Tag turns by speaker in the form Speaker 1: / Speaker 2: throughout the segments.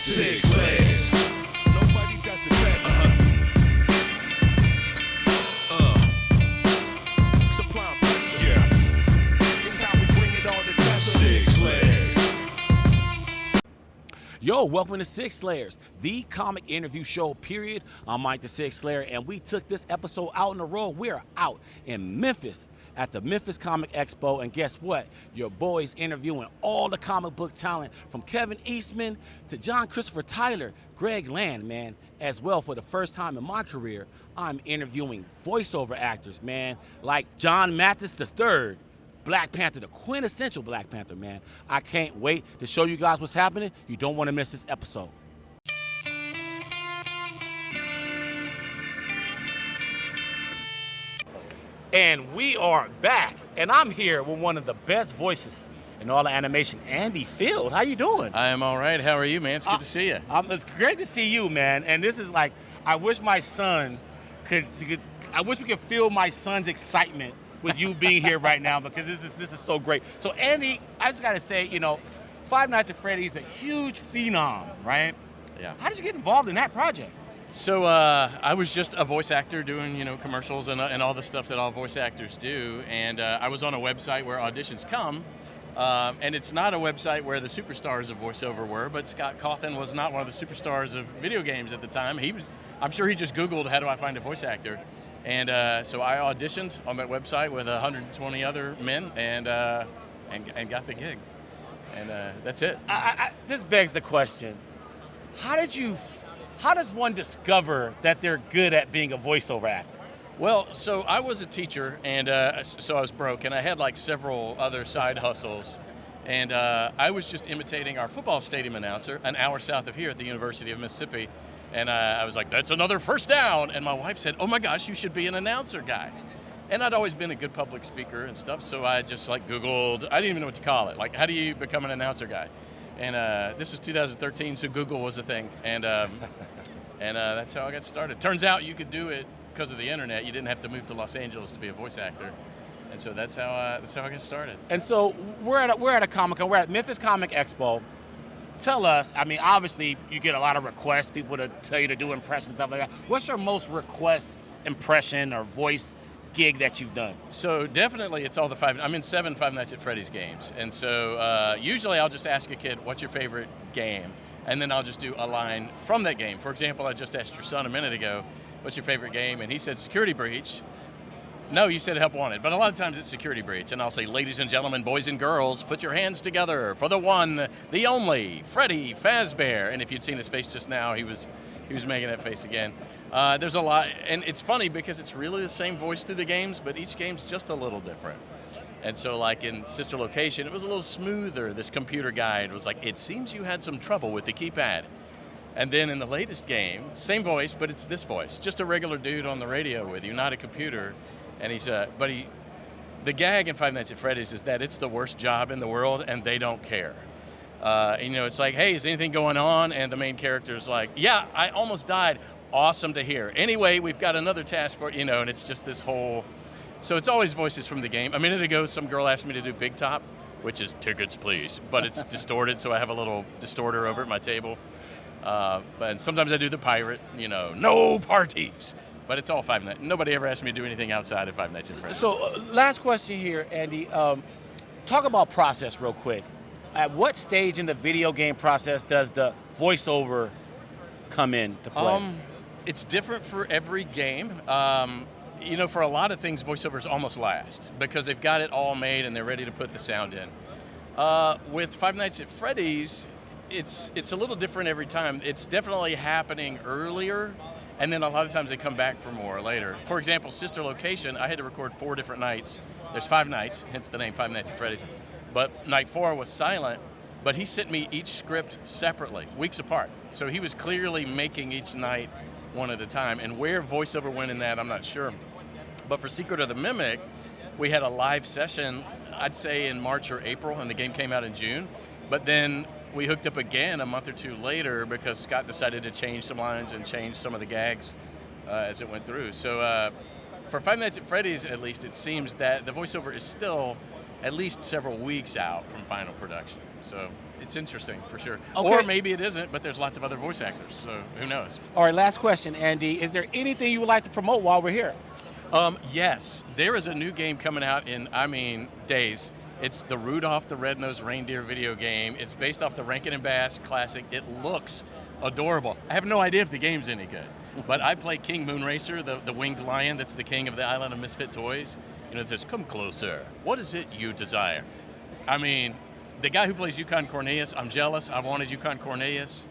Speaker 1: Sig Slayers. Nobody does it better. Supply pressure. Yeah. This is how we bring it all together. Sig Slayers.
Speaker 2: Yo, welcome to Sig Slayers, the comic interview show, period. I'm Mathis III, and we took this episode out on the road. We're out in Memphis at the Memphis Comic Expo, and guess what? Your boy's interviewing all the comic book talent from Kevin Eastman to John Christopher Tyler, Greg Land, man. As well, for the first time in my career, I'm interviewing voiceover actors, man, like John Mathis III, Black Panther, the quintessential Black Panther, man. I can't wait to show you guys what's happening. You don't want to miss this episode. And we are back, and I'm here with one of the best voices in all of animation, Andy Field. How you doing?
Speaker 3: I am all right. How are you, man? It's good to see you.
Speaker 2: It's great to see you, man. And this is like, I wish my son I wish we could feel my son's excitement with you being here right now, because this is so great. So Andy, I just gotta say, you know, Five Nights at Freddy's a huge phenom, right?
Speaker 3: Yeah.
Speaker 2: How did you get involved in that project?
Speaker 3: So I was just a voice actor doing, commercials and all the stuff that all voice actors do. And I was on a website where auditions come. And it's not a website where the superstars of voiceover were, but Scott Cawthon was not one of the superstars of video games at the time. I'm sure he just Googled, how do I find a voice actor? And so I auditioned on that website with 120 other men and got the gig. And that's it.
Speaker 2: This begs the question, how does one discover that they're good at being a voiceover actor?
Speaker 3: Well, so I was a teacher, and so I was broke, and I had like several other side hustles. And I was just imitating our football stadium announcer an hour south of here at the University of Mississippi. And I was like, that's another first down. And my wife said, oh my gosh, you should be an announcer guy. And I'd always been a good public speaker and stuff, so I just like Googled, I didn't even know what to call it. Like, how do you become an announcer guy? And this was 2013, so Google was a thing. And that's how I got started. Turns out you could do it because of the internet. You didn't have to move to Los Angeles to be a voice actor. And so that's how I got started.
Speaker 2: And so we're at a Comic-Con. We're at Memphis Comic Expo. Tell us, I mean, obviously you get a lot of requests, people to tell you to do impressions, stuff like that. What's your most request impression or voice gig that you've done?
Speaker 3: So definitely it's all I'm in 7 Five Nights at Freddy's games. And so usually I'll just ask a kid, what's your favorite game? And then I'll just do a line from that game. For example, I just asked your son a minute ago, what's your favorite game? And he said Security Breach. No, you said Help Wanted, but a lot of times it's Security Breach. And I'll say, ladies and gentlemen, boys and girls, put your hands together for the one, the only, Freddy Fazbear. And if you'd seen his face just now, he was making that face again. There's a lot, and it's funny because it's really the same voice through the games, but each game's just a little different. And so like in Sister Location, it was a little smoother. This computer guide was like, it seems you had some trouble with the keypad. And then in the latest game, same voice, but it's this voice, just a regular dude on the radio with you, not a computer. And the gag in Five Nights at Freddy's is that it's the worst job in the world and they don't care. It's like, hey, is anything going on? And the main character's like, yeah, I almost died. Awesome to hear. Anyway, we've got another task for, and it's just this whole, so it's always voices from the game. A minute ago, some girl asked me to do Big Top, which is tickets, please. But it's distorted, so I have a little distorter over at my table. But sometimes I do the pirate, no parties. But it's all Five Nights. Nobody ever asked me to do anything outside of Five Nights at Freddy's.
Speaker 2: So last question here, Andy. Talk about process real quick. At what stage in the video game process does the voiceover come in to play?
Speaker 3: It's different for every game. For a lot of things, voiceovers almost last because they've got it all made and they're ready to put the sound in. With Five Nights at Freddy's, it's a little different every time. It's definitely happening earlier, and then a lot of times they come back for more later. For example, Sister Location, I had to record 4 different nights. There's 5 nights, hence the name Five Nights at Freddy's. But night 4 was silent, but he sent me each script separately, weeks apart. So he was clearly making each night one at a time. And where voiceover went in that, I'm not sure. But for Secret of the Mimic, we had a live session, I'd say in March or April, and the game came out in June. But then we hooked up again a month or 2 later because Scott decided to change some lines and change some of the gags as it went through. So for Five Nights at Freddy's, at least, it seems that the voiceover is still at least several weeks out from final production. So it's interesting for sure.
Speaker 2: Okay.
Speaker 3: Or maybe it isn't, but there's lots of other voice actors, so who knows?
Speaker 2: All right, last question, Andy. Is there anything you would like to promote while we're here?
Speaker 3: Yes, there is a new game coming out in, days. It's the Rudolph the Red-Nosed Reindeer video game. It's based off the Rankin & Bass classic. It looks adorable. I have no idea if the game's any good, but I play King Moonracer, the winged lion that's the king of the island of misfit toys. You know, it says, "Come closer. What is it you desire?" I mean, the guy who plays Yukon Cornelius, I'm jealous. I wanted Yukon Cornelius.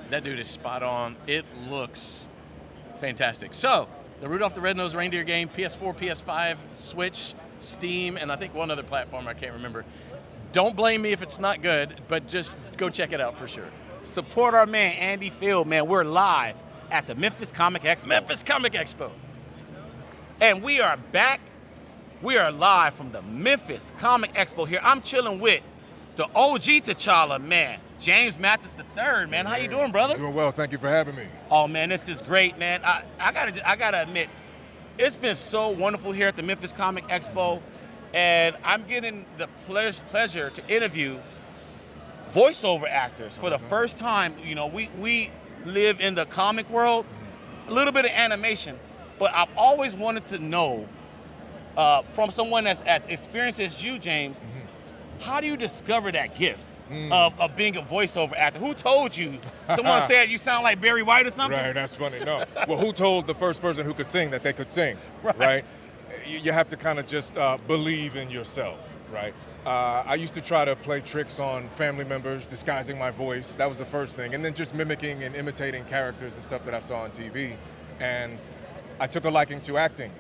Speaker 3: That dude is spot on. It looks fantastic. So, the Rudolph the Red-Nosed Reindeer game, PS4, PS5, Switch, Steam, and I think one other platform I can't remember. Don't blame me if it's not good, but just go check it out for sure.
Speaker 2: Support our man, Andy Field, man. We're live at the Memphis Comic Expo.
Speaker 3: Memphis Comic Expo.
Speaker 2: And we are back. We are live from the Memphis Comic Expo here. I'm chilling with the OG T'Challa, man. James Mathis III, man. How you doing, brother?
Speaker 4: Doing well. Thank you for having me.
Speaker 2: Oh, man, this is great, man. I gotta admit, it's been so wonderful here at the Memphis Comic Expo, and I'm getting the pleasure to interview voiceover actors for the first time. You know, we live in the comic world, a little bit of animation, but I've always wanted to know from someone that's as experienced as you, James, how do you discover that gift of being a voiceover actor? Who told you? Someone said you sound like Barry White or something?
Speaker 4: Right, that's funny. No. Well, who told the first person who could sing that they could sing? Right? You have to kind of just believe in yourself, right? I used to try to play tricks on family members, disguising my voice. That was the first thing. And then just mimicking and imitating characters and stuff that I saw on TV. And I took a liking to acting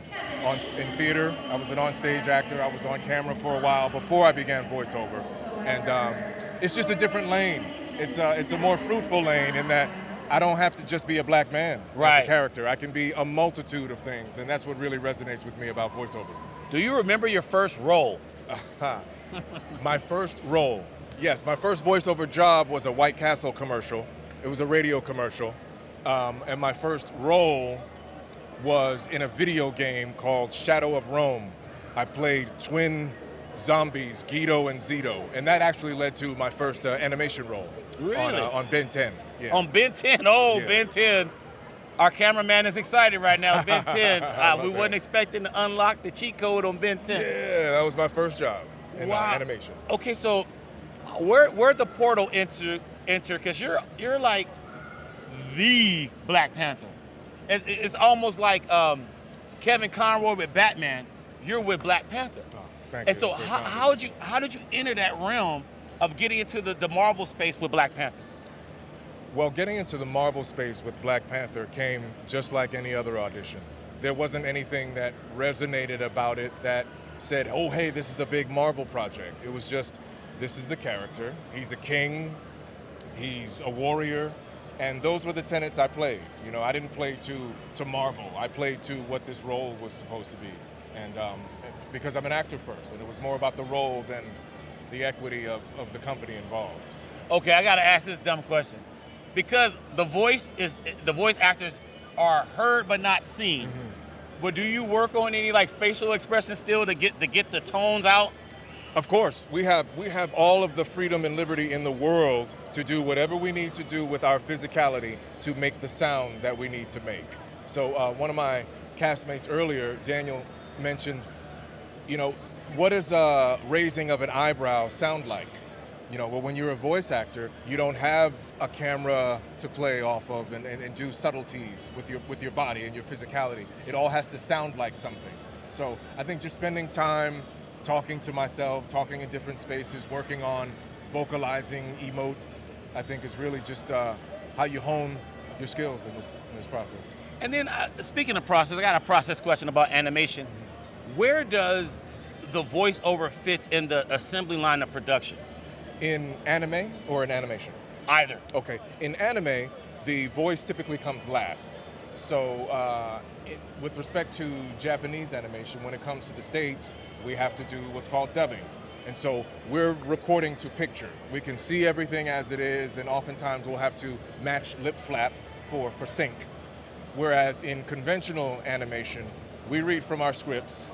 Speaker 4: in theater. I was an on-stage actor. I was on camera for a while before I began voiceover. And it's just a different lane. It's a more fruitful lane in that I don't have to just be a black man as a character. I can be a multitude of things, and that's what really resonates with me about voiceover.
Speaker 2: Do you remember your first role?
Speaker 4: My first role. Yes, my first voiceover job was a White Castle commercial. It was a radio commercial. And my first role was in a video game called Shadow of Rome. I played twin zombies, Guido and Zito, and that actually led to my first animation role on Ben 10. Yeah.
Speaker 2: On Ben 10, Ben 10. Our cameraman is excited right now, Ben 10. We wasn't expecting to unlock the cheat code on Ben 10.
Speaker 4: Yeah, that was my first job in animation.
Speaker 2: Okay, so where'd the portal enter? Because you're like the Black Panther. It's almost like Kevin Conroy with Batman. You're with Black Panther.
Speaker 4: Oh, thank
Speaker 2: and
Speaker 4: you.
Speaker 2: so how did you enter that realm of getting into the Marvel space with Black Panther?
Speaker 4: Well, getting into the Marvel space with Black Panther came just like any other audition. There wasn't anything that resonated about it that said, oh, hey, this is a big Marvel project. It was just, this is the character. He's a king. He's a warrior. And those were the tenets I played. You know, I didn't play to Marvel. I played to what this role was supposed to be. And because I'm an actor first, and it was more about the role than the equity of the company involved.
Speaker 2: Okay, I gotta ask this dumb question. Because the voice actors are heard but not seen. But do you work on any like facial expressions still to get the tones out?
Speaker 4: Of course, we have all of the freedom and liberty in the world to do whatever we need to do with our physicality to make the sound that we need to make. So one of my castmates earlier, Daniel, mentioned, you know, what does a raising of an eyebrow sound like? You know, well, when you're a voice actor, you don't have a camera to play off of and do subtleties with your body and your physicality. It all has to sound like something. So I think just spending time talking to myself, talking in different spaces, working on vocalizing emotes, I think is really just how you hone your skills in this process.
Speaker 2: And then speaking of process, I got a process question about animation. Where does the voiceover fit in the assembly line of production?
Speaker 4: In anime or in animation?
Speaker 2: Either.
Speaker 4: Okay. In anime, the voice typically comes last. So with respect to Japanese animation, when it comes to the States, we have to do what's called dubbing. And so we're recording to picture. We can see everything as it is, and oftentimes we'll have to match lip flap for sync. Whereas in conventional animation, we read from our scripts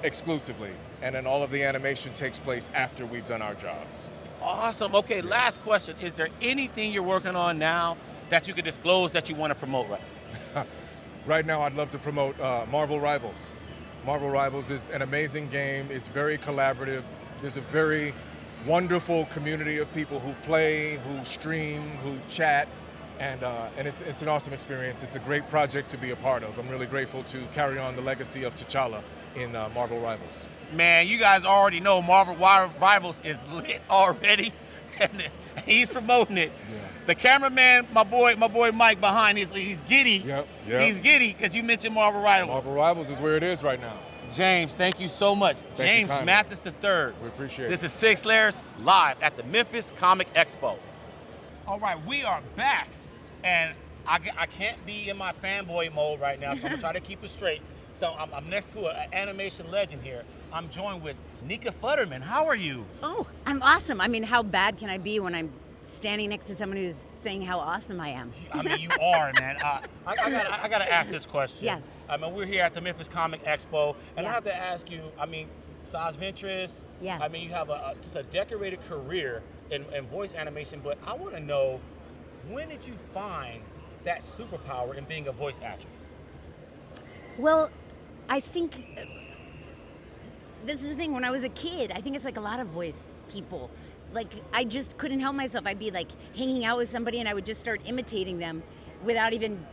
Speaker 4: exclusively, and then all of the animation takes place after we've done our jobs.
Speaker 2: Awesome. Okay, last question. Is there anything you're working on now that you could disclose that you want to promote right?
Speaker 4: Right now, I'd love to promote Marvel Rivals. Marvel Rivals is an amazing game. It's very collaborative. There's a very wonderful community of people who play, who stream, who chat, and it's an awesome experience. It's a great project to be a part of. I'm really grateful to carry on the legacy of T'Challa in Marvel Rivals.
Speaker 2: Man, you guys already know Marvel Rivals is lit already, and he's promoting it.
Speaker 4: Yeah.
Speaker 2: The cameraman, my boy Mike behind, he's giddy.
Speaker 4: Yep.
Speaker 2: He's giddy because you mentioned Marvel Rivals.
Speaker 4: Marvel Rivals is where it is right now.
Speaker 2: James, thank you so much.
Speaker 4: Thank you
Speaker 2: James
Speaker 4: kindly.
Speaker 2: Mathis III.
Speaker 4: We appreciate it.
Speaker 2: This is Sig Slayers live at the Memphis Comic Expo. All right, we are back, and I can't be in my fanboy mode right now, so I'm gonna try to keep it straight. So I'm next to an animation legend here. I'm joined with Nika Futterman. How are you?
Speaker 5: Oh, I'm awesome. I mean, how bad can I be when I'm standing next to someone who's saying how awesome I am?
Speaker 2: I mean, you are, man. I gotta ask this question.
Speaker 5: Yes.
Speaker 2: I mean, we're here at the Memphis Comic Expo, and I
Speaker 5: Yeah.
Speaker 2: have to ask you. I mean, Asajj Ventress.
Speaker 5: Yeah.
Speaker 2: I mean, you have just a decorated career in voice animation, but I want to know, when did you find that superpower in being a voice actress?
Speaker 5: Well, I think this is the thing. When I was a kid, I think it's like a lot of voice people. Like, I just couldn't help myself. I'd be like hanging out with somebody and I would just start imitating them without even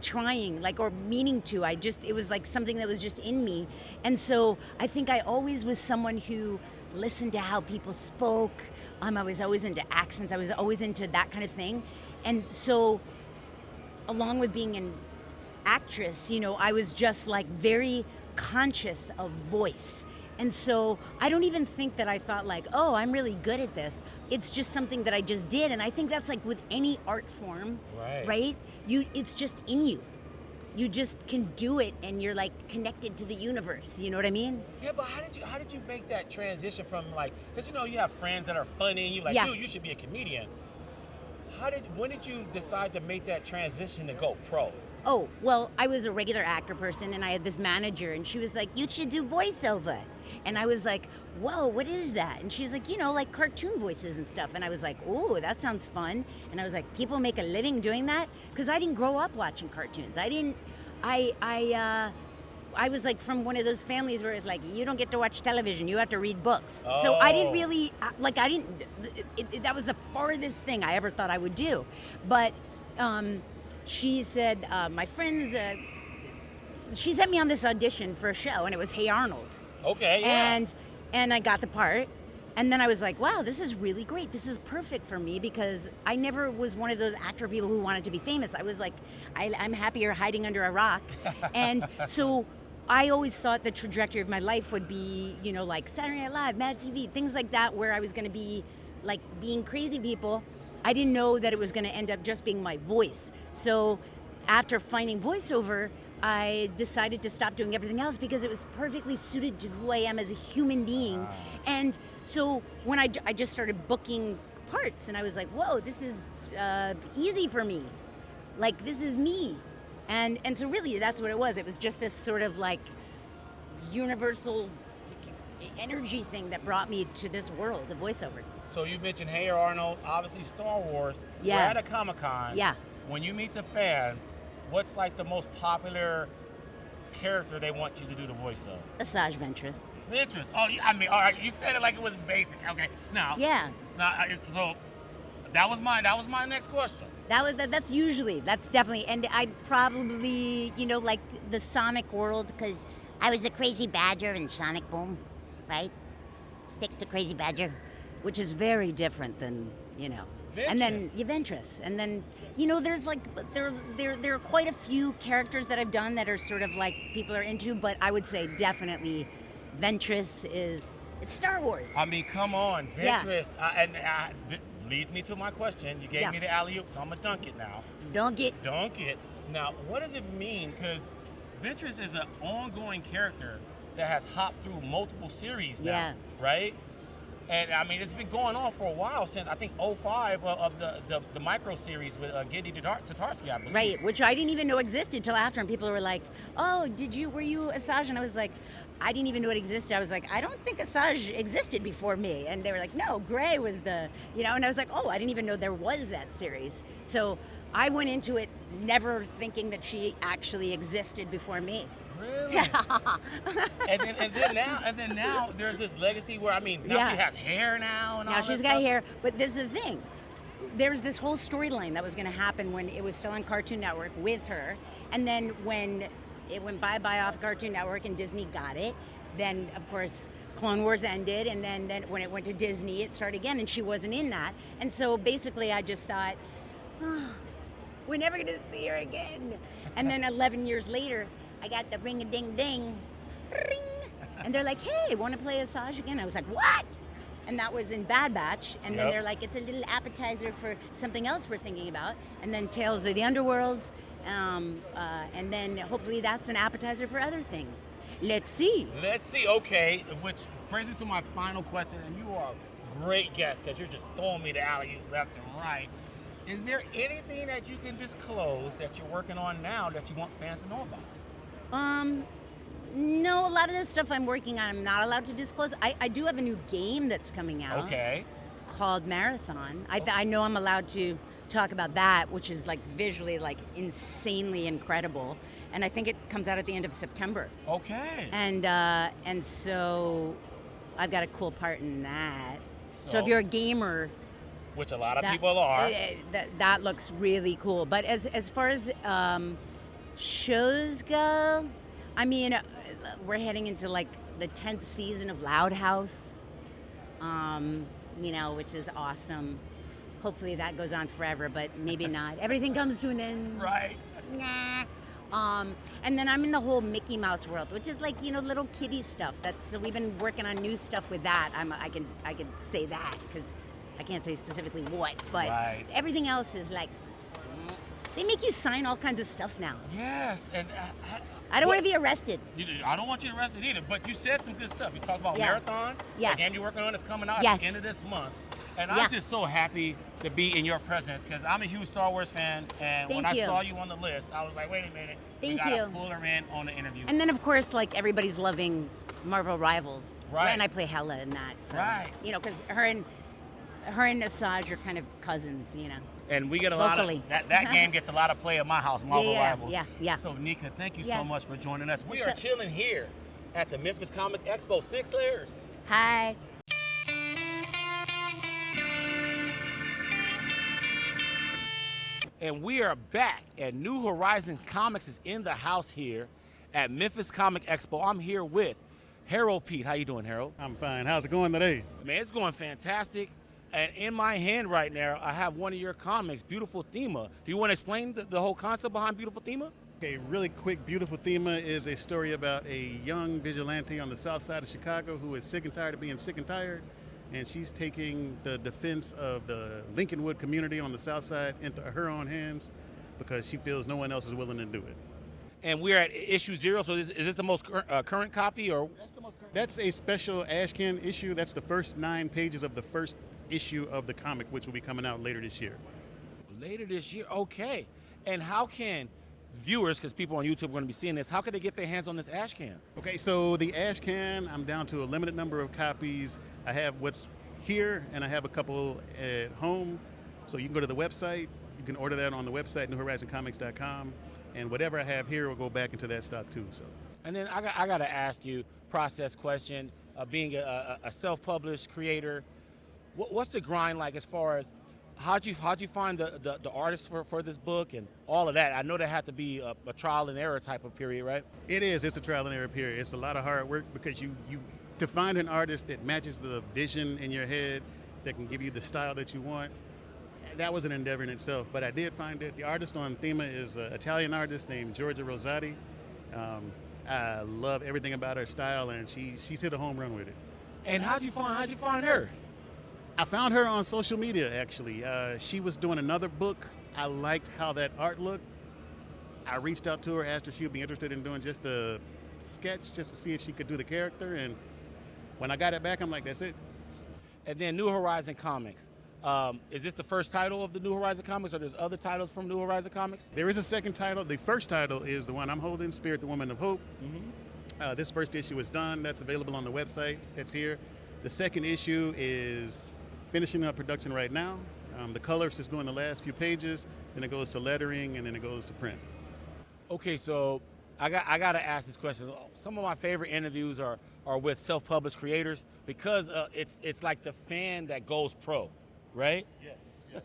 Speaker 5: trying, like, or meaning to. It was like something that was just in me. And so I think I always was someone who listened to how people spoke. I was always into accents. I was always into that kind of thing. And so along with being an actress, you know, I was just like very conscious of voice. And so I don't even think that I thought like, oh, I'm really good at this. It's just something that I just did. And I think that's like with any art form, right? It's just in you. You just can do it and you're like connected to the universe. You know what I mean?
Speaker 2: Yeah, but how did you make that transition from, like, because you know you have friends that are funny and you're like,
Speaker 5: Yeah.
Speaker 2: dude, you should be a comedian. When did you decide to make that transition to go pro?
Speaker 5: Oh, well, I was a regular actor person and I had this manager and she was like, you should do voiceover. And I was like, whoa, what is that? And she's like, you know, like cartoon voices and stuff. And I was like, ooh, that sounds fun. And I was like, people make a living doing that? Because I didn't grow up watching cartoons. I was like from one of those families where it's like, you don't get to watch television, you have to read books.
Speaker 2: Oh.
Speaker 5: So I didn't really, that was the farthest thing I ever thought I would do. But she said, my friends, she sent me on this audition for a show and it was Hey Arnold.
Speaker 2: Okay, yeah.
Speaker 5: And I got the part. And then I was like, wow, this is really great. This is perfect for me because I never was one of those actor people who wanted to be famous. I was like, I'm happier hiding under a rock. And so I always thought the trajectory of my life would be, you know, like Saturday Night Live, Mad TV, things like that, where I was going to be like being crazy people. I didn't know that it was going to end up just being my voice. So after finding voiceover, I decided to stop doing everything else because it was perfectly suited to who I am as a human being. Wow. And so when I just started booking parts and I was like, whoa, this is easy for me. Like, this is me. And so really that's what it was. It was just this sort of like universal energy thing that brought me to this world of voiceover.
Speaker 2: So you mentioned Hey Arnold, obviously Star Wars.
Speaker 5: Yeah.
Speaker 2: We're at a Comic-Con.
Speaker 5: Yeah.
Speaker 2: When you meet the fans, what's like the most popular character they want you to do the voice of?
Speaker 5: Asajj Ventress.
Speaker 2: Ventress. Oh, I mean, all right. You said it like it was basic. Okay. Now.
Speaker 5: Yeah.
Speaker 2: Now, so that was my next question.
Speaker 5: That's definitely, and I'd probably, you know, like the Sonic world, because I was the Crazy Badger in Sonic Boom, right? Sticks to Crazy Badger, which is very different than, you know.
Speaker 2: Ventress.
Speaker 5: And then Ventress. And then, you know, there's like, there are quite a few characters that I've done that are sort of like people are into, but I would say definitely Ventress it's Star Wars.
Speaker 2: I mean, come on, Ventress. Yeah. Leads me to my question. You gave me the alley-oop, so I'm going to dunk it now.
Speaker 5: Dunk it.
Speaker 2: Now, what does it mean? Because Ventress is an ongoing character that has hopped through multiple series now, right? And I mean, it's been going on for a while since I think 05 of the micro series with Gendy Tatarsky, I believe.
Speaker 5: Right, which I didn't even know existed till after, and people were like, "Oh, were you Asajj?" And I was like, I didn't even know it existed. I was like, I don't think Asajj existed before me. And they were like, no, Gray was the, and I was like, oh, I didn't even know there was that series. So I went into it never thinking that she actually existed before me.
Speaker 2: Really? and then now there's this legacy where now
Speaker 5: Yeah.
Speaker 2: she has hair now and all
Speaker 5: Now
Speaker 2: that
Speaker 5: she's got
Speaker 2: stuff.
Speaker 5: hair. But this is the thing. There's this whole storyline that was going to happen when it was still on Cartoon Network with her. And then when it went bye-bye off Cartoon Network and Disney got it, then, of course, Clone Wars ended. And then when it went to Disney, it started again. And she wasn't in that. And so basically I just thought, oh, we're never going to see her again. And then 11 years later, I got the ring-a-ding-ding, ring. And they're like, hey, want to play Asajj again? I was like, what? And that was in Bad Batch. And then
Speaker 2: Yep.
Speaker 5: they're like, it's a little appetizer for something else we're thinking about. And then Tales of the Underworld. And then hopefully that's an appetizer for other things. Let's see.
Speaker 2: Let's see. Okay, which brings me to my final question, and you are a great guest because you're just throwing me the alley-oops left and right. Is there anything that you can disclose that you're working on now that you want fans to know about?
Speaker 5: No, a lot of the stuff I'm working on, I'm not allowed to disclose. I do have a new game that's coming out.
Speaker 2: Okay.
Speaker 5: Called Marathon. I know I'm allowed to talk about that, which is like visually like insanely incredible. And I think it comes out at the end of September.
Speaker 2: Okay.
Speaker 5: And so I've got a cool part in that. So if you're a gamer,
Speaker 2: which a lot of
Speaker 5: that-
Speaker 2: people are.
Speaker 5: that looks really cool. But as far as shows go, we're heading into like the 10th season of Loud House, which is awesome. Hopefully that goes on forever, but maybe not. Everything comes to an end.
Speaker 2: Right.
Speaker 5: Nah. And then I'm in the whole Mickey Mouse world, which is like, little kiddie stuff. So we've been working on new stuff with that. I can say that because I can't say specifically what, but
Speaker 2: Right.
Speaker 5: everything else is like, they make you sign all kinds of stuff now.
Speaker 2: Yes, and
Speaker 5: I don't want to be arrested.
Speaker 2: I don't want you to arrest it either, but you said some good stuff. You talked about
Speaker 5: Yeah.
Speaker 2: Marathon.
Speaker 5: Yes.
Speaker 2: Again, you're working on it's coming out
Speaker 5: Yes.
Speaker 2: at the end of this month. And
Speaker 5: Yeah.
Speaker 2: I'm just so happy to be in your presence because I'm a huge Star Wars fan. And when I
Speaker 5: Thank you.
Speaker 2: saw you on the list, I was like, wait a minute. We
Speaker 5: Thank
Speaker 2: gotta
Speaker 5: you.
Speaker 2: pull her in on the interview.
Speaker 5: And then, of course, like everybody's loving Marvel Rivals.
Speaker 2: Right.
Speaker 5: And I play Hella in that. So,
Speaker 2: Right.
Speaker 5: Because her and Asajj are kind of cousins,
Speaker 2: And we get a
Speaker 5: Locally.
Speaker 2: lot of that game gets a lot of play at my house, Marvel
Speaker 5: Yeah,
Speaker 2: Rivals.
Speaker 5: yeah.
Speaker 2: So Nika, thank you
Speaker 5: Yeah.
Speaker 2: so much for joining us. We
Speaker 5: What's
Speaker 2: are
Speaker 5: up?
Speaker 2: chilling here at the Memphis Comic Expo, Sig Slayers.
Speaker 5: Hi.
Speaker 2: And we are back at New Horizon Comics is in the house here at Memphis Comic Expo. I'm here with Harold Peete. How you doing, Harold?
Speaker 6: I'm fine. How's it going today?
Speaker 2: Man, it's going fantastic. And in my hand right now, I have one of your comics, Beautiful Thema. Do you want to explain the whole concept behind Beautiful Thema?
Speaker 6: Okay, really quick, Beautiful Thema is a story about a young vigilante on the south side of Chicago who is sick and tired of being sick and tired. And she's taking the defense of the Lincolnwood community on the south side into her own hands because she feels no one else is willing to do it.
Speaker 2: And we're at issue 0, so is this the most current copy? Or
Speaker 6: That's a special Ashcan issue. That's the first 9 pages of the first issue of the comic, which will be coming out later this year.
Speaker 2: later this year? Okay. And how can viewers, because people on YouTube are going to be seeing this, how can they get their hands on this Ashcan?
Speaker 6: Okay, so the Ashcan, I'm down to a limited number of copies. I have what's here, and I have a couple at home. So you can go to the website. You can order that on the website, newhorizoncomics.com. And whatever I have here will go back into that stock too. So.
Speaker 2: And then I got to ask you, process question, being a self-published creator, what's the grind like as far as how'd you find the artists for this book and all of that? I know there had to be a trial and error type of period, right?
Speaker 6: It is. It's a trial and error period. It's a lot of hard work because you to find an artist that matches the vision in your head, that can give you the style that you want, that was an endeavor in itself. But I did find it. The artist on Thema is an Italian artist named Giorgia Rosati. I love everything about her style, and she's hit a home run with it.
Speaker 2: And how'd you find her?
Speaker 6: I found her on social media, actually. She was doing another book. I liked how that art looked. I reached out to her, asked her if she would be interested in doing just a sketch, just to see if she could do the character. And when I got it back, I'm like, that's it.
Speaker 2: And then New Horizon Comics. Is this the first title of the New Horizon Comics, or there's other titles from New Horizon Comics?
Speaker 6: There is a second title. The first title is the one I'm holding, Spirit, the Woman of Hope. This first issue is done. That's available on the website. That's here. The second issue is finishing up production right now. The colorist is doing the last few pages, then it goes to lettering, and then it goes to print.
Speaker 2: Okay, so I got to ask this question. Some of my favorite interviews are with self-published creators because it's like the fan that goes pro, right?
Speaker 6: Yes.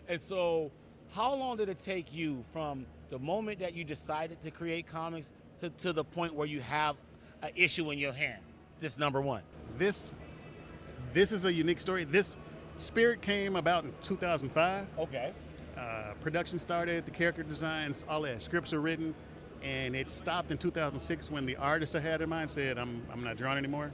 Speaker 2: And so, how long did it take you from the moment that you decided to create comics to the point where you have an issue in your hand? This number one.
Speaker 6: This is a unique story. This Spirit came about in 2005.
Speaker 2: Okay.
Speaker 6: Production started, the character designs, all that scripts are written, and it stopped in 2006 when the artist I had in mind said, I'm not drawing anymore.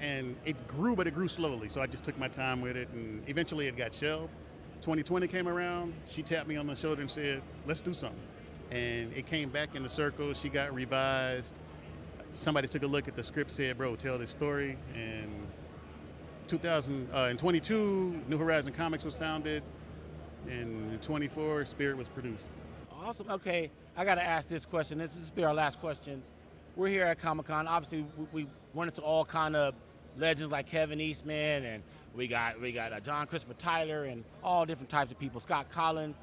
Speaker 6: And it grew, but it grew slowly, so I just took my time with it, and eventually it got shelved. 2020 came around, she tapped me on the shoulder and said, let's do something. And it came back in the circle, she got revised. Somebody took a look at the script, said, bro, tell this story. And in 22, New Horizon Comics was founded. And in 24, Spirit was produced.
Speaker 2: Awesome. Okay, I got to ask this question. This will be our last question. We're here at Comic-Con. Obviously, we run into all kind of legends like Kevin Eastman, and we got John Christopher Tyler, and all different types of people. Scott Collins.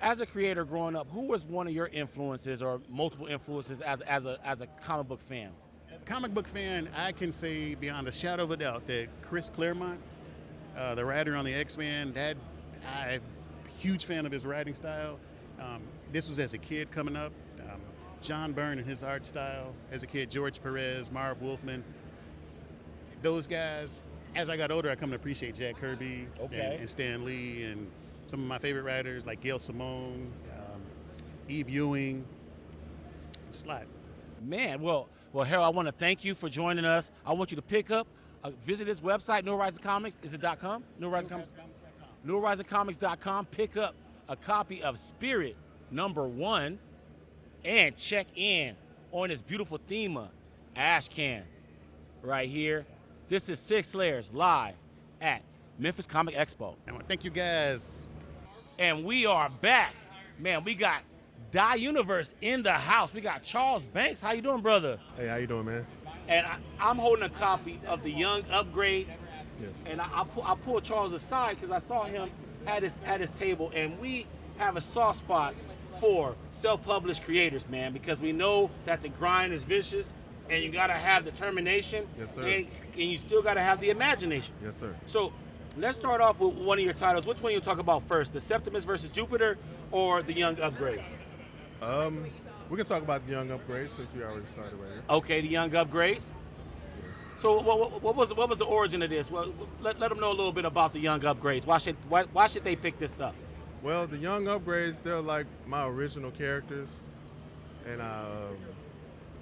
Speaker 2: As a creator growing up, who was one of your influences or multiple influences as a comic book fan?
Speaker 6: As a comic book fan, I can say beyond a shadow of a doubt that Chris Claremont, the writer on the X-Men, I'm a huge fan of his writing style. This was as a kid coming up. John Byrne and his art style. As a kid, George Perez, Marv Wolfman. Those guys, as I got older, I come to appreciate Jack Kirby and Stan Lee, and some of my favorite writers like Gail Simone, Eve Ewing, Slot.
Speaker 2: Man, well, Harold, I want to thank you for joining us. I want you to pick up, visit his website, New Horizon Comics. Is it .com? New Horizon Comics. NewHorizonComics.com. Pick up a copy of Spirit #1 and check in on this beautiful theme, Ashcan, right here. This is Sig Slayers live at Memphis Comic Expo.
Speaker 6: I want to thank you guys.
Speaker 2: And we are back. Man, we got DIUniverse in the house. We got Charles Banks. How you doing, brother?
Speaker 7: Hey, how you doing, man?
Speaker 2: And I'm holding a copy of the Young Upgrades.
Speaker 7: Yes.
Speaker 2: And I pulled Charles aside because I saw him at his table, and we have a soft spot for self-published creators, man, because we know that the grind is vicious, and you gotta have determination.
Speaker 7: Yes, sir.
Speaker 2: And you still gotta have the imagination.
Speaker 7: Yes, sir.
Speaker 2: So let's start off with one of your titles. Which one you talk about first, the Septimus versus Jupiter or the Young Upgrades?
Speaker 7: We can talk about the Young Upgrades since we already started right here.
Speaker 2: Okay, the Young Upgrades. So what was the origin of this? Well, let them know a little bit about the Young Upgrades. Why should they pick this up?
Speaker 7: Well, the Young Upgrades, they're like my original characters, and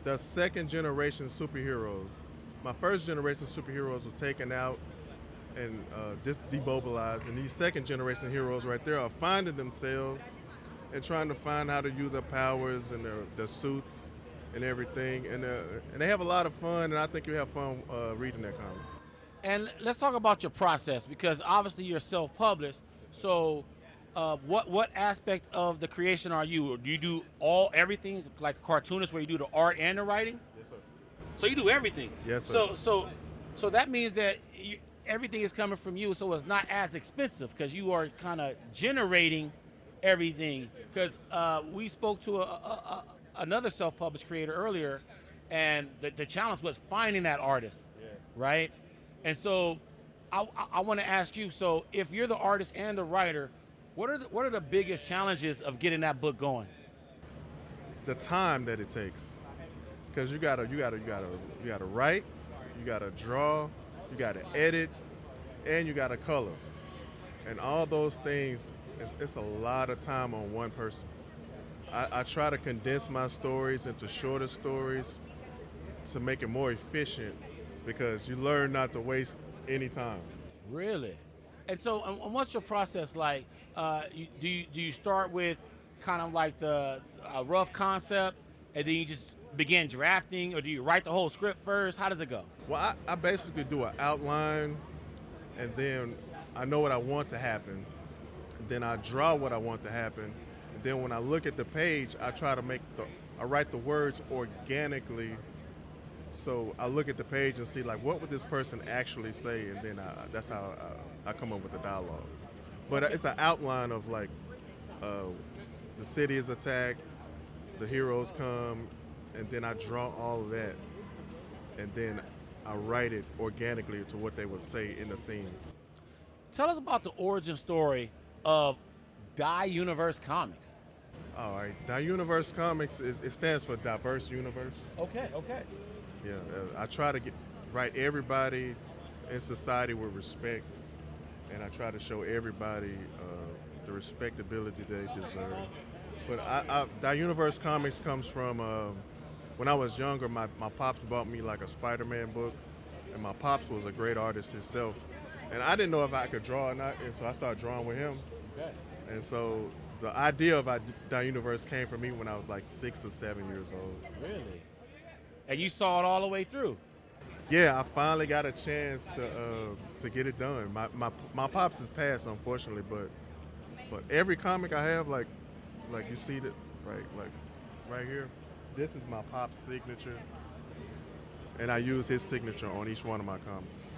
Speaker 7: they're second generation superheroes. My first generation superheroes were taken out and demobilized, and these second generation heroes right there are finding themselves and trying to find how to use their powers and their suits and everything, and they have a lot of fun, and I think you have fun reading that comic.
Speaker 2: And let's talk about your process, because obviously you're self-published. So, what aspect of the creation are you? Or do you do everything like a cartoonist, where you do the art and the writing?
Speaker 7: Yes, sir.
Speaker 2: So you do everything.
Speaker 7: Yes, sir.
Speaker 2: So that means that everything is coming from you. So it's not as expensive because you are kind of generating everything. Because we spoke to another self-published creator earlier, and the challenge was finding that artist, right? And so I want to ask you, so if you're the artist and the writer, what are the biggest challenges of getting that book going?
Speaker 7: The time that it takes, because you gotta write, you gotta draw, you gotta edit, and you gotta color, and all those things. It's a lot of time on one person. I try to condense my stories into shorter stories to make it more efficient, because you learn not to waste any time.
Speaker 2: Really? And so, and what's your process like? Do you start with kind of like the rough concept, and then you just begin drafting, or do you write the whole script first? How does it go?
Speaker 7: Well, I basically do an outline, and then I know what I want to happen, and then I draw what I want to happen, and then when I look at the page, I try to make I write the words organically. So I look at the page and see like what would this person actually say, and then that's how I come up with the dialogue. But it's an outline of like the city is attacked, the heroes come, and then I draw all of that, and then I write it organically to what they would say in the scenes.
Speaker 2: Tell us about the origin story of DIUniverse Comics.
Speaker 7: All right, DIUniverse Comics it stands for Diverse Universe.
Speaker 2: Okay.
Speaker 7: Yeah, I try to write everybody in society with respect, and I try to show everybody the respectability they deserve. But DIUniverse Comics comes from when I was younger. My pops bought me like a Spider-Man book, and my pops was a great artist himself, and I didn't know if I could draw or not, and so I started drawing with him.
Speaker 2: Okay.
Speaker 7: And so the idea of DIUniverse came from me when I was like 6 or 7 years old.
Speaker 2: Really? And you saw it all the way through?
Speaker 7: Yeah, I finally got a chance to get it done. My pops has passed, unfortunately, but every comic I have, like you see that right here, this is my pop's signature, and I use his signature on each one of my comics.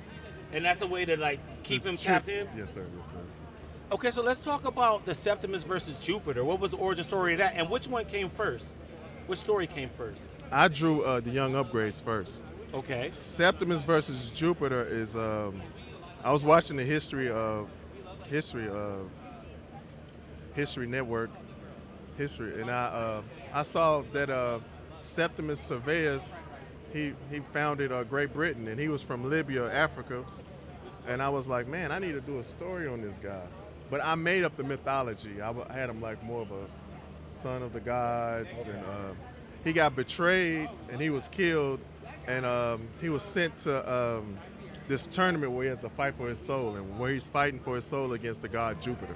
Speaker 2: And that's a way to like keep him tapped in?
Speaker 7: Yes, sir. Yes, sir.
Speaker 2: Okay, so let's talk about the Septimus versus Jupiter. What was the origin story of that, and which one came first? Which story came first?
Speaker 7: I drew the Young Upgrades first.
Speaker 2: Okay.
Speaker 7: Septimus versus Jupiter is I was watching the History Network, and I saw that Septimus Severus, he founded Great Britain, and he was from Libya, Africa, and I was like, man, I need to do a story on this guy. But I made up the mythology. I had him like more of a son of the gods, and he got betrayed and he was killed, and he was sent to this tournament where he has to fight for his soul, and where he's fighting for his soul against the god Jupiter.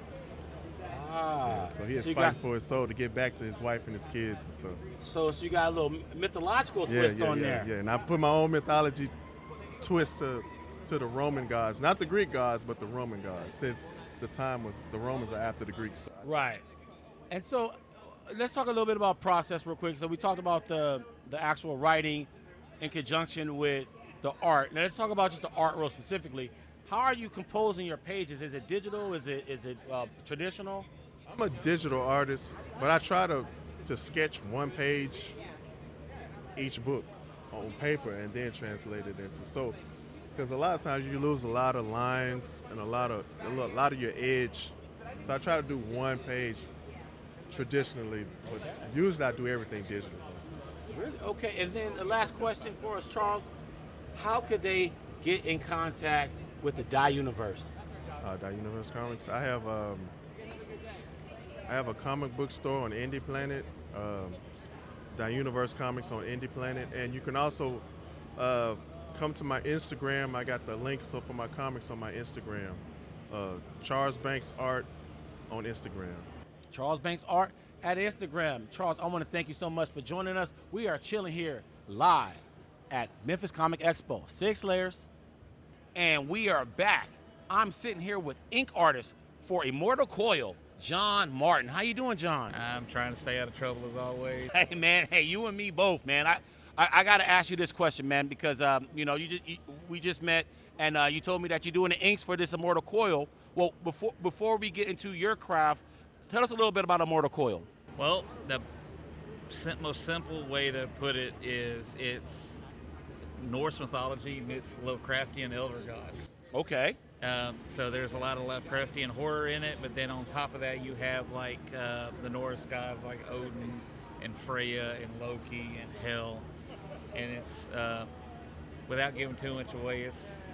Speaker 7: Yeah, so he is fighting for his soul to get back to his wife and his kids and stuff.
Speaker 2: So you got a little mythological twist on there.
Speaker 7: Yeah, and I put my own mythology twist to the Roman gods, not the Greek gods, but the Roman gods, since the Romans are after the Greeks.
Speaker 2: Right. And so let's talk a little bit about process real quick. So we talked about the actual writing in conjunction with the art. Now let's talk about just the art real specifically. How are you composing your pages? Is it digital? Is it traditional?
Speaker 7: I'm a digital artist, but I try to sketch one page each book on paper and then translate it into so. Because a lot of times you lose a lot of lines and a lot of your edge. So I try to do one page traditionally, but usually I do everything digital.
Speaker 2: Really? Okay, and then the last question for us, Charles. How could they get in contact with the DIUniverse?
Speaker 7: DIUniverse Comics. I have a comic book store on Indie Planet, DIUniverse Comics on Indie Planet, and you can also come to my Instagram. I got the links for my comics on my Instagram. Charles Banks Art on Instagram.
Speaker 2: Charles Banks Art at Instagram. Charles, I want to thank you so much for joining us. We are chilling here live at Memphis Comic Expo, Sig Slayers, and we are back. I'm sitting here with ink artist for Immortal Coil, John Martin. How you doing, John?
Speaker 8: I'm trying to stay out of trouble as always.
Speaker 2: Hey, man. Hey, you and me both, man. I got to ask you this question, man, because we just met, and you told me that you're doing the inks for this Immortal Coil. Well, before we get into your craft, tell us a little bit about Immortal Coil.
Speaker 8: Well, the most simple way to put it is it's Norse mythology meets Lovecraftian elder gods.
Speaker 2: Okay.
Speaker 8: So there's a lot of Lovecraftian horror in it, but then on top of that you have like the Norse gods like Odin and Freya and Loki and Hel. And it's, without giving too much away, it's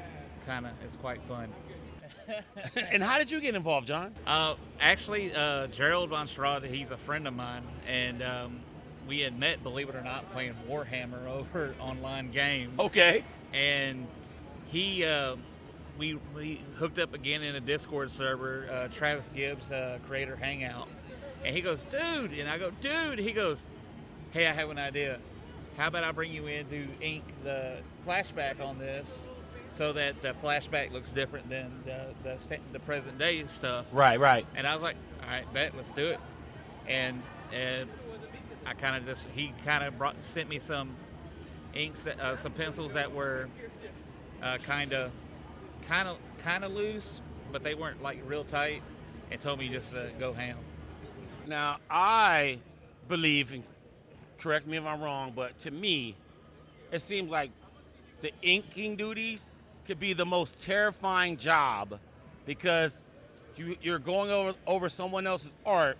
Speaker 8: quite fun.
Speaker 2: And how did you get involved, John?
Speaker 8: Actually, Gerald von Strahd, he's a friend of mine, and we had met, believe it or not, playing Warhammer over online games.
Speaker 2: Okay.
Speaker 8: And we hooked up again in a Discord server, Travis Gibbs, Creator Hangout, and he goes, dude, and I go, dude, he goes, hey, I have an idea. How about I bring you in to ink the flashback on this so that the flashback looks different than the present day stuff.
Speaker 2: Right.
Speaker 8: And I was like, all right, bet, let's do it. And he kind of sent me some inks, some pencils that were kind of loose, but they weren't like real tight, and told me just to go ham.
Speaker 2: Now, I believe, and correct me if I'm wrong, but to me, it seems like the inking duties could be the most terrifying job because you're going over someone else's art,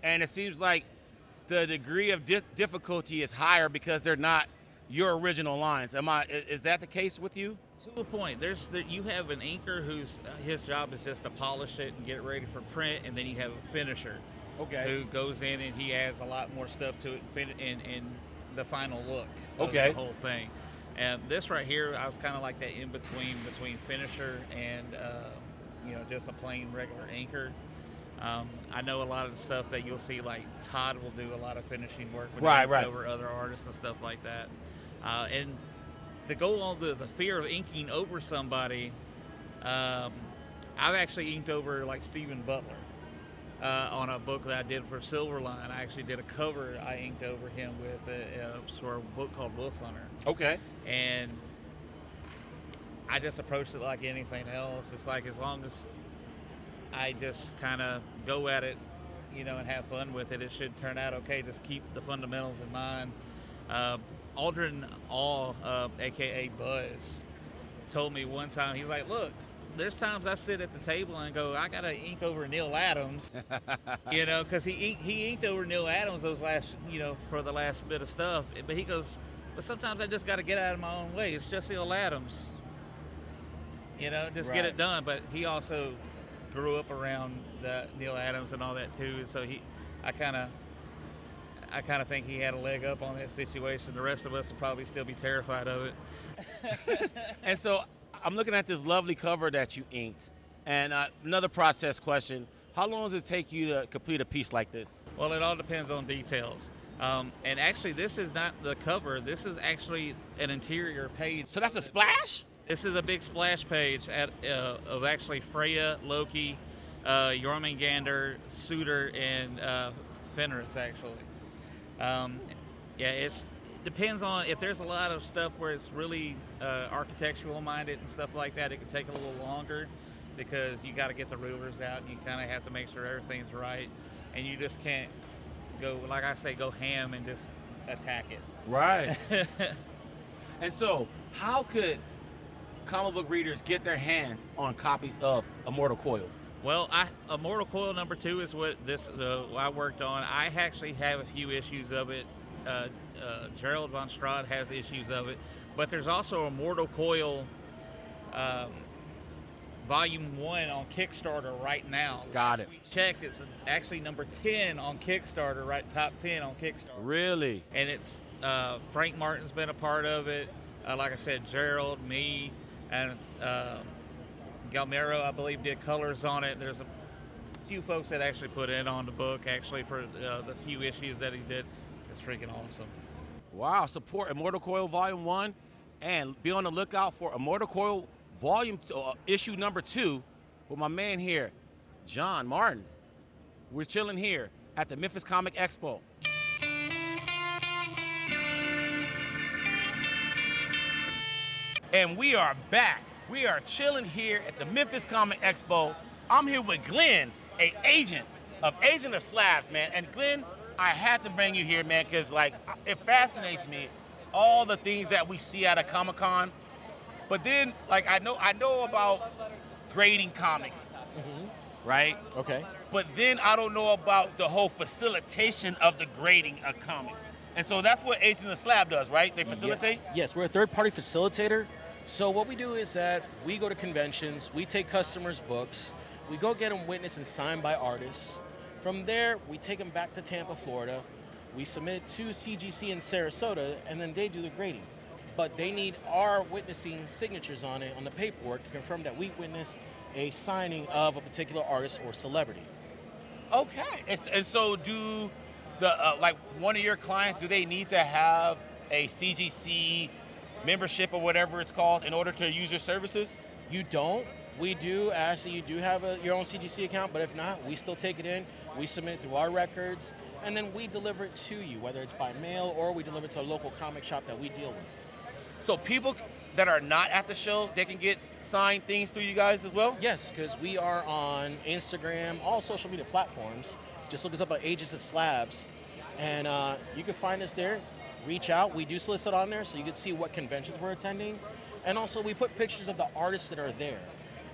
Speaker 2: and it seems like the degree of difficulty is higher because they're not your original lines. Is that the case with you?
Speaker 8: To a point. You have an inker his job is just to polish it and get it ready for print, and then you have a finisher, who goes in and he adds a lot more stuff to it in the final look of the whole thing. And this right here, I was kind of like that in between finisher and just a plain regular inker. I know a lot of the stuff that you'll see, like Todd will do a lot of finishing work when he inks over other artists and stuff like that. And to go on the fear of inking over somebody, I've actually inked over like Stephen Butler on a book that I did for Silverline. I actually did a cover I inked over him with a book called Wolf Hunter.
Speaker 2: Okay.
Speaker 8: And I just approached it like anything else. It's like as long as I just kind of go at it, and have fun with it, it should turn out okay. Just keep the fundamentals in mind. Aldrin All, a.k.a. Buzz, told me one time, he's like, look, there's times I sit at the table and go, I got to ink over Neil Adams, because he inked over Neil Adams for the last bit of stuff. But he goes, but sometimes I just got to get out of my own way. It's just Neil Adams, get it done. But he also grew up around Neil Adams and all that too. And so I kind of think he had a leg up on that situation. The rest of us would probably still be terrified of it.
Speaker 2: And so I'm looking at this lovely cover that you inked. And another process question, how long does it take you to complete a piece like this?
Speaker 8: Well, it all depends on details. And actually, this is not the cover. This is actually an interior page.
Speaker 2: So that's a splash?
Speaker 8: This is a big splash page of actually Freya, Loki, Jormungandr, Suitor, and Fenris, actually. It depends on if there's a lot of stuff where it's really architectural minded and stuff like that. It can take a little longer because you got to get the rulers out and you kind of have to make sure everything's right, and you just can't go, like I say, go ham and just attack it.
Speaker 2: Right. And so, how could comic book readers get their hands on copies of Immortal Coil?
Speaker 8: Well, Immortal Coil #2 is what I worked on. I actually have a few issues of it. Gerald Von Strad has issues of it, but there's also Immortal Coil Volume 1 on Kickstarter right now.
Speaker 2: Got it.
Speaker 8: We checked, it's actually number 10 on Kickstarter, right, top 10 on Kickstarter.
Speaker 2: Really?
Speaker 8: And it's Frank Martin's been a part of it. Like I said, Gerald, me, and Galmero, I believe, did colors on it. There's a few folks that actually put in on the book, actually, for the few issues that he did. It's freaking awesome.
Speaker 2: Wow, support Immortal Coil Volume 1, and be on the lookout for Immortal Coil issue number 2 with my man here, John Martin. We're chilling here at the Memphis Comic Expo. And we are back. We are chilling here at the Memphis Comic Expo. I'm here with Glen, an agent of Slabs, man. And Glen, I had to bring you here, man, because it fascinates me, all the things that we see at a Comic-Con. But then, I know about grading comics, right?
Speaker 9: Okay.
Speaker 2: But then I don't know about the whole facilitation of the grading of comics. And so that's what Agents of Slab does, right? They facilitate?
Speaker 9: Yes, we're a third-party facilitator. So what we do is that we go to conventions, we take customers' books, we go get them witnessed and signed by artists. From there, we take them back to Tampa, Florida. We submit it to CGC in Sarasota, and then they do the grading. But they need our witnessing signatures on it, on the paperwork, to confirm that we witnessed a signing of a particular artist or celebrity.
Speaker 2: Okay. And so do one of your clients, do they need to have a CGC membership or whatever it's called in order to use your services?
Speaker 9: You don't. We do. Actually, you do have your own CGC account, but if not, we still take it in. we submit it through our records, and then we deliver it to you, whether it's by mail or we deliver it to a local comic shop that we deal with.
Speaker 2: So people that are not at the show, they can get signed things through you guys as well?
Speaker 9: Yes, because we are on Instagram, all social media platforms. Just look us up at Ages of Slabs, and you can find us there. Reach out. We do solicit on there, so you can see what conventions we're attending. And also, we put pictures of the artists that are there.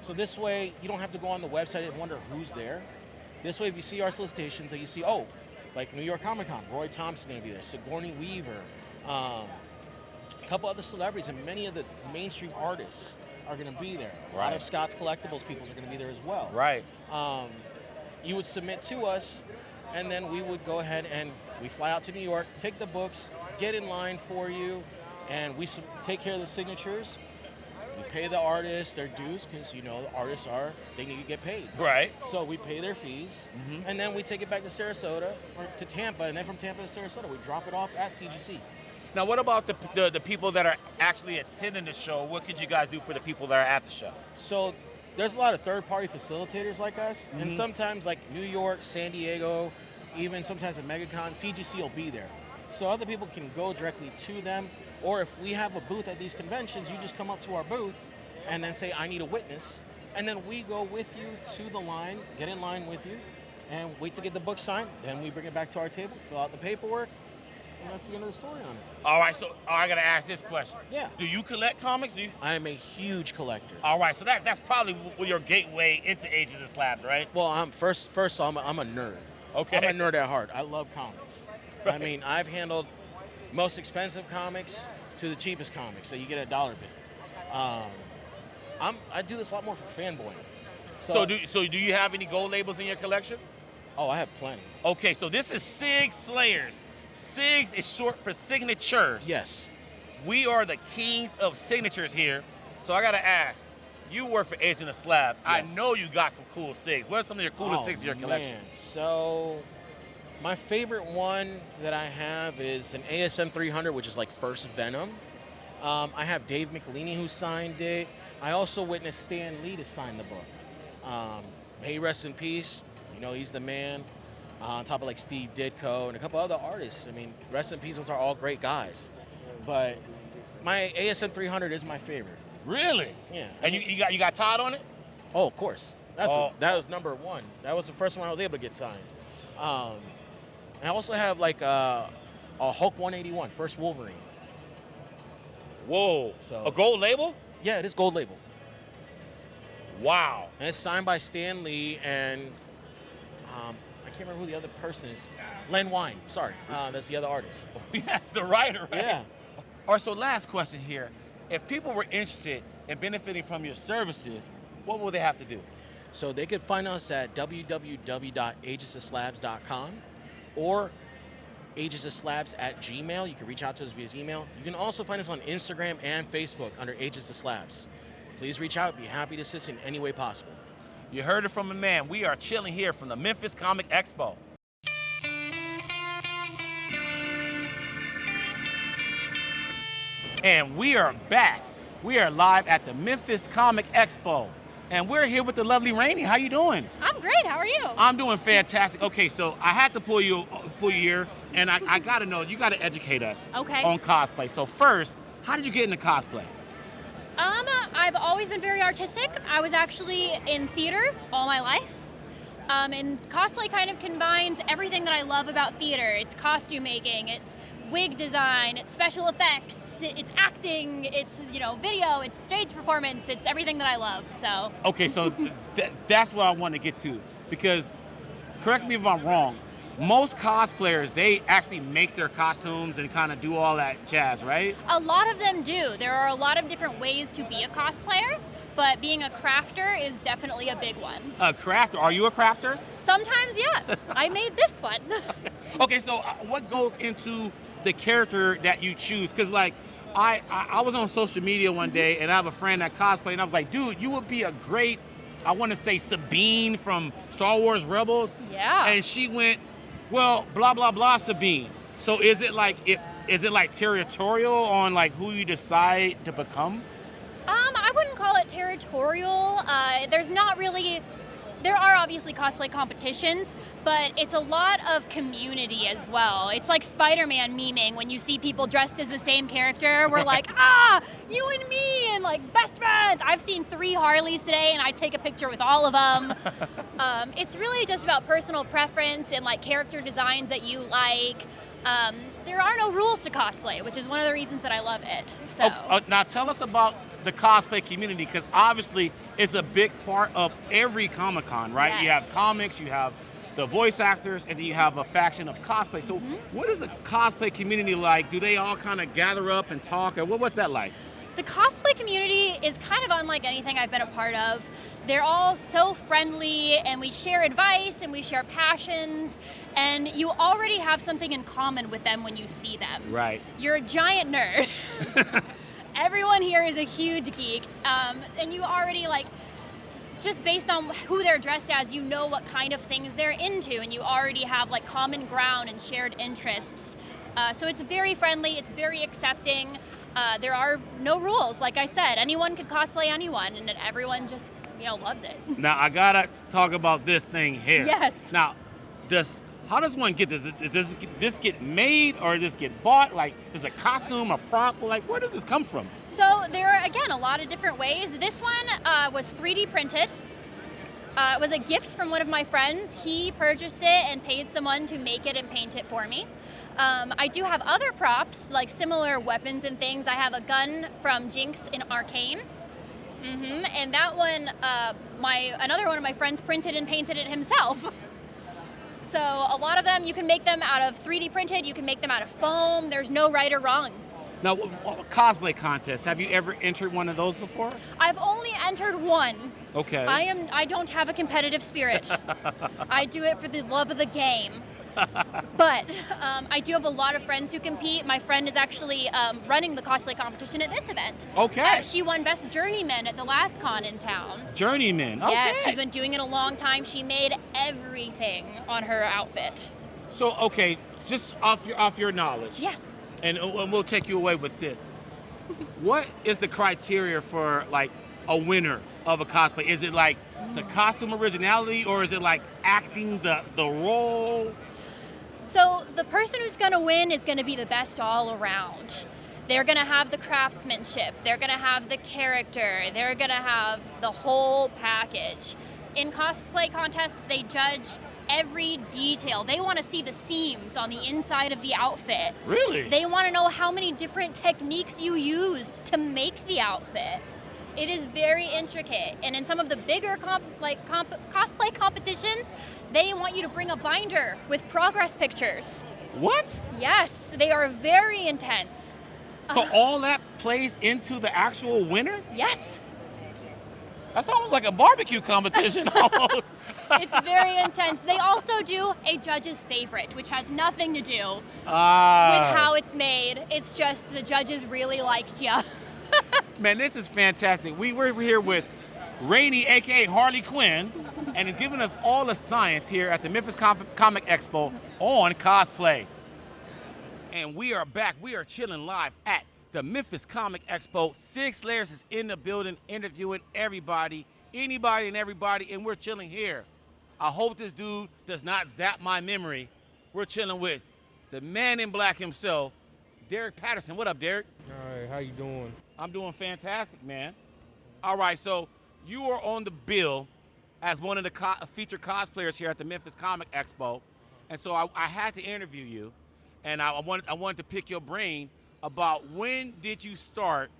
Speaker 9: So this way, you don't have to go on the website and wonder who's there. This way, if you see our solicitations, that you see, oh, like New York Comic Con, Roy Thompson going to be there, Sigourney Weaver, a couple other celebrities, and many of the mainstream artists are going to be there. A lot of Scott's Collectibles people are going to be there as well.
Speaker 2: Right.
Speaker 9: You would submit to us, and then we would go ahead and we fly out to New York, take the books, get in line for you, and we take care of the signatures. We pay the artists their dues because, you know, the artists they need to get paid.
Speaker 2: Right.
Speaker 9: So we pay their fees, and then we take it back to Sarasota or to Tampa, and then from Tampa to Sarasota, we drop it off at CGC.
Speaker 2: Now, what about the people that are actually attending the show? What could you guys do for the people that are at the show?
Speaker 9: So there's a lot of third-party facilitators like us, and sometimes like New York, San Diego, even sometimes at MegaCon, CGC will be there. So other people can go directly to them, or if we have a booth at these conventions, you just come up to our booth and then say, I need a witness. And then we go with you to the line, get in line with you, and wait to get the book signed. Then we bring it back to our table, fill out the paperwork, and that's the end of the story on it.
Speaker 2: All right, so I got to ask this question.
Speaker 9: Yeah.
Speaker 2: Do you collect comics?
Speaker 9: I am a huge collector.
Speaker 2: All right, so that's probably your gateway into Ages of Slabs, right?
Speaker 9: Well, I'm a nerd.
Speaker 2: Okay.
Speaker 9: I'm a nerd at heart. I love comics. I mean, I've handled most expensive comics to the cheapest comics, so you get a dollar bit. I do this a lot more for fanboying.
Speaker 2: So do you have any gold labels in your collection?
Speaker 9: Oh, I have plenty.
Speaker 2: Okay, so this is Sig Slayers. Sigs is short for signatures.
Speaker 9: Yes.
Speaker 2: We are the kings of signatures here. So I gotta ask, you work for Agent of Slabs.
Speaker 9: Yes.
Speaker 2: I know you got some cool Sigs. What are some of your coolest Sigs in your collection?
Speaker 9: Man. So my favorite one that I have is an ASM 300, which is like first Venom. I have Dave McLeany who signed it. I also witnessed Stan Lee to sign the book. May he rest in peace. You know, he's the man. On top of like Steve Ditko and a couple other artists. I mean, rest in peace, those are all great guys. But my ASM 300 is my favorite.
Speaker 2: Really?
Speaker 9: Yeah.
Speaker 2: And you got Todd on it?
Speaker 9: Oh, of course. That was number one. That was the first one I was able to get signed. I also have like a Hulk 181, first Wolverine.
Speaker 2: Whoa.
Speaker 9: So
Speaker 2: a gold label?
Speaker 9: Yeah, it is gold label.
Speaker 2: Wow.
Speaker 9: And it's signed by Stan Lee and I can't remember who the other person is. Len Wein, sorry. That's the other artist.
Speaker 2: That's the writer, right?
Speaker 9: Yeah.
Speaker 2: All right, so last question here. If people were interested in benefiting from your services, what will they have to do?
Speaker 9: So they could find us at www.agesofslabs.com or agesofslabs@gmail. You can reach out to us via email. You can also find us on Instagram and Facebook under Ages of Slabs. Please reach out. Be happy to assist in any way possible.
Speaker 2: You heard it from a man. We are chilling here from the Memphis Comic Expo. And we are back. We are live at the Memphis Comic Expo. And we're here with the lovely Rainey. How you doing?
Speaker 10: I'm great. How are you?
Speaker 2: I'm doing fantastic. Okay, so I had to pull you here, and I gotta know, you gotta educate us on cosplay. So first, how did you get into cosplay?
Speaker 10: I've always been very artistic. I was actually in theater all my life. And cosplay kind of combines everything that I love about theater. It's costume making, it's wig design, it's special effects, it's acting, it's, you know, video, it's stage performance, it's everything that I love, so.
Speaker 2: Okay, so that's what I want to get to, because, correct me if I'm wrong, most cosplayers, they actually make their costumes and kind of do all that jazz, right?
Speaker 10: A lot of them do. There are a lot of different ways to be a cosplayer, but being a crafter is definitely a big one.
Speaker 2: A crafter? Are you a crafter?
Speaker 10: Sometimes, yes. I made this one.
Speaker 2: Okay, so what goes into the character that you choose? Because, like, I was on social media one day, and I have a friend that cosplay, and I was like, dude, you would be a great, I want to say Sabine from Star Wars Rebels.
Speaker 10: Yeah.
Speaker 2: And she went, well, blah, blah, blah, Sabine. So is it like territorial on like who you decide to become?
Speaker 10: I wouldn't call it territorial. There's not really there are obviously cosplay competitions, but it's a lot of community as well. It's like Spider-Man memeing when you see people dressed as the same character. We're like, you and me, and like best friends. I've seen 3 Harleys today, and I take a picture with all of them. It's really just about personal preference and like character designs that you like. There are no rules to cosplay, which is one of the reasons that I love it. So
Speaker 2: Now tell us about the cosplay community, because obviously it's a big part of every Comic-Con, right?
Speaker 10: Yes.
Speaker 2: You have comics, you have the voice actors, and then you have a faction of cosplay. So what is a cosplay community like? Do they all kind of gather up and talk, or what's that like?
Speaker 10: the cosplay community is kind of unlike anything I've been a part of. They're all so friendly, and we share advice and we share passions, and you already have something in common with them when you see them.
Speaker 2: Right.
Speaker 10: You're a giant nerd. Everyone here is a huge geek, and you already just based on who they're dressed as, you know what kind of things they're into, and you already have common ground and shared interests. So it's very friendly, it's very accepting. There are no rules, like I said. Anyone could cosplay anyone, and everyone just, loves it.
Speaker 2: Now, I gotta talk about this thing here.
Speaker 10: Yes.
Speaker 2: Now, how does one get this? Does this get made, or does this get bought? Is a costume, a prop? Where does this come from?
Speaker 10: So there are, again, a lot of different ways. This one was 3D printed. It was a gift from one of my friends. He purchased it and paid someone to make it and paint it for me. I do have other props, like similar weapons and things. I have a gun from Jinx in Arcane. And that one, another one of my friends printed and painted it himself. So a lot of them, you can make them out of 3D printed, you can make them out of foam. There's no right or wrong.
Speaker 2: Now, cosplay contest, have you ever entered one of those before?
Speaker 10: I've only entered one.
Speaker 2: Okay.
Speaker 10: I don't have a competitive spirit. I do it for the love of the game. But I do have a lot of friends who compete. My friend is actually running the cosplay competition at this event.
Speaker 2: Okay.
Speaker 10: She won Best Journeyman at the last con in town.
Speaker 2: Journeyman, okay.
Speaker 10: Yes, she's been doing it a long time. She made everything on her outfit.
Speaker 2: So, okay, just off your knowledge.
Speaker 10: Yes.
Speaker 2: And we'll take you away with this. What is the criteria for a winner of a cosplay? Is it the costume originality, or is it acting the role?
Speaker 10: So the person who's going to win is going to be the best all around. They're going to have the craftsmanship, they're going to have the character, they're going to have the whole package. In cosplay contests, they judge every detail. They want to see the seams on the inside of the outfit.
Speaker 2: Really?
Speaker 10: They want to know how many different techniques you used to make the outfit. It is very intricate. And in some of the bigger cosplay competitions, they want you to bring a binder with progress pictures.
Speaker 2: What?
Speaker 10: Yes, they are very intense.
Speaker 2: So all that plays into the actual winner?
Speaker 10: Yes.
Speaker 2: That's almost like a barbecue competition almost.
Speaker 10: It's very intense. They also do a judge's favorite, which has nothing to do with how it's made. It's just the judges really liked you.
Speaker 2: Man, this is fantastic. We're here with Rainey, a.k.a. Harley Quinn, and is giving us all the science here at the Memphis Comic Expo on cosplay. And we are back. We are chilling live at the Memphis Comic Expo. Sig Slayers is in the building interviewing everybody, anybody and everybody, and we're chilling here. I hope this dude does not zap my memory. We're chilling with the man in black himself, Derrick Patterson. What up, Derrick?
Speaker 11: All right, how you doing?
Speaker 2: I'm doing fantastic, man. All right, so you are on the bill as one of the featured cosplayers here at the Memphis Comic Expo, and so I had to interview you, and I wanted to pick your brain about when did you start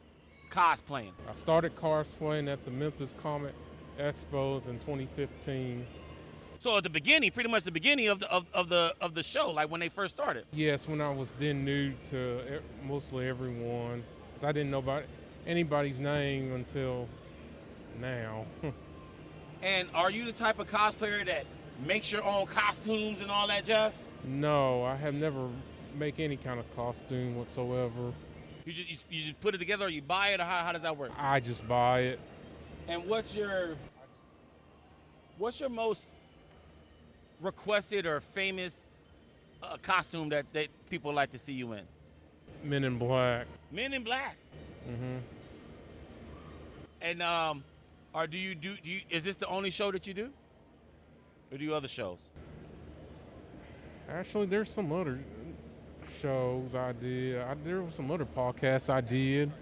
Speaker 2: cosplaying?
Speaker 11: I started cosplaying at the Memphis Comic Expos in 2015.
Speaker 2: So at the beginning, pretty much the beginning of the show, like when they first started.
Speaker 11: Yes, when I was then new to mostly everyone, because I didn't know about anybody's name until now.
Speaker 2: And are you the type of cosplayer that makes your own costumes and all that jazz?
Speaker 11: No, I have never make any kind of costume whatsoever.
Speaker 2: You just put it together, or you buy it, or how does that work?
Speaker 11: I just buy it.
Speaker 2: And what's your most requested or famous costume that people like to see you in?
Speaker 11: Men in Black.
Speaker 2: Men in Black.
Speaker 11: Mm-hmm.
Speaker 2: And is this the only show that you do? or do other shows?
Speaker 11: Actually, there's some other shows I did. There were some other podcasts I did.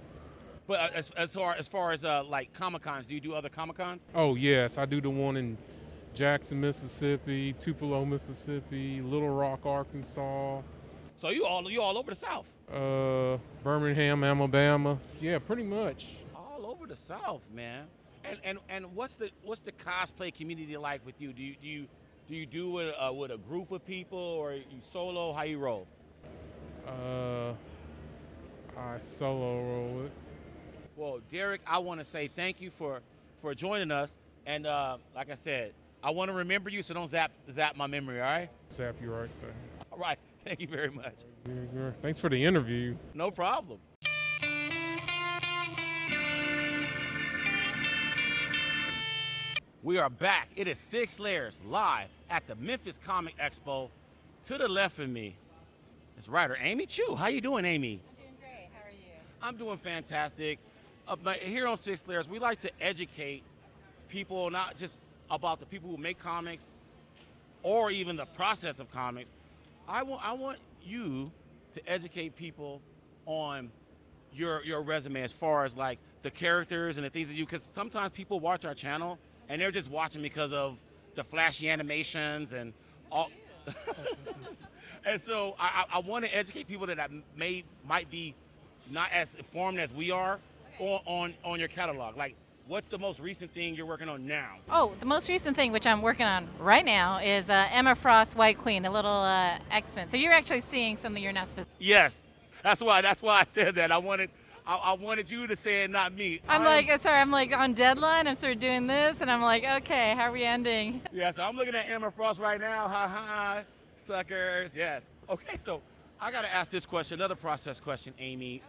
Speaker 2: But as far as like Comic-Cons, do you do other Comic-Cons?
Speaker 11: Oh, yes. I do the one in Jackson, Mississippi, Tupelo, Mississippi, Little Rock, Arkansas.
Speaker 2: So you all over the South?
Speaker 11: Birmingham, Alabama. Yeah, pretty much.
Speaker 2: All over the South, man. And what's the cosplay community like with you? Do you do it with a group of people, or you solo? How you roll?
Speaker 11: I solo roll it.
Speaker 2: Well, Derrick, I want to say thank you for joining us. And like I said, I want to remember you, so don't zap my memory, all right?
Speaker 11: Zap you right there.
Speaker 2: All right. Thank you very much.
Speaker 11: Yeah. Thanks for the interview.
Speaker 2: No problem. We are back. It is Sig Slayers live at the Memphis Comic Expo. To the left of me is writer Amy Chu. How you doing, Amy?
Speaker 12: I'm doing great. How are you?
Speaker 2: I'm doing fantastic. But here on Sig Slayers, we like to educate people, not just about the people who make comics or even the process of comics. I want you to educate people on your resume as far as like the characters and the things that you, because sometimes people watch our channel and they're just watching because of the flashy animations and all. And so I want to educate people that might be not as informed as we are on your catalog. Like, what's the most recent thing you're working on now?
Speaker 12: Oh, the most recent thing, which I'm working on right now, is Emma Frost White Queen, a little X-Men. So you're actually seeing something you're not supposed to.
Speaker 2: Yes, that's why I said that. I wanted you to say it, not me.
Speaker 12: I'm like on deadline. I'm sort of doing this, and I'm like, okay, how are we ending?
Speaker 2: Yeah, so I'm looking at Emma Frost right now. Ha ha, suckers. Yes. Okay, so I got to ask this question, another process question, Amy.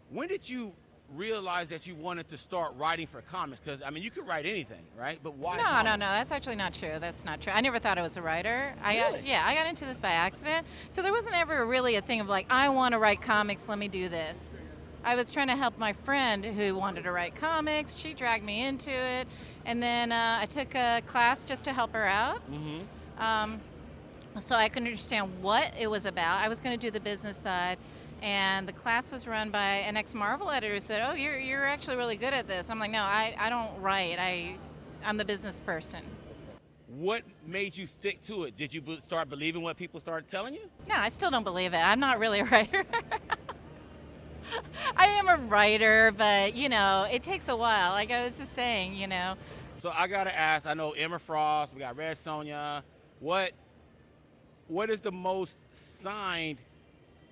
Speaker 2: When did you realize that you wanted to start writing for comics? Because, I mean, you could write anything, right? But why
Speaker 12: No, that's actually not true. That's not true. I never thought I was a writer.
Speaker 2: Really?
Speaker 12: I got into this by accident. So there wasn't ever really a thing of like, I want to write comics, let me do this. I was trying to help my friend who wanted to write comics. She dragged me into it. And then I took a class just to help her out. Mm-hmm. So I could understand what it was about. I was going to do the business side. And the class was run by an ex-Marvel editor who said, oh, you're actually really good at this. I'm like, no, I don't write. I'm the business person.
Speaker 2: What made you stick to it? Did you start believing what people started telling you?
Speaker 12: No, I still don't believe it. I'm not really a writer. I am a writer, but, it takes a while. Like I was just saying,
Speaker 2: So I got to ask, I know Emma Frost, we got Red Sonja. What is the most signed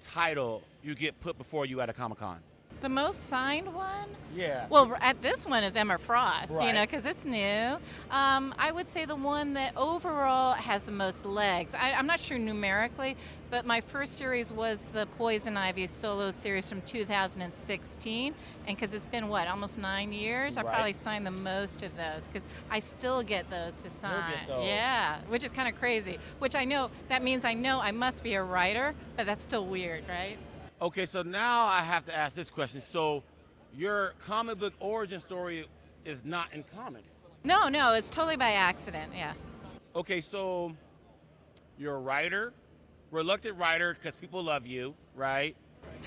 Speaker 2: title you get put before you at a Comic-Con?
Speaker 12: The most signed one?
Speaker 2: Yeah.
Speaker 12: Well, at this one is Emma Frost,
Speaker 2: right,
Speaker 12: because it's new. I would say the one that overall has the most legs. I'm not sure numerically, but my first series was the Poison Ivy solo series from 2016. And because it's been, almost 9 years,
Speaker 2: right,
Speaker 12: I probably signed the most of those because I still get those to sign.
Speaker 2: Get those.
Speaker 12: Yeah, which is kind of crazy. Which that means I know I must be a writer, but that's still weird, right?
Speaker 2: Okay, so now I have to ask this question. So your comic book origin story is not in comics?
Speaker 12: No, it's totally by accident, yeah.
Speaker 2: Okay, so you're a writer, reluctant writer because people love you, right?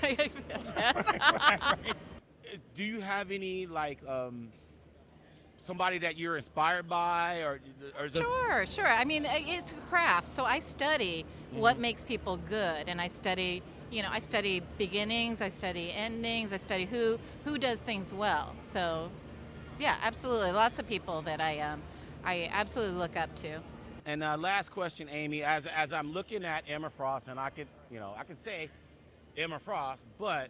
Speaker 12: Yes.
Speaker 2: Do you have any, somebody that you're inspired by? Or
Speaker 12: Sure. I mean, it's a craft, so I study what makes people good, and I study beginnings, I study endings, I study who does things well. So, yeah, absolutely. Lots of people that I absolutely look up to.
Speaker 2: And last question, Amy, as I'm looking at Emma Frost, and I could say Emma Frost, but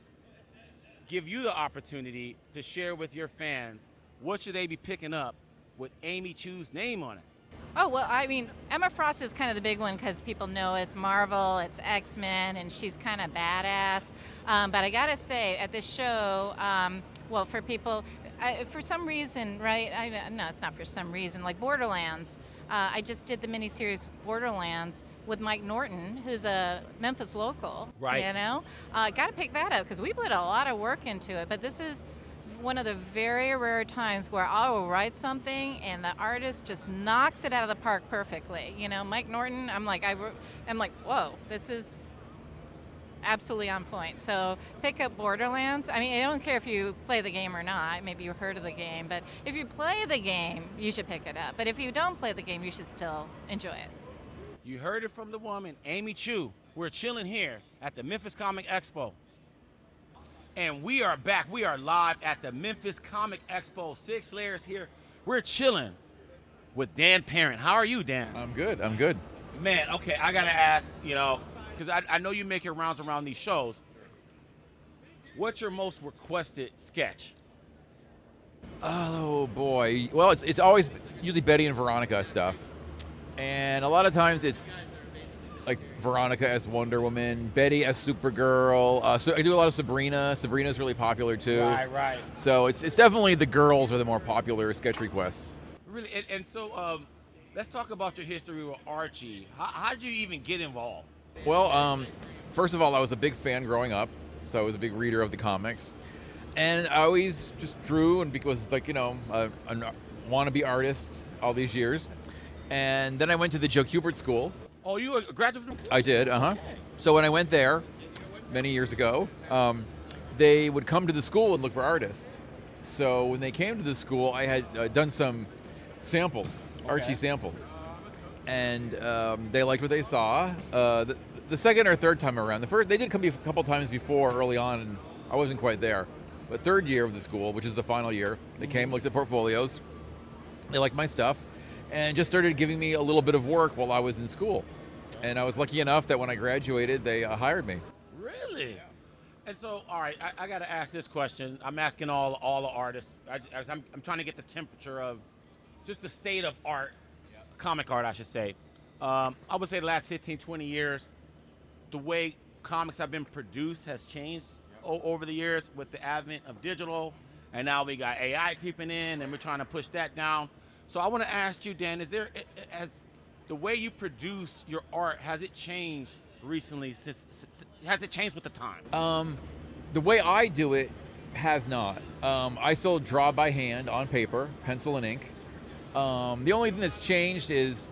Speaker 2: give you the opportunity to share with your fans, what should they be picking up with Amy Chu's name on it?
Speaker 12: Oh, well, I mean, Emma Frost is kind of the big one because people know it's Marvel, it's X-Men, and she's kind of badass. But I got to say, at this show, for people, for some reason, right? No, it's not for some reason. Like Borderlands, I just did the miniseries Borderlands with Mike Norton, who's a Memphis local.
Speaker 2: Right.
Speaker 12: Got to pick that up because we put a lot of work into it. But this is one of the very rare times where I will write something and the artist just knocks it out of the park perfectly. You know, Mike Norton, I'm like, whoa, this is absolutely on point. So pick up Borderlands. I mean, I don't care if you play the game or not. Maybe you've heard of the game, but if you play the game, you should pick it up. But if you don't play the game, you should still enjoy it.
Speaker 2: You heard it from the woman, Amy Chu. We're chilling here at the Memphis Comic Expo. And we are back. We are live at the Memphis Comic Expo. Sig Slayers here. We're chilling with Dan Parent. How are you, Dan?
Speaker 13: I'm good. I'm good.
Speaker 2: Man, okay, I got to ask, you know, because I know you make your rounds around these shows. What's your most requested sketch?
Speaker 13: Oh, boy. Well, it's always usually Betty and Veronica stuff. And a lot of times it's like Veronica as Wonder Woman, Betty as Supergirl. So I do a lot of Sabrina. Sabrina's really popular too.
Speaker 2: Right.
Speaker 13: So it's definitely the girls are the more popular sketch requests.
Speaker 2: Really, and so let's talk about your history with Archie. How did you even get involved?
Speaker 13: Well, first of all, I was a big fan growing up, so I was a big reader of the comics. And I always just drew and was like, you know, a wannabe artist all these years. And then I went to the Joe Kubert School.
Speaker 2: Oh, you a graduate from?
Speaker 13: I did,
Speaker 2: Okay.
Speaker 13: So when I went there many years ago, they would come to the school and look for artists. So when they came to the school, I had done some samples, Archie samples. And they liked what they saw. The second or third time around, they did come a couple times before early on, and I wasn't quite there. But third year of the school, which is the final year, they came, looked at portfolios. They liked my stuff. And just started giving me a little bit of work while I was in school. And I was lucky enough that when I graduated, they hired me.
Speaker 2: Really? And so, all right, I got to ask this question. I'm asking all the artists. I'm trying to get the temperature of just the state of art, comic art, I should say. I would say the last 15, 20 years, the way comics have been produced has changed over the years with the advent of digital. And now we got AI creeping in, and we're trying to push that down. So I want to ask you, Dan, has the way you produce your art, has it changed recently? Has it changed with the time?
Speaker 13: The way I do it has not. I still draw by hand on paper, pencil and ink. The only thing that's changed is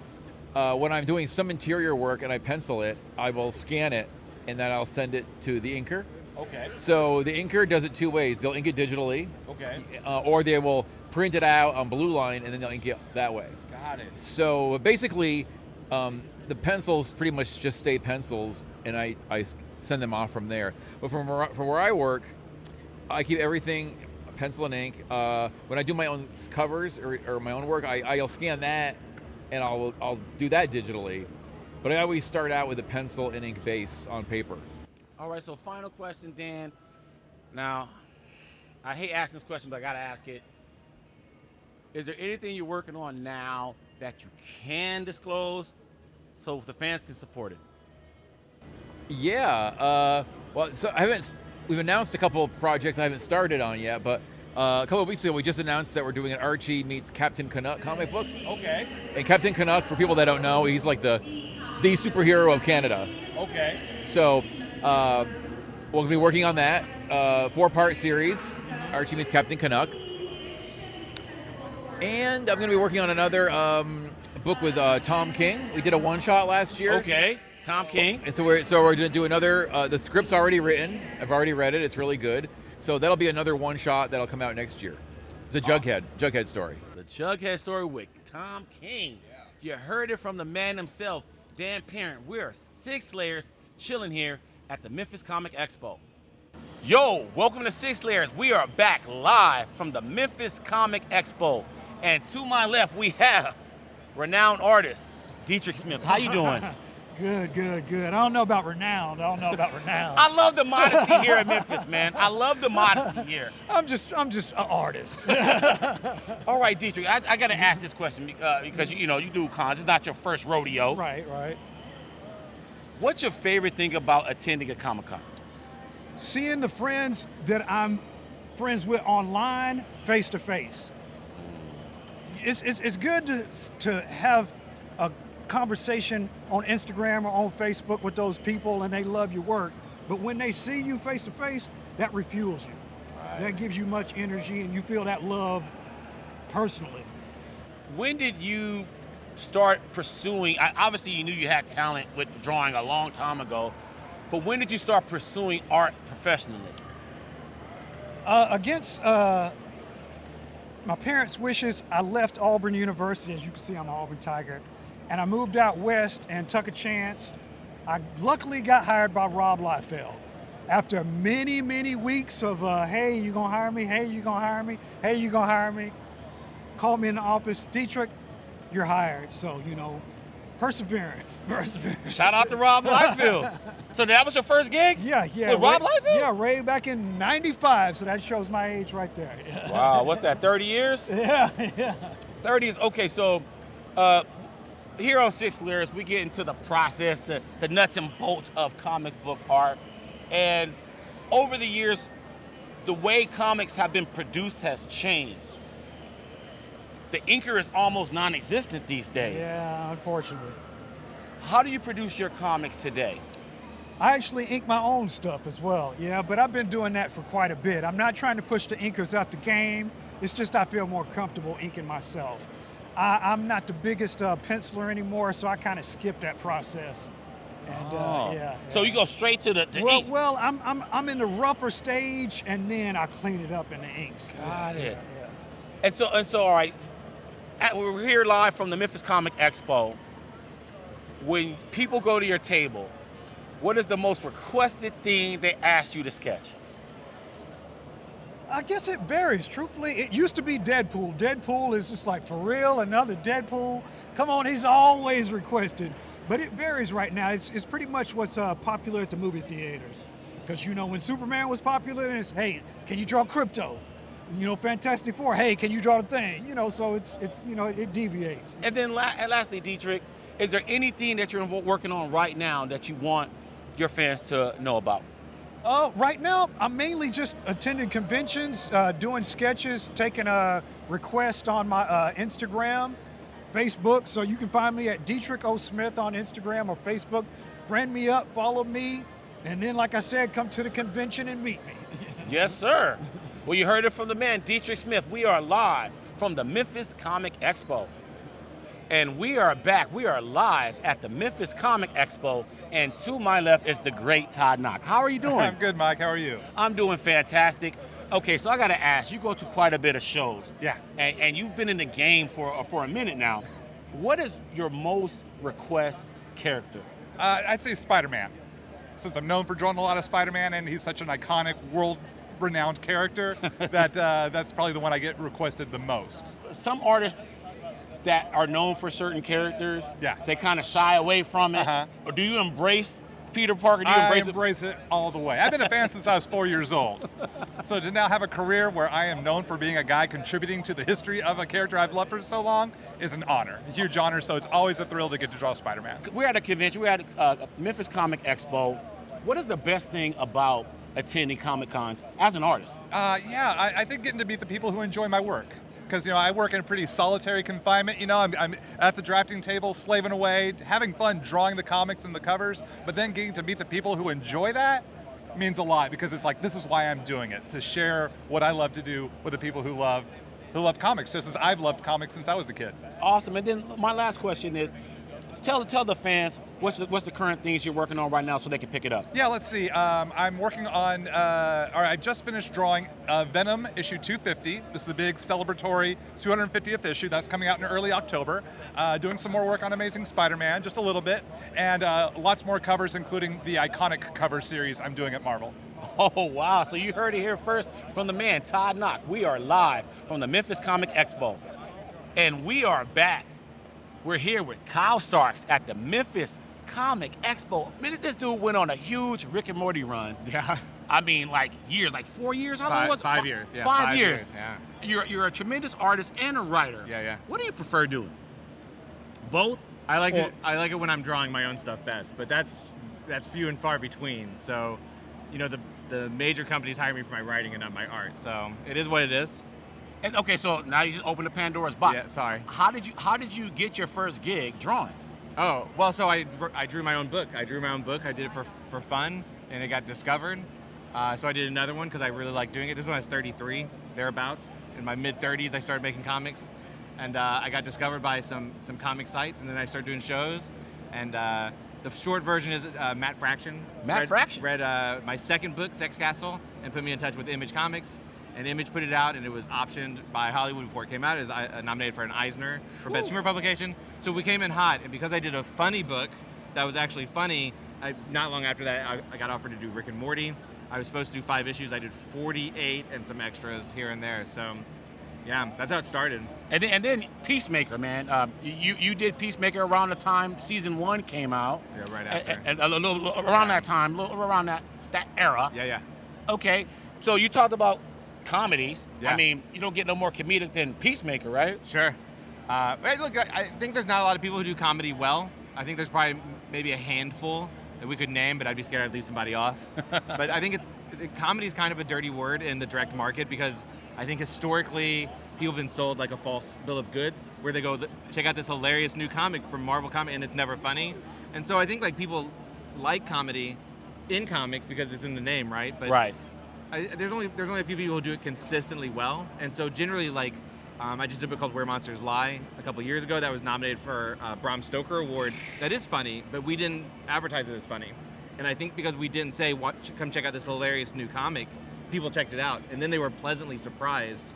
Speaker 13: when I'm doing some interior work and I pencil it, I will scan it and then I'll send it to the inker.
Speaker 2: Okay.
Speaker 13: So the inker does it two ways. They'll ink it digitally.
Speaker 2: Okay.
Speaker 13: Or they will print it out on blue line and then they'll ink it that way.
Speaker 2: Got it.
Speaker 13: So basically, the pencils pretty much just stay pencils, and I send them off from there. But from where I work, I keep everything pencil and ink. When I do my own covers or my own work, I'll scan that, and I'll do that digitally. But I always start out with a pencil and ink base on paper.
Speaker 2: All right, so final question, Dan. Now, I hate asking this question, but I got to ask it. Is there anything you're working on now that you can disclose so the fans can support it?
Speaker 13: Yeah. Well, so we've announced a couple of projects I haven't started on yet, but a couple of weeks ago we just announced that we're doing an Archie meets Captain Canuck comic book.
Speaker 2: Okay.
Speaker 13: And Captain Canuck, for people that don't know, he's like the superhero of Canada.
Speaker 2: Okay.
Speaker 13: So we'll be working on that 4-part series, Archie meets Captain Canuck. And I'm going to be working on another book with Tom King. We did a one-shot last year.
Speaker 2: Okay, Tom King.
Speaker 13: And so we're going to do another. The script's already written. I've already read it. It's really good. So that'll be another one-shot that'll come out next year. It's a Jughead story.
Speaker 2: The Jughead story with Tom King. You heard it from the man himself, Dan Parent. We're Sig Slayers chilling here at the Memphis Comic Expo. Yo, welcome to Sig Slayers. We are back live from the Memphis Comic Expo. And to my left, we have renowned artist, Dietrich Smith. How you doing?
Speaker 14: Good. I don't know about renowned.
Speaker 2: I love the modesty here at Memphis, man. I love the modesty here.
Speaker 14: I'm just an artist.
Speaker 2: All right, Dietrich, I got to ask this question because, you do cons. It's not your first rodeo.
Speaker 14: Right.
Speaker 2: What's your favorite thing about attending a Comic-Con?
Speaker 14: Seeing the friends that I'm friends with online, face to face. It's good to have a conversation on Instagram or on Facebook with those people and they love your work. But when they see you face to face, that refuels you. That gives you much energy, and you feel that love personally.
Speaker 2: When did you start pursuing, obviously you knew you had talent with drawing a long time ago, but when did you start pursuing art professionally?
Speaker 14: Against my parents' wishes, I left Auburn University. As you can see, I'm an Auburn Tiger. And I moved out west and took a chance. I luckily got hired by Rob Liefeld. After many, many weeks of, hey, you gonna hire me? Hey, you gonna hire me? Hey, you gonna hire me? Called me in the office, Dietrich, you're hired. So, you know, perseverance.
Speaker 2: Shout out to Rob Liefeld. So that was your first gig?
Speaker 14: Yeah.
Speaker 2: With Rob Liefeld?
Speaker 14: Yeah, Ray back in 95, so that shows my age right there.
Speaker 2: Wow, what's that, 30 years?
Speaker 14: Yeah.
Speaker 2: 30 years, okay, so here on Sig Slayers, we get into the process, the nuts and bolts of comic book art. And over the years, the way comics have been produced has changed. The inker is almost non-existent these days.
Speaker 14: Yeah, unfortunately.
Speaker 2: How do you produce your comics today?
Speaker 14: I actually ink my own stuff as well, yeah, but I've been doing that for quite a bit. I'm not trying to push the inkers out the game. It's just I feel more comfortable inking myself. I'm not the biggest penciler anymore, so I kind of skip that process. And yeah.
Speaker 2: So you go straight to the ink?
Speaker 14: Well, I'm in the rougher stage, and then I clean it up in the inks.
Speaker 2: Got it.
Speaker 14: Yeah.
Speaker 2: And so, all right, we're here live from the Memphis Comic Expo. When people go to your table, what is the most requested thing they ask you to sketch?
Speaker 14: I guess it varies, truthfully. It used to be Deadpool. Deadpool is just like, for real, another Deadpool? Come on, he's always requested. But it varies right now. It's pretty much what's popular at the movie theaters. Because, you know, when Superman was popular, it's, hey, can you draw Crypto? You know, Fantastic Four, hey, can you draw the Thing? You know, so it's you know, it deviates.
Speaker 2: And then lastly, Dietrich, is there anything that you're working on right now that you want your fans to know about?
Speaker 14: Right now, I'm mainly just attending conventions, doing sketches, taking a request on my Instagram, Facebook, so you can find me at Dietrich O. Smith on Instagram or Facebook. Friend me up, follow me, and then, like I said, come to the convention and meet me.
Speaker 2: Yes, sir. Well, you heard it from the man, Dietrich Smith. We are live from the Memphis Comic Expo. And we are back. We are live at the Memphis Comic Expo. And to my left is the great Todd Nauck. How are you doing?
Speaker 15: I'm good, Mike. How are you?
Speaker 2: I'm doing fantastic. Okay, so I got to ask, you go to quite a bit of shows.
Speaker 15: Yeah.
Speaker 2: And you've been in the game for a minute now. What is your most request character?
Speaker 15: I'd say Spider-Man. Since I'm known for drawing a lot of Spider-Man, and he's such an iconic, world-renowned character, that's probably the one I get requested the most.
Speaker 2: Some artists that are known for certain characters,
Speaker 15: yeah,
Speaker 2: they kind of shy away from it. Or do you embrace Peter Parker? Do you
Speaker 15: I embrace it all the way. I've been a fan since I was 4 years old. So to now have a career where I am known for being a guy contributing to the history of a character I've loved for so long is an honor, a huge honor. So it's always a thrill to get to draw Spider-Man.
Speaker 2: We're at a convention. We're at Memphis Comic Expo. What is the best thing about attending Comic Cons as an artist?
Speaker 15: I think getting to meet the people who enjoy my work. Because, you know, I work in a pretty solitary confinement. You know, I'm at the drafting table, slaving away, having fun drawing the comics and the covers, but then getting to meet the people who enjoy that means a lot, because it's like, this is why I'm doing it, to share what I love to do with the people who love comics, just as I've loved comics since I was a kid.
Speaker 2: Awesome. And then my last question is, tell the fans what's the current things you're working on right now so they can pick it up.
Speaker 15: Yeah, let's see. I'm working on, I just finished drawing Venom issue 250. This is the big celebratory 250th issue. That's coming out in early October. Doing some more work on Amazing Spider-Man, just a little bit. And lots more covers, including the iconic cover series I'm doing at Marvel.
Speaker 2: Oh, wow. So you heard it here first from the man, Todd Nauck. We are live from the Memphis Comic Expo. And we are back. We're here with Kyle Starks at the Memphis Comic Expo. I mean, this dude went on a huge Rick and Morty run.
Speaker 16: Yeah.
Speaker 2: I mean, like years, like 4 years? How long was it?
Speaker 16: 5 years, yeah.
Speaker 2: 5 years.
Speaker 16: Yeah.
Speaker 2: You're a tremendous artist and a writer.
Speaker 16: Yeah.
Speaker 2: What do you prefer doing? Both?
Speaker 16: I like it when I'm drawing my own stuff best, but that's few and far between. So, you know, the major companies hire me for my writing and not my art. So it is what it is.
Speaker 2: And okay, so now you just opened the Pandora's box.
Speaker 16: Yeah, sorry.
Speaker 2: How did you get your first gig drawing?
Speaker 16: Oh, well, so I drew my own book. I did it for fun, and it got discovered. So I did another one because I really like doing it. This is when I was 33, thereabouts. In my mid-30s, I started making comics. And I got discovered by some comic sites, and then I started doing shows. And the short version is Matt Fraction.
Speaker 2: Fraction?
Speaker 16: Read my second book, Sex Castle, and put me in touch with Image Comics. And Image put it out, and it was optioned by Hollywood before it came out. It was nominated for an Eisner for Best Humor Publication. So we came in hot, and because I did a funny book that was actually funny, not long after that, I got offered to do Rick and Morty. I was supposed to do 5 issues. I did 48 and some extras here and there. So, yeah, that's how it started.
Speaker 2: And then Peacemaker, man. You did Peacemaker around the time season 1 came out.
Speaker 16: Yeah, right after.
Speaker 2: And a little around that time, around that era.
Speaker 16: Yeah.
Speaker 2: Okay, so you talked about comedies.
Speaker 16: Yeah.
Speaker 2: I mean, you don't get no more comedic than Peacemaker, right?
Speaker 16: Sure. But look, I think there's not a lot of people who do comedy well. I think there's probably maybe a handful that we could name, but I'd be scared I'd leave somebody off. But I think comedy is kind of a dirty word in the direct market because I think historically people have been sold like a false bill of goods where they go, check out this hilarious new comic from Marvel Comics, and it's never funny. And so I think like people like comedy in comics because it's in the name, right? But
Speaker 2: right.
Speaker 16: There's only a few people who do it consistently well, and so generally like I just did a book called Where Monsters Lie a couple years ago that was nominated for a Bram Stoker Award. That is funny, but we didn't advertise it as funny. And I think because we didn't say, come check out this hilarious new comic, people checked it out, and then they were pleasantly surprised.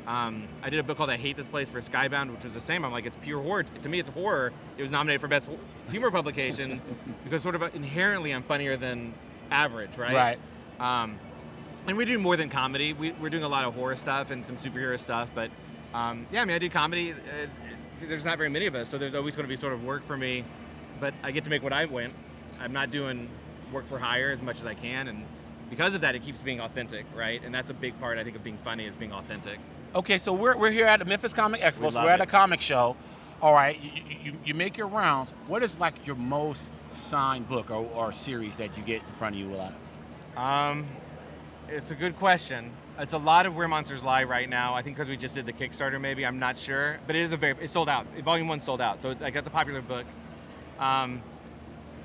Speaker 16: I did a book called I Hate This Place for Skybound, which was the same. I'm like, it's pure horror. To me, it's horror. It was nominated for Best Humor Publication because sort of inherently I'm funnier than average, right?
Speaker 2: Right.
Speaker 16: And we do more than comedy. We're doing a lot of horror stuff and some superhero stuff, but yeah, I mean, I do comedy. There's not very many of us, so there's always going to be sort of work for me, but I get to make what I want. I'm not doing work for hire as much as I can, and because of that, it keeps being authentic, right? And that's a big part, I think, of being funny is being authentic.
Speaker 2: Okay, so we're here at the Memphis Comic Expo, so we're at
Speaker 16: it.
Speaker 2: a comic show. All right, you make your rounds. What is like your most signed book or series that you get in front of you a lot?
Speaker 16: It's a good question. It's a lot of Where Monsters Lie right now. I think because we just did the Kickstarter, maybe. I'm not sure, but it's sold out. Volume 1 sold out, so like that's a popular book.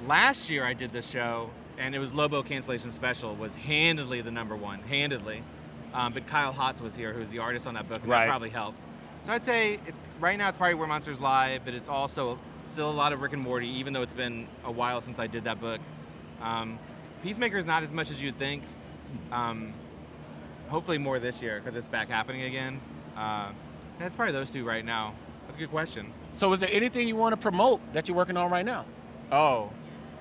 Speaker 16: Last year I did this show, and it was Lobo Cancellation Special was handedly the #1, handedly. But Kyle Hotz was here, who's the artist on that book, and that probably helps. So I'd say right now it's probably Where Monsters Lie, but it's also still a lot of Rick and Morty, even though it's been a while since I did that book. Peacemaker is not as much as you'd think. Hopefully more this year because it's back happening again. That's probably those two right now. That's a good question.
Speaker 2: So is there anything you want to promote that you're working on right now?
Speaker 16: Oh,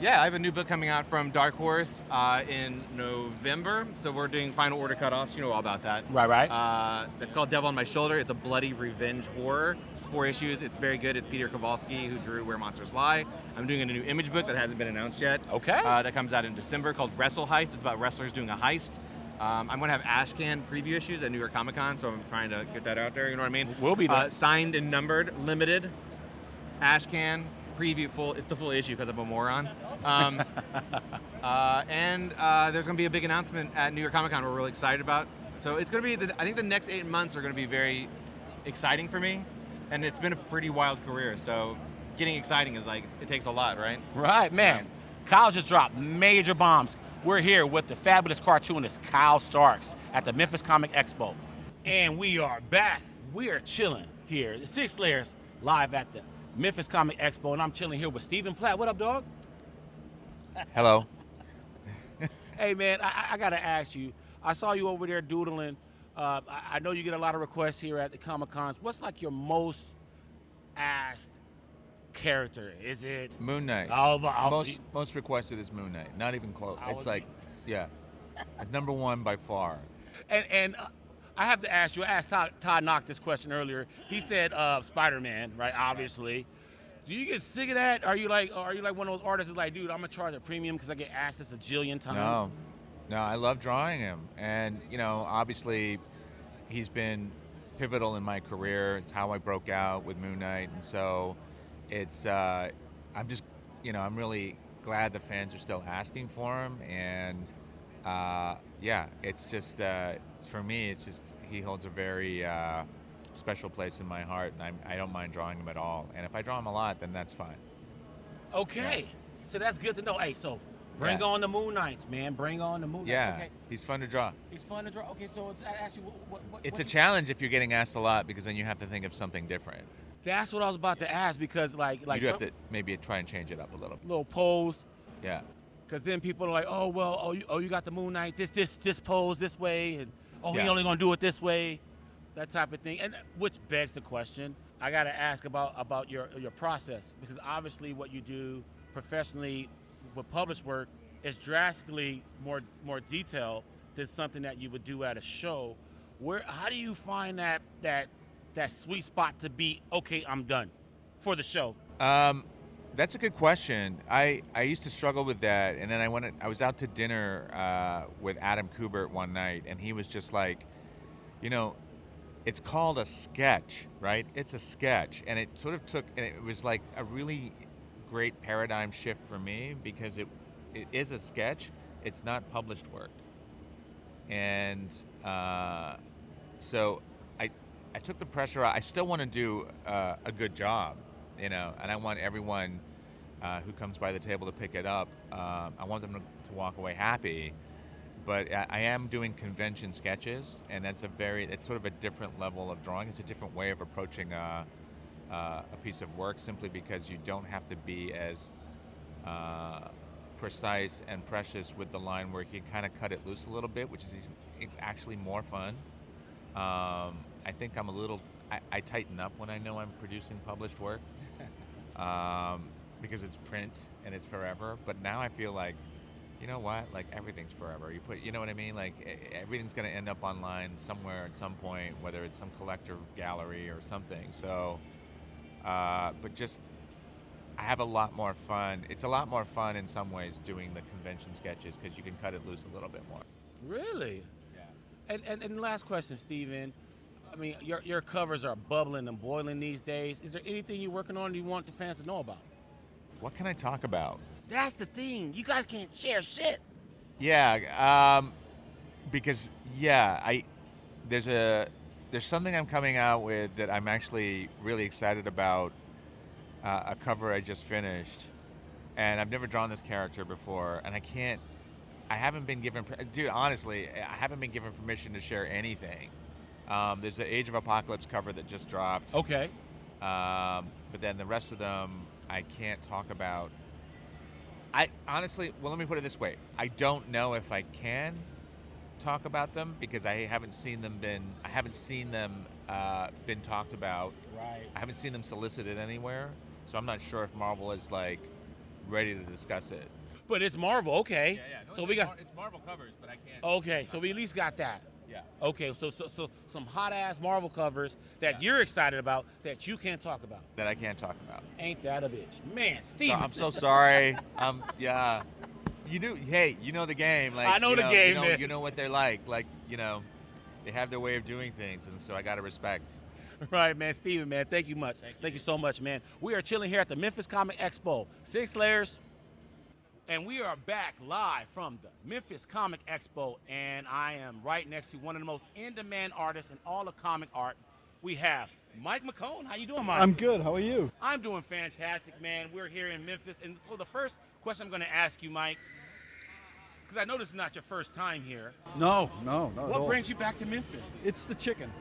Speaker 16: yeah, I have a new book coming out from Dark Horse in November. So we're doing final order cutoffs. You know all about that.
Speaker 2: Right.
Speaker 16: It's called Devil on My Shoulder. It's a bloody revenge horror. It's 4 issues. It's very good. It's Peter Kowalski, who drew Where Monsters Lie. I'm doing a new Image book that hasn't been announced yet.
Speaker 2: Okay.
Speaker 16: That comes out in December called Wrestle Heist. It's about wrestlers doing a heist. I'm going to have Ashcan preview issues at New York Comic Con, so I'm trying to get that out there. You know what I mean?
Speaker 2: We'll be there.
Speaker 16: Signed and numbered, limited. Ashcan preview full. It's the full issue because I'm a moron. And there's going to be a big announcement at New York Comic Con we're really excited about. So it's going to be, I think the next 8 months are going to be very exciting for me. And it's been a pretty wild career. So getting exciting is like, it takes a lot, right?
Speaker 2: Right, man. Kyle just dropped major bombs. We're here with the fabulous cartoonist Kyle Starks at the Memphis Comic Expo. And we are back. We are chilling here. The Sig Slayers live at the Memphis Comic Expo, and I'm chilling here with Stephen Platt. What up, dog?
Speaker 17: Hello.
Speaker 2: Hey, man, I got to ask you. I saw you over there doodling. I know you get a lot of requests here at the Comic-Cons. What's like your most asked character? Is it
Speaker 17: Moon Knight? Most requested is Moon Knight. Not even close. It's like, yeah, it's #1 by far.
Speaker 2: And I have to ask you. I asked Todd Nauck this question earlier. He said Spider-Man, right? Obviously. Do you get sick of that? Are you like one of those artists who's like, dude, I'm gonna charge a premium because I get asked this a jillion times?
Speaker 17: No, I love drawing him, and obviously, he's been pivotal in my career. It's how I broke out with Moon Knight, and so it's I'm just I'm really glad the fans are still asking for him, and yeah, it's just for me, it's just he holds a very special place in my heart, and I don't mind drawing him at all. And if I draw him a lot, then that's fine.
Speaker 2: Okay, so that's good to know. Hey, so Bring
Speaker 17: Yeah.
Speaker 2: on the Moon Knights, man. Bring on the Moon Knights.
Speaker 17: Yeah,
Speaker 2: Okay.
Speaker 17: he's fun to draw.
Speaker 2: He's fun to draw. Okay, so it's actually
Speaker 17: It's a challenge if you're getting asked a lot because then you have to think of something different.
Speaker 2: That's what I was about to ask because like
Speaker 17: you do have
Speaker 2: some
Speaker 17: to maybe try and change it up a little.
Speaker 2: little pose.
Speaker 17: Yeah.
Speaker 2: Because then people are like, oh well, you got the Moon Knight this pose this way, and he
Speaker 17: Yeah.
Speaker 2: only gonna do it this way, that type of thing. And which begs the question, I gotta ask about your process, because obviously what you do professionally with published work is drastically more detailed than something that you would do at a show. How do you find that sweet spot to be, okay, I'm done for the show?
Speaker 17: That's a good question. I used to struggle with that, and then I was out to dinner with Adam Kubert one night, and he was just like, it's called a sketch, right? It's a sketch, and it sort of it was like a really great paradigm shift for me because it is a sketch. It's not published work, and so I took the pressure out. I still want to do a good job, and I want everyone who comes by the table to pick it up. I want them to walk away happy. But I am doing convention sketches, and it's sort of a different level of drawing. It's a different way of approaching a piece of work, simply because you don't have to be as precise and precious with the line work. You kind of cut it loose a little bit, which is it's actually more fun. I think I tighten up when I know I'm producing published work because it's print and it's forever. But now I feel like, you know what? Like, everything's forever. You know what I mean? Like, everything's going to end up online somewhere at some point, whether it's some collector gallery or something. So, but just, I have a lot more fun. It's a lot more fun in some ways doing the convention sketches because you can cut it loose a little bit more.
Speaker 2: Really? Yeah. And last question, Steven. I mean, your covers are bubbling and boiling these days. Is there anything you're working on you want the fans to know about?
Speaker 17: What can I talk about?
Speaker 2: That's the thing. You guys can't share shit.
Speaker 17: Yeah, because there's something I'm coming out with that I'm actually really excited about. A cover I just finished, and I've never drawn this character before, and I haven't been given, dude, honestly, I haven't been given permission to share anything. There's the Age of Apocalypse cover that just dropped.
Speaker 2: Okay.
Speaker 17: But then the rest of them I can't talk about. I honestly, let me put it this way. I don't know if I can talk about them because I haven't seen them been talked about.
Speaker 2: Right.
Speaker 17: I haven't seen them solicited anywhere, so I'm not sure if Marvel is like ready to discuss it.
Speaker 2: But it's Marvel, okay.
Speaker 17: Yeah. No,
Speaker 2: So we got.
Speaker 17: It's Marvel covers, but I can't.
Speaker 2: Okay, so we at least got that.
Speaker 17: Yeah.
Speaker 2: Okay, so some hot ass Marvel covers that you're excited about that you can't talk about.
Speaker 17: That I can't talk about.
Speaker 2: Ain't that a bitch, man? Steve.
Speaker 17: So, I'm so sorry. Yeah. You do. Hey, you know the game. Like,
Speaker 2: I know the game, man.
Speaker 17: You know what they're like. Like, they have their way of doing things, and so I gotta respect.
Speaker 2: Right, man. Steven, man, thank you much. Thank you so much, man. We are chilling here at the Memphis Comic Expo. Sig Slayers. And we are back live from the Memphis Comic Expo, and I am right next to one of the most in-demand artists in all of comic art. We have Mike McKone. How you doing, Mike?
Speaker 18: I'm good. How are you?
Speaker 2: I'm doing fantastic, man. We're here in Memphis, and for the first question I'm going to ask you, Mike, because I know this is not your first time here.
Speaker 18: No, not at
Speaker 2: What
Speaker 18: all.
Speaker 2: brings you back to Memphis?
Speaker 18: It's the chicken.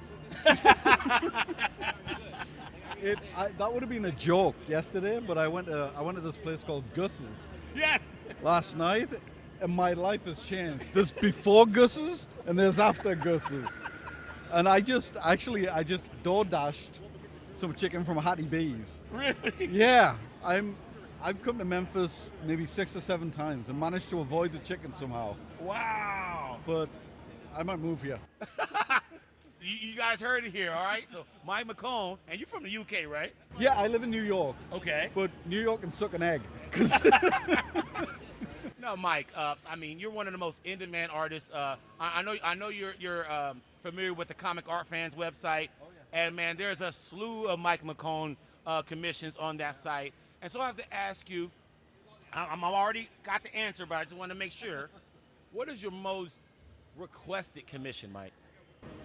Speaker 18: That would have been a joke yesterday, but I went to this place called Gus's.
Speaker 2: Yes.
Speaker 18: Last night, and my life has changed. There's before Gus's and there's after Gus's, and I just DoorDashed some chicken from Hattie B's.
Speaker 2: Really?
Speaker 18: Yeah, I've come to Memphis maybe 6 or 7 times and managed to avoid the chicken somehow.
Speaker 2: Wow.
Speaker 18: But I might move here.
Speaker 2: You guys heard it here, all right? So Mike McKone, and you're from the UK, right?
Speaker 18: Yeah, I live in New York.
Speaker 2: Okay.
Speaker 18: But New York can suck an egg.
Speaker 2: No, Mike. I mean, you're one of the most in-demand artists. I know you're familiar with the Comic Art Fans website, and man, there's a slew of Mike McKone commissions on that site. And so I have to ask you. I'm already got the answer, but I just want to make sure. What is your most requested commission, Mike?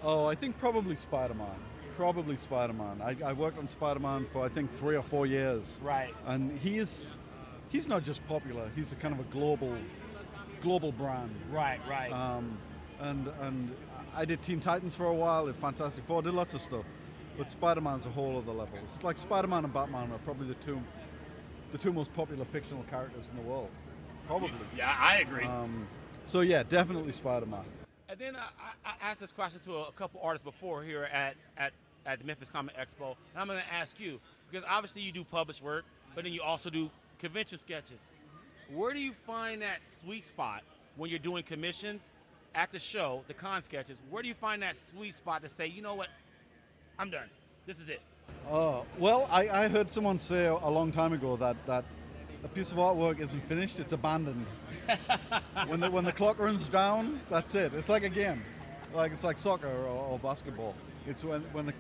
Speaker 18: Oh, I think probably Spider-Man. I worked on Spider-Man for I think 3 or 4 years.
Speaker 2: Right.
Speaker 18: And he's he's not just popular, he's a kind of a global brand.
Speaker 2: Right.
Speaker 18: And I did Teen Titans for a while, did Fantastic Four, did lots of stuff. But Spider-Man's a whole other level. It's like Spider-Man and Batman are probably the two most popular fictional characters in the world. Probably.
Speaker 2: Yeah, I agree.
Speaker 18: So yeah, definitely Spider-Man.
Speaker 2: And then I asked this question to a couple artists before here at the Memphis Comic Expo, and I'm going to ask you, because obviously you do published work, but then you also do convention sketches. Where do you find that sweet spot when you're doing commissions at the show, the con sketches? Where do you find that sweet spot to say, you know what, I'm done. This is it.
Speaker 18: Well, I heard someone say a long time ago that a piece of artwork isn't finished, it's abandoned. when the clock runs down, that's it. It's like a game. It's like soccer or basketball. It's when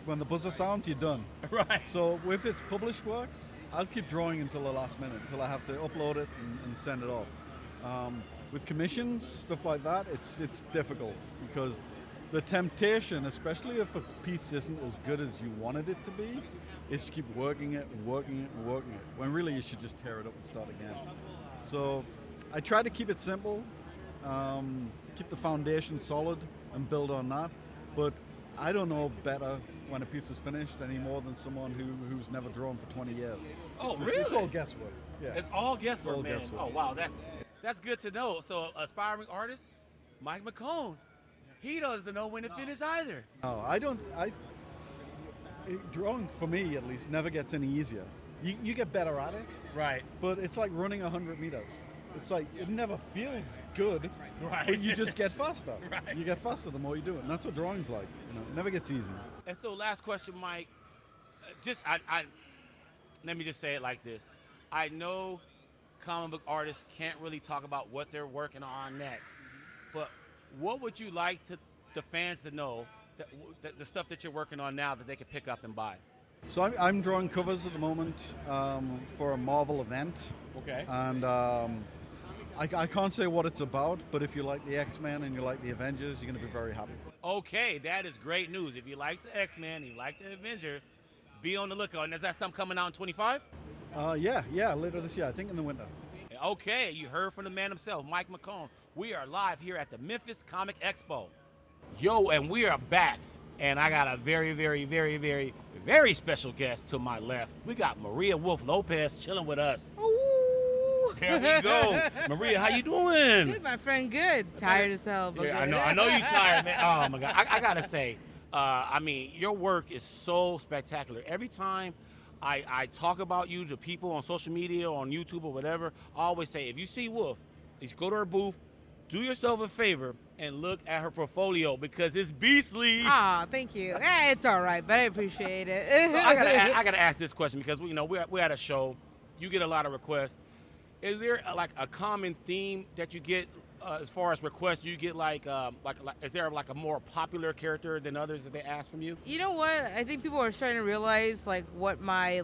Speaker 18: the buzzer sounds, you're done.
Speaker 2: Right.
Speaker 18: So if it's published work, I'll keep drawing until the last minute, until I have to upload it and send it off. With commissions, stuff like that, it's difficult because the temptation, especially if a piece isn't as good as you wanted it to be, is to keep working it, when really you should just tear it up and start again. So I try to keep it simple, keep the foundation solid and build on that, but I don't know better when a piece is finished any more than someone who's never drawn for 20 years.
Speaker 2: Oh,
Speaker 18: So
Speaker 2: really?
Speaker 18: It's all guesswork. Yeah.
Speaker 2: It's all guesswork,
Speaker 18: all
Speaker 2: man.
Speaker 18: guesswork.
Speaker 2: Oh, wow, that's good to know. So aspiring artist, Mike McKone, he doesn't know when to finish either.
Speaker 18: No, drawing, for me at least, never gets any easier. You get better at it.
Speaker 2: Right.
Speaker 18: But it's like running 100 meters. It's like, it never feels good,
Speaker 2: Right.
Speaker 18: but you just get faster.
Speaker 2: Right.
Speaker 18: You get faster the more you do it, and that's what drawing's like. It never gets easy.
Speaker 2: And so last question, Mike, let me just say it like this. I know comic book artists can't really talk about what they're working on next, but what would you like the fans to know, that the stuff that you're working on now that they can pick up and buy?
Speaker 18: So I'm drawing covers at the moment for a Marvel event.
Speaker 2: Okay.
Speaker 18: And I can't say what it's about, but if you like the X-Men and you like the Avengers, you're going to be very happy.
Speaker 2: Okay, that is great news. If you like the X-Men and you like the Avengers, be on the lookout. And is that something coming out in 25?
Speaker 18: Yeah, later this year, I think in the winter.
Speaker 2: Okay, you heard from the man himself, Mike McKone. We are live here at the Memphis Comic Expo. Yo, and we are back. And I got a very, very, very, very, very special guest to my left. We got Maria Wolf Lopez chilling with us.
Speaker 19: Ooh.
Speaker 2: There we go. Maria, how you doing?
Speaker 19: Good, my friend. Good. Tired as hell. But
Speaker 2: Yeah,
Speaker 19: good.
Speaker 2: I know you tired, man. Oh my God, I gotta say, your work is so spectacular. Every time I talk about you to people on social media, on YouTube or whatever, I always say, if you see Wolf, just go to her booth, do yourself a favor, and look at her portfolio because it's beastly.
Speaker 19: Ah, thank you. It's all right, but I appreciate it.
Speaker 2: So I gotta ask this question because we're at a show. You get a lot of requests. Is there a common theme that you get as far as requests? Do you get is there a more popular character than others that they ask from you?
Speaker 19: You know what? I think people are starting to realize what my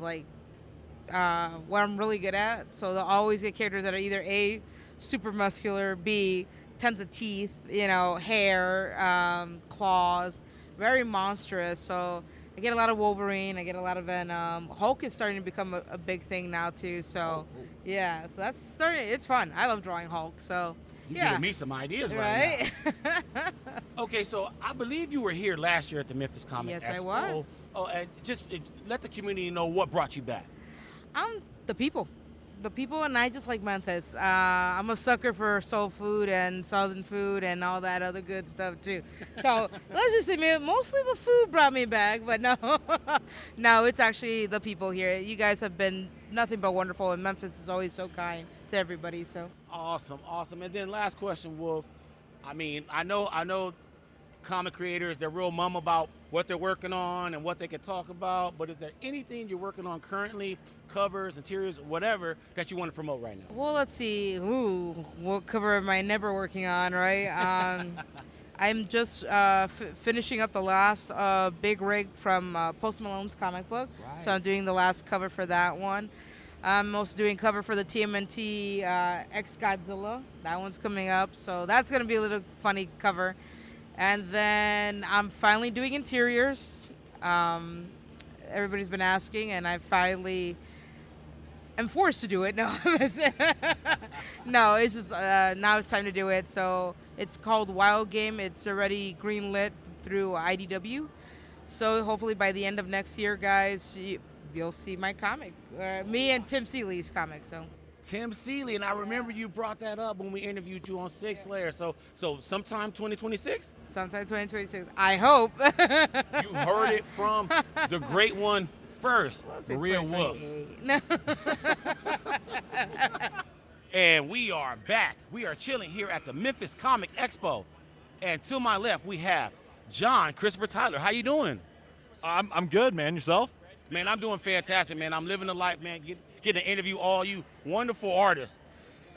Speaker 19: what I'm really good at. So they'll always get characters that are either A, super muscular, B, tons of teeth, hair, claws, very monstrous. So I get a lot of Wolverine, I get a lot of Venom. Hulk is starting to become a big thing now too. So yeah, so that's starting. It's fun. I love drawing Hulk. So
Speaker 2: You're giving me some ideas right now. Okay, so I believe you were here last year at the Memphis Comic Expo.
Speaker 19: Yes, I was.
Speaker 2: Oh, and just let the community know what brought you back.
Speaker 19: The people. The people, and I just like Memphis. I'm a sucker for soul food and southern food and all that other good stuff too. So let's just admit, mostly the food brought me back, but no, it's actually the people here. You guys have been nothing but wonderful, and Memphis is always so kind to everybody. So
Speaker 2: Awesome. And then last question, Wolf. I know comic creators, they're real mum about what they're working on and what they can talk about, but is there anything you're working on currently, covers, interiors, whatever, that you want to promote right now?
Speaker 19: Well, let's see. What cover am I never working on, right? I'm just finishing up the last big rig from Post Malone's comic book.
Speaker 2: Right.
Speaker 19: So I'm doing the last cover for that one. I'm also doing cover for the TMNT X Godzilla. That one's coming up, so that's going to be a little funny cover. And then I'm finally doing interiors. Everybody's been asking, and I finally am forced to do it. No, no, it's just now it's time to do it. So it's called Wild Game. It's already greenlit through IDW. So hopefully by the end of next year, guys, you'll see my comic. Me and Tim Seeley's comic. So.
Speaker 2: Tim Seeley, and I remember you brought that up when we interviewed you on Sig Slayer. So sometime 2026?
Speaker 19: Sometime 2026. I hope.
Speaker 2: You heard it from the great one first, Maria Wolf. And we are back. We are chilling here at the Memphis Comic Expo. And to my left, we have John Christopher Tyler. How you doing?
Speaker 20: I'm good, man. Yourself?
Speaker 2: Man, I'm doing fantastic, man. I'm living the life, man. Getting to interview all you wonderful artists.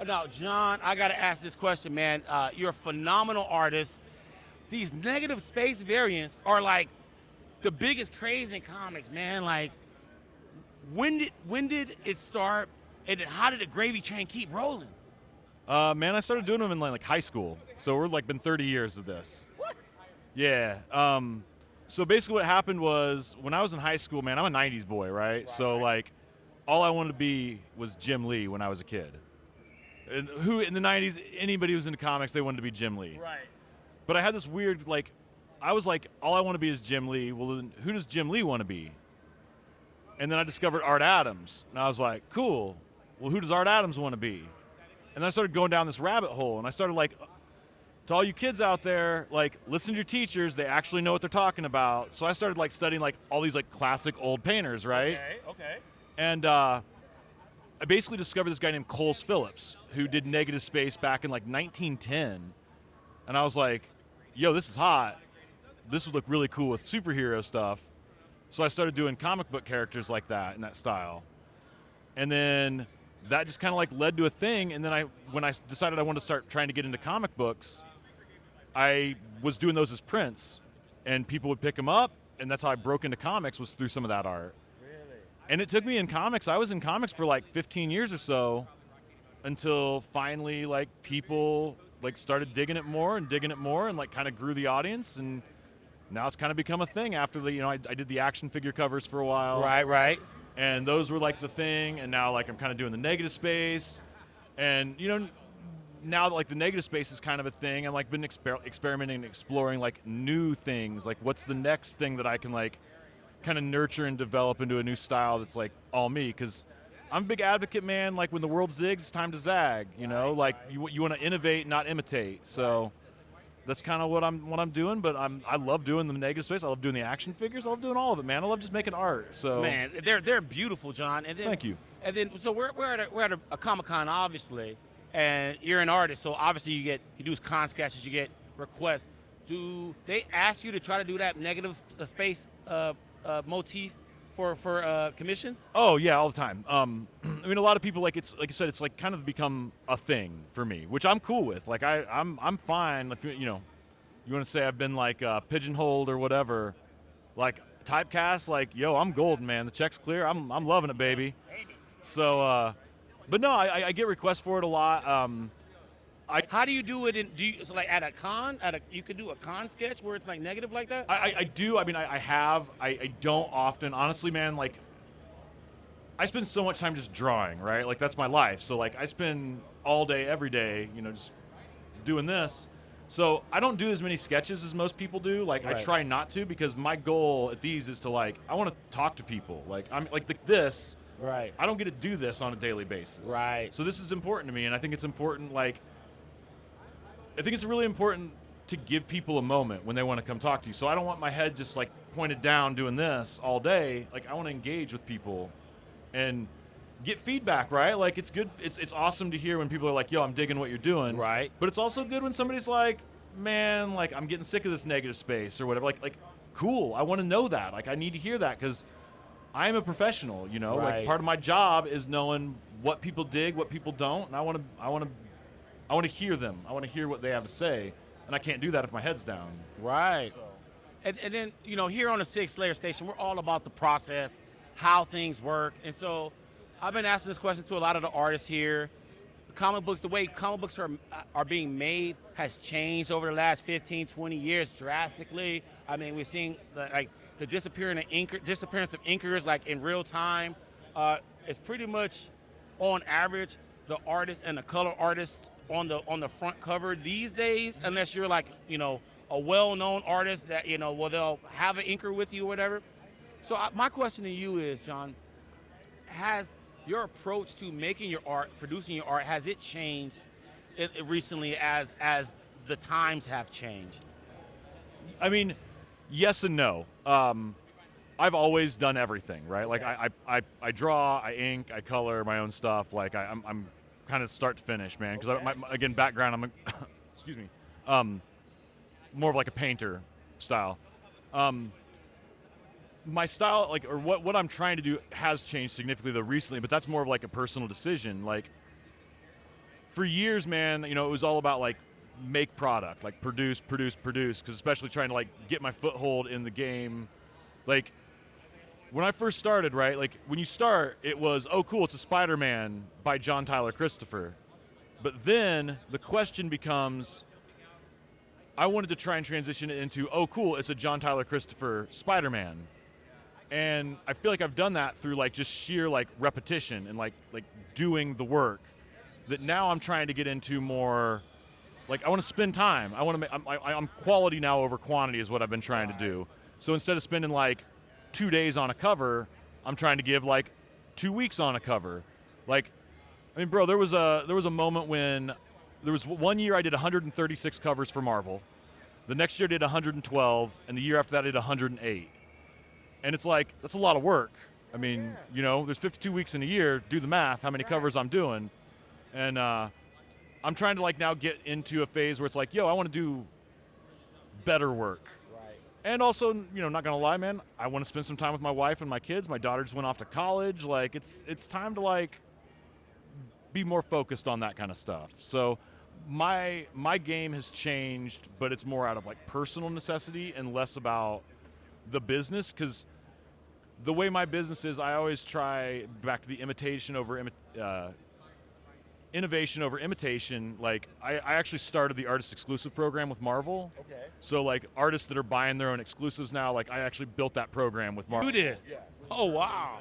Speaker 2: Now, John, I got to ask this question, man. You're a phenomenal artist. These negative space variants are like the biggest craze in comics, man. Like, when did it start, and then how did the gravy train keep rolling?
Speaker 20: Man, I started doing them in like high school, so we're like been 30 years of this.
Speaker 2: What?
Speaker 20: Yeah. So basically, what happened was when I was in high school, man, I'm a '90s boy, right? So like, all I wanted to be was Jim Lee when I was a kid. And who in the '90s, anybody who was into comics, they wanted to be Jim Lee.
Speaker 2: Right.
Speaker 20: But I had this weird I was like, all I want to be is Jim Lee. Well, then who does Jim Lee want to be? And then I discovered Art Adams, and I was like, cool. Well, who does Art Adams want to be? And then I started going down this rabbit hole, and I started like, to all you kids out there, like, listen to your teachers. They actually know what they're talking about. So I started like studying like all these like classic old painters, right?
Speaker 2: Okay.
Speaker 20: And I basically discovered this guy named Cole Phillips, who did negative space back in like 1910. And I was like, yo, this is hot. This would look really cool with superhero stuff. So I started doing comic book characters like that in that style. And then that just kind of like led to a thing. And then when I decided I wanted to start trying to get into comic books, I was doing those as prints. And people would pick them up. And that's how I broke into comics, was through some of that art. And it took me in comics. I was in comics for like 15 years or so until finally like people like started digging it more and like kind of grew the audience. And now it's kind of become a thing after I did the action figure covers for a while.
Speaker 2: Right.
Speaker 20: And those were like the thing. And now like I'm kind of doing the negative space. And now that like the negative space is kind of a thing, I'm like been experimenting and exploring like new things. Like what's the next thing that I can like kind of nurture and develop into a new style that's like all me, because I'm a big advocate, man. Like when the world zigs, it's time to zag. Like you want to innovate, not imitate. So that's kind of what I'm doing. But I love doing the negative space. I love doing the action figures. I love doing all of it, man. I love just making art. So
Speaker 2: man, they're beautiful, John. And then,
Speaker 20: thank you.
Speaker 2: And then so we're at a Comic-Con, obviously, and you're an artist. So obviously you do con sketches, you get requests. Do they ask you to try to do that negative space motif for commissions?
Speaker 20: Oh yeah, all the time. I mean, a lot of people like you said, it's like kind of become a thing for me, which I'm cool with. Like I'm fine if you want to say I've been like pigeonholed or whatever, like typecast. Like yo, I'm golden, man. The check's clear. I'm loving it, baby. So, but no, I get requests for it a lot.
Speaker 2: How do you do it? So like at a con? You could do a con sketch where it's like negative like that?
Speaker 20: I do. I mean, I have. I don't often. Honestly, man, like I spend so much time just drawing, right? Like that's my life. So like I spend all day, every day, just doing this. So I don't do as many sketches as most people do. Like
Speaker 2: Right.
Speaker 20: I try not to, because my goal at these is to like, I want to talk to people. Like I'm like this.
Speaker 2: Right.
Speaker 20: I don't get to do this on a daily basis.
Speaker 2: Right.
Speaker 20: So this is important to me, and I think it's important. Like I think it's really important to give people a moment when they want to come talk to you. So I don't want my head just like pointed down doing this all day. Like I want to engage with people and get feedback, right? Like it's good. It's awesome to hear when people are like, yo, I'm digging what you're doing.
Speaker 2: Right.
Speaker 20: But it's also good when somebody's like, man, like I'm getting sick of this negative space or whatever. Like cool. I want to know that. Like I need to hear that, because I am a professional,
Speaker 2: Right.
Speaker 20: Like part of my job is knowing what people dig, what people don't. And I want to hear them. I want to hear what they have to say, and I can't do that if my head's down.
Speaker 2: Right. And then, here on the Sig Slayer station, we're all about the process, how things work. And so I've been asking this question to a lot of the artists here. The way comic books are being made has changed over the last 15, 20 years drastically. I mean, we're seeing the disappearance of inkers like in real time. It's pretty much on average, the artist and the color artist on the front cover these days, unless you're like, a well-known artist that, well, they'll have an inker with you or whatever. So my question to you is, John, has your approach to making your art, producing your art, has it changed recently as the times have changed?
Speaker 20: I mean, yes and no. I've always done everything, right? Like I draw, I ink, I color my own stuff. Like I'm kind of start to finish, man. Because again, background, I'm excuse me, more of like a painter style. My style, like, or what I'm trying to do has changed significantly though recently, but that's more of like a personal decision. Like for years, man, it was all about like make product, like produce, because especially trying to like get my foothold in the game. Like when I first started, right, like when you start, it was, oh cool, it's a Spider-Man by John Tyler Christopher. But then the question becomes, I wanted to try and transition it into, oh cool, it's a John Tyler Christopher Spider-Man. And I feel like I've done that through like just sheer like repetition and like doing the work, that now I'm trying to get into more, like I want to spend time. I want to make, I'm quality now over quantity is what I've been trying to do. So instead of spending like 2 days on a cover, I'm trying to give like 2 weeks on a cover. Like, I mean, bro, there was a moment when there was one year I did 136 covers for Marvel. The next year I did 112, and the year after that I did 108. And it's like, that's a lot of work. I mean, there's 52 weeks in a year. Do the math, how many covers I'm doing. And I'm trying to like now get into a phase where it's like, I want to do better work. Right. And also, not gonna lie, man, I want to spend some time with my wife and my kids. My daughter just went off to college. Like, it's time to like be more focused on that kind of stuff. So my game has changed, but it's more out of like personal necessity and less about the business, because the way my business is, I always try back to the innovation over imitation. Like I actually started the artist exclusive program with Marvel. Okay. So like artists that are buying their own exclusives now, like I actually built that program with Marvel.
Speaker 2: You did? Yeah. Oh wow.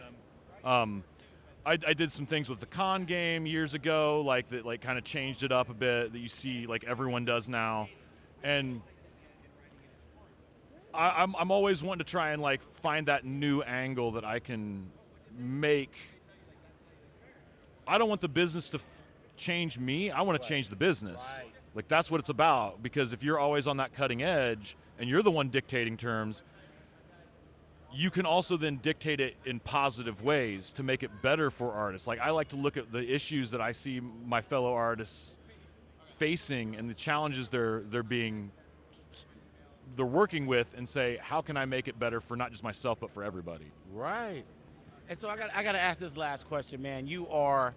Speaker 20: I did some things with the con game years ago, like that, like kind of changed it up a bit, that you see like everyone does now, and I'm always wanting to try and like find that new angle that I can make. I don't want the business to change me. I want to change the business. Right. Like that's what it's about, because if you're always on that cutting edge and you're the one dictating terms, you can also then dictate it in positive ways to make it better for artists. Like I like to look at the issues that I see my fellow artists facing and the challenges they're working with, and say, how can I make it better for not just myself but for everybody?
Speaker 2: Right. And so I got to ask this last question, man. You are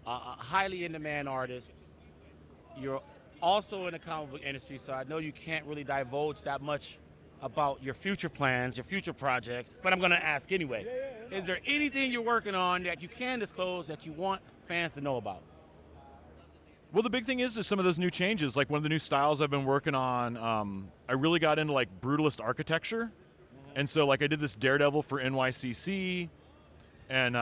Speaker 2: a highly in demand artist. You're also in the comic book industry, so I know you can't really divulge that much about your future plans, your future projects, but I'm going to ask anyway. Is there anything you're working on that you can disclose that you want fans to know about?
Speaker 20: Well, the big thing is some of those new changes. Like one of the new styles I've been working on, I really got into like brutalist architecture. And so like I did this Daredevil for NYCC, and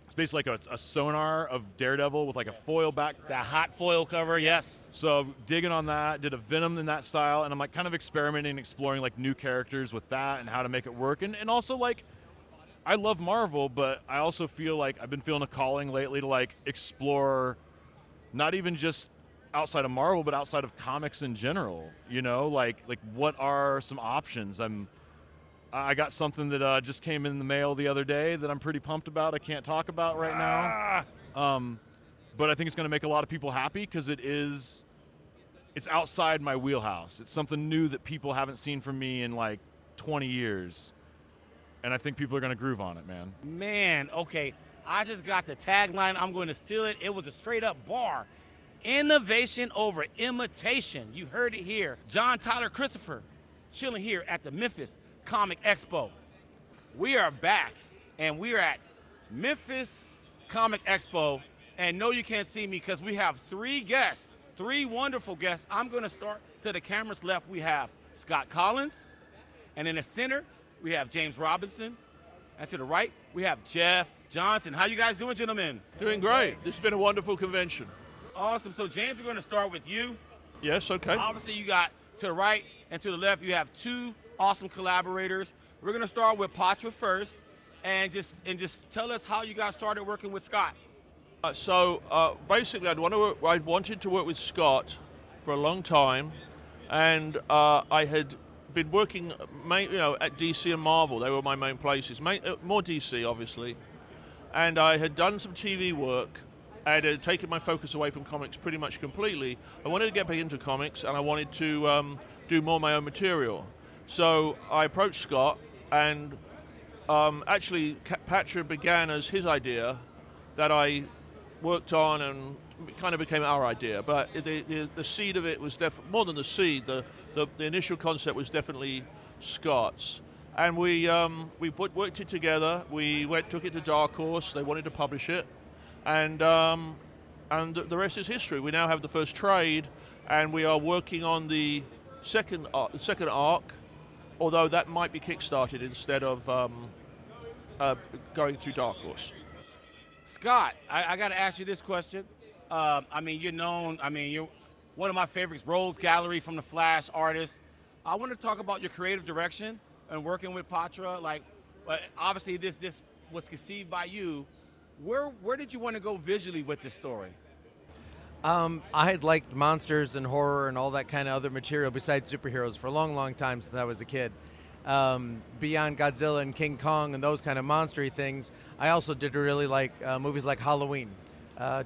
Speaker 20: it's basically like a sonar of Daredevil with like a foil back.
Speaker 2: That hot foil cover, yes.
Speaker 20: So digging on that, did a Venom in that style, and I'm like kind of experimenting, exploring like new characters with that and how to make it work. And also like, I love Marvel, but I also feel like I've been feeling a calling lately to like explore not even just outside of Marvel, but outside of comics in general, like what are some options? I got something that just came in the mail the other day that I'm pretty pumped about. I can't talk about right now. But I think it's going to make a lot of people happy, because it's outside my wheelhouse. It's something new that people haven't seen from me in like 20 years. And I think people are going to groove on it, man.
Speaker 2: Man, okay. I just got the tagline. I'm going to steal it. It was a straight up bar. Innovation over imitation. You heard it here. John Tyler Christopher chilling here at the Memphis Comic Expo. We are back, and we are at Memphis Comic Expo. And no, you can't see me because we have three guests, three wonderful guests. I'm going to start to the camera's left. We have Scott Collins, and in the center, we have James Robinson. And to the right, we have Jeff Johnson. How you guys doing, gentlemen?
Speaker 21: Doing great. This has been a wonderful convention.
Speaker 2: Awesome. So, James, we're going to start with you.
Speaker 21: Yes, okay.
Speaker 2: Obviously, you got to the right and to the left, you have two awesome collaborators. We're going to start with Patra first, and just tell us how you got started working with Scott.
Speaker 21: Basically, I'd wanted to work with Scott for a long time, and I had been working, at DC and Marvel. They were my main places. More DC, obviously. And I had done some TV work. I had taken my focus away from comics pretty much completely. I wanted to get back into comics, and I wanted to do more of my own material. So I approached Scott, and actually Patra began as his idea that I worked on, and it kind of became our idea. But the seed of it was more than the seed. The initial concept was definitely Scott's. And we worked it together. We took it to Dark Horse. They wanted to publish it. And the rest is history. We now have the first trade, and we are working on the second arc, although that might be kickstarted instead of going through Dark Horse.
Speaker 2: Scott, I got to ask you this question. You're known. You're one of my favorites, Rogues Gallery from the Flash artist. I want to talk about your creative direction and working with Patra. Obviously, this was conceived by you. Where did you want to go visually with this story?
Speaker 22: I had liked monsters and horror and all that kind of other material besides superheroes for a long, long time since I was a kid. Beyond Godzilla and King Kong and those kind of monstery things, I also did really like movies like Halloween,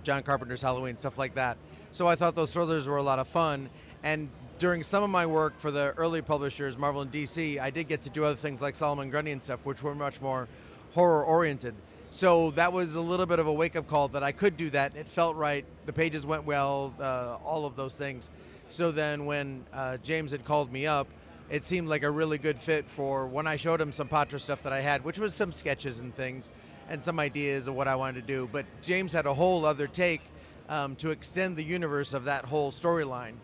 Speaker 22: John Carpenter's Halloween, stuff like that. So I thought those thrillers were a lot of fun. And during some of my work for the early publishers, Marvel and DC, I did get to do other things like Solomon Grundy and stuff, which were much more horror-oriented. So that was a little bit of a wake-up call that I could do that. It felt right. The pages went well, all of those things. So then when James had called me up, it seemed like a really good fit for when I showed him some Patra stuff that I had, which was some sketches and things and some ideas of what I wanted to do. But James had a whole other take to extend the universe of that whole storyline.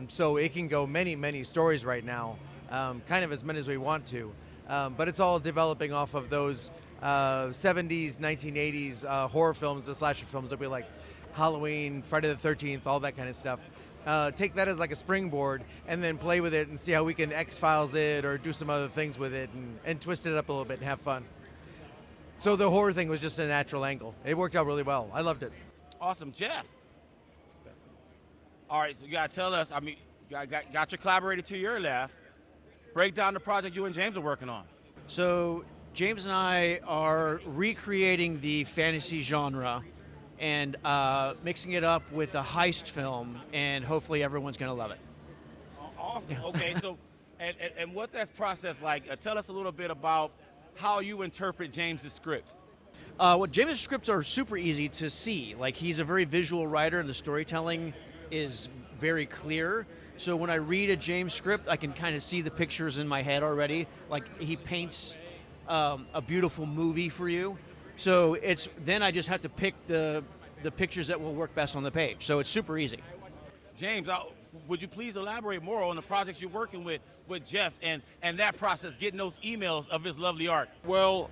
Speaker 22: So it can go many, many stories right now, kind of as many as we want to. But it's all developing off of those 70s, 1980s horror films, the slasher films that we like, Halloween, Friday the 13th, all that kind of stuff. Take that as like a springboard and then play with it and see how we can X-Files it or do some other things with it and twist it up a little bit and have fun. So the horror thing was just a natural angle. It worked out really well. I loved it.
Speaker 2: Awesome. Jeff. All right, so you got to tell us, you got your collaborator to your left. Break down the project you and James are working on.
Speaker 23: So James and I are recreating the fantasy genre and mixing it up with a heist film, and hopefully everyone's going to love it.
Speaker 2: Awesome. Okay, so and what that process like? Tell us a little bit about how you interpret James's scripts.
Speaker 23: James's scripts are super easy to see. Like, he's a very visual writer, and the storytelling is very clear. So when I read a James script, I can kind of see the pictures in my head already. Like, he paints a beautiful movie for you. So then I just have to pick the pictures that will work best on the page. So it's super easy.
Speaker 2: James, would you please elaborate more on the projects you're working with Jeff and that process, getting those emails of his lovely art?
Speaker 21: Well,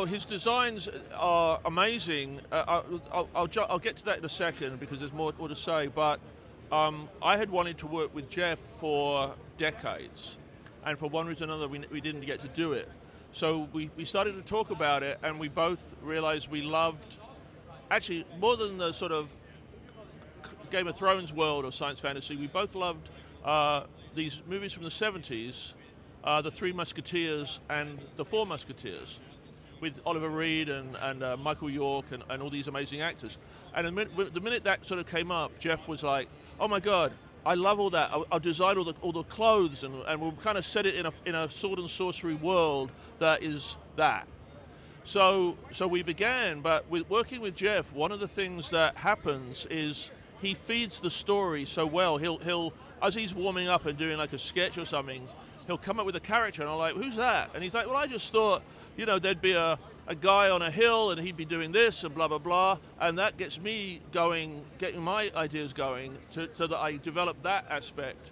Speaker 21: his designs are amazing. I'll get to that in a second because there's more to say. But I had wanted to work with Jeff for decades, and for one reason or another, we didn't get to do it. So we started to talk about it, and we both realized we loved, actually more than the sort of Game of Thrones world or science fantasy, we both loved these movies from the 70s, The Three Musketeers and The Four Musketeers, with Oliver Reed and Michael York and all these amazing actors. And the minute that sort of came up, Jeff was like, oh my God, I love all that. I'll design all the clothes, and we'll kind of set it in a sword and sorcery world that is that. So we began, but working with Jeff, one of the things that happens is he feeds the story so well. He'll as he's warming up and doing like a sketch or something, he'll come up with a character, and I'm like, who's that? And he's like, well, I just thought, there'd be a guy on a hill, and he'd be doing this, and blah, blah, blah. And that gets me going, getting my ideas going, so that I develop that aspect.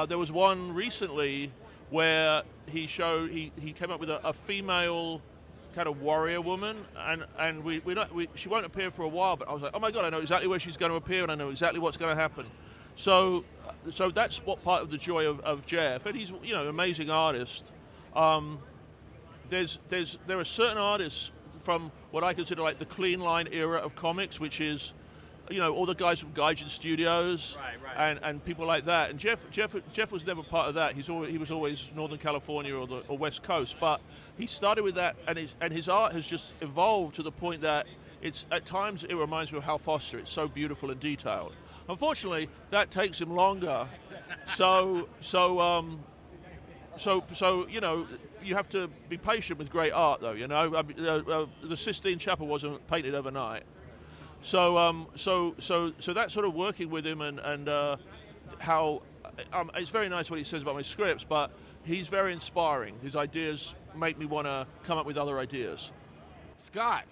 Speaker 21: There was one recently where he came up with a female kind of warrior woman, and she won't appear for a while. But I was like, oh my god, I know exactly where she's going to appear, and I know exactly what's going to happen. So that's what part of the joy of Jeff, and he's an amazing artist. There are certain artists from what I consider like the clean line era of comics, which is, all the guys from Gaijin Studios, and people like that. And Jeff was never part of that. He was always Northern California or West Coast. But he started with that, and his art has just evolved to the point that at times it reminds me of Hal Foster. It's so beautiful and detailed. Unfortunately, that takes him longer. So you have to be patient with great art, though. The Sistine Chapel wasn't painted overnight. So that's sort of working with him and how it's very nice what he says about my scripts, but he's very inspiring. His ideas make me want to come up with other ideas.
Speaker 2: Scott,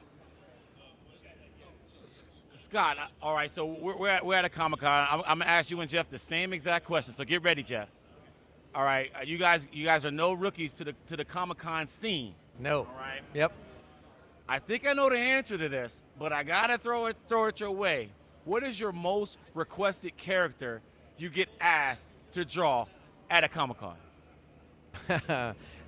Speaker 2: all right, so we're at a Comic-Con. I'm going to ask you and Jeff the same exact question, so get ready, Jeff. All right, you guys are no rookies to the Comic-Con scene.
Speaker 22: No.
Speaker 2: All right.
Speaker 22: Yep.
Speaker 2: I think I know the answer to this, but I got to throw it your way. What is your most requested character you get asked to draw at a Comic-Con?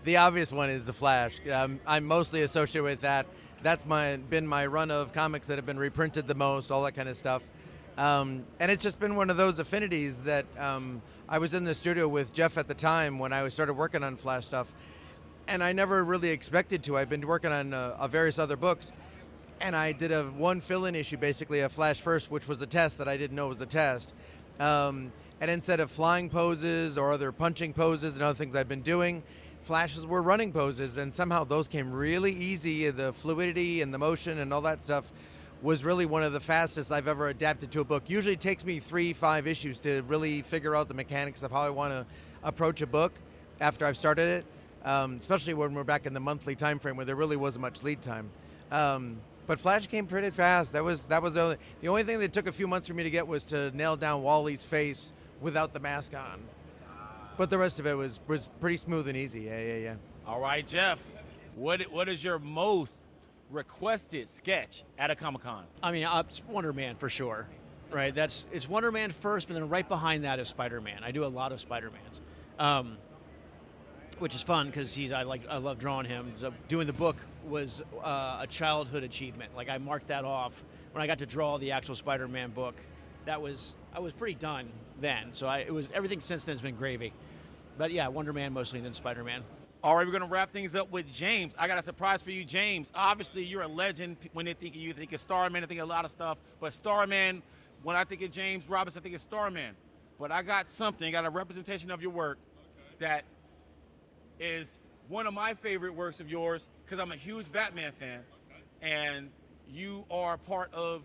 Speaker 22: The obvious one is the Flash. I'm mostly associated with that. That's been my run of comics that have been reprinted the most, all that kind of stuff. And it's just been one of those affinities that I was in the studio with Jeff at the time when I started working on Flash stuff, and I never really expected to. I've been working on various other books, and I did one fill-in issue, basically a Flash First, which was a test that I didn't know was a test. And instead of flying poses or other punching poses and other things I've been doing, Flashes were running poses, and somehow those came really easy. The fluidity and the motion and all that stuff was really one of the fastest I've ever adapted to a book. Usually it takes me 3-5 issues to really figure out the mechanics of how I want to approach a book after I've started it, especially when we're back in the monthly time frame where there really wasn't much lead time. But Flash came pretty fast. That was the only thing that took a few months for me to get was to nail down Wally's face without the mask on. But the rest of it was pretty smooth and easy. Yeah.
Speaker 2: All right, Jeff, what is your most requested sketch at a Comic-Con?
Speaker 23: I mean, it's Wonder Man for sure, right? It's Wonder Man first, but then right behind that is Spider-Man. I do a lot of Spider-Mans, which is fun because I love drawing him. So doing the book was a childhood achievement. Like I marked that off when I got to draw the actual Spider-Man book. I was pretty done then. So everything since then has been gravy. But yeah, Wonder Man mostly, and then Spider-Man.
Speaker 2: All right, we're going to wrap things up with James. I got a surprise for you, James. Obviously, you're a legend. When they think of you, think of Starman, I think of a lot of stuff. But Starman, when I think of James Robinson, I think of Starman. But I got a representation of your work that is one of my favorite works of yours because I'm a huge Batman fan. And you are part of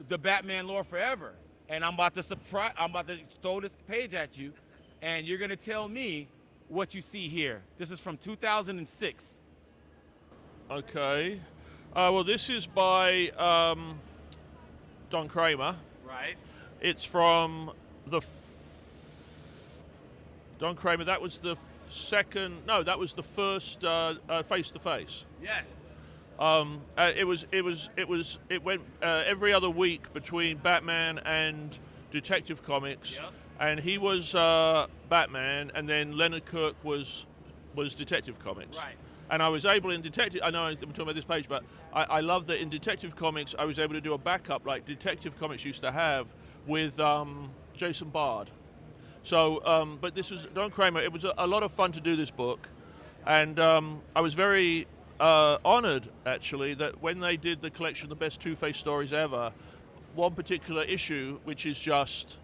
Speaker 2: the Batman lore forever. And I'm about to throw this page at you, and you're going to tell me what you see here. This is from 2006.
Speaker 21: Okay. Well, this is by Don Kramer.
Speaker 2: Right.
Speaker 21: It's from Don Kramer. That was the that was the first Face to Face.
Speaker 2: Yes.
Speaker 21: It went every other week between Batman and Detective Comics.
Speaker 2: Yep.
Speaker 21: And he was Batman, and then Leonard Kirk was Detective Comics.
Speaker 2: Right.
Speaker 21: And I was able in Detective, I know I'm talking about this page, but I love that in Detective Comics I was able to do a backup like Detective Comics used to have with Jason Bard. So, but this was Don Kramer. It was a lot of fun to do this book, and I was very honored actually that when they did the collection of the best Two-Face stories ever, one particular issue which is just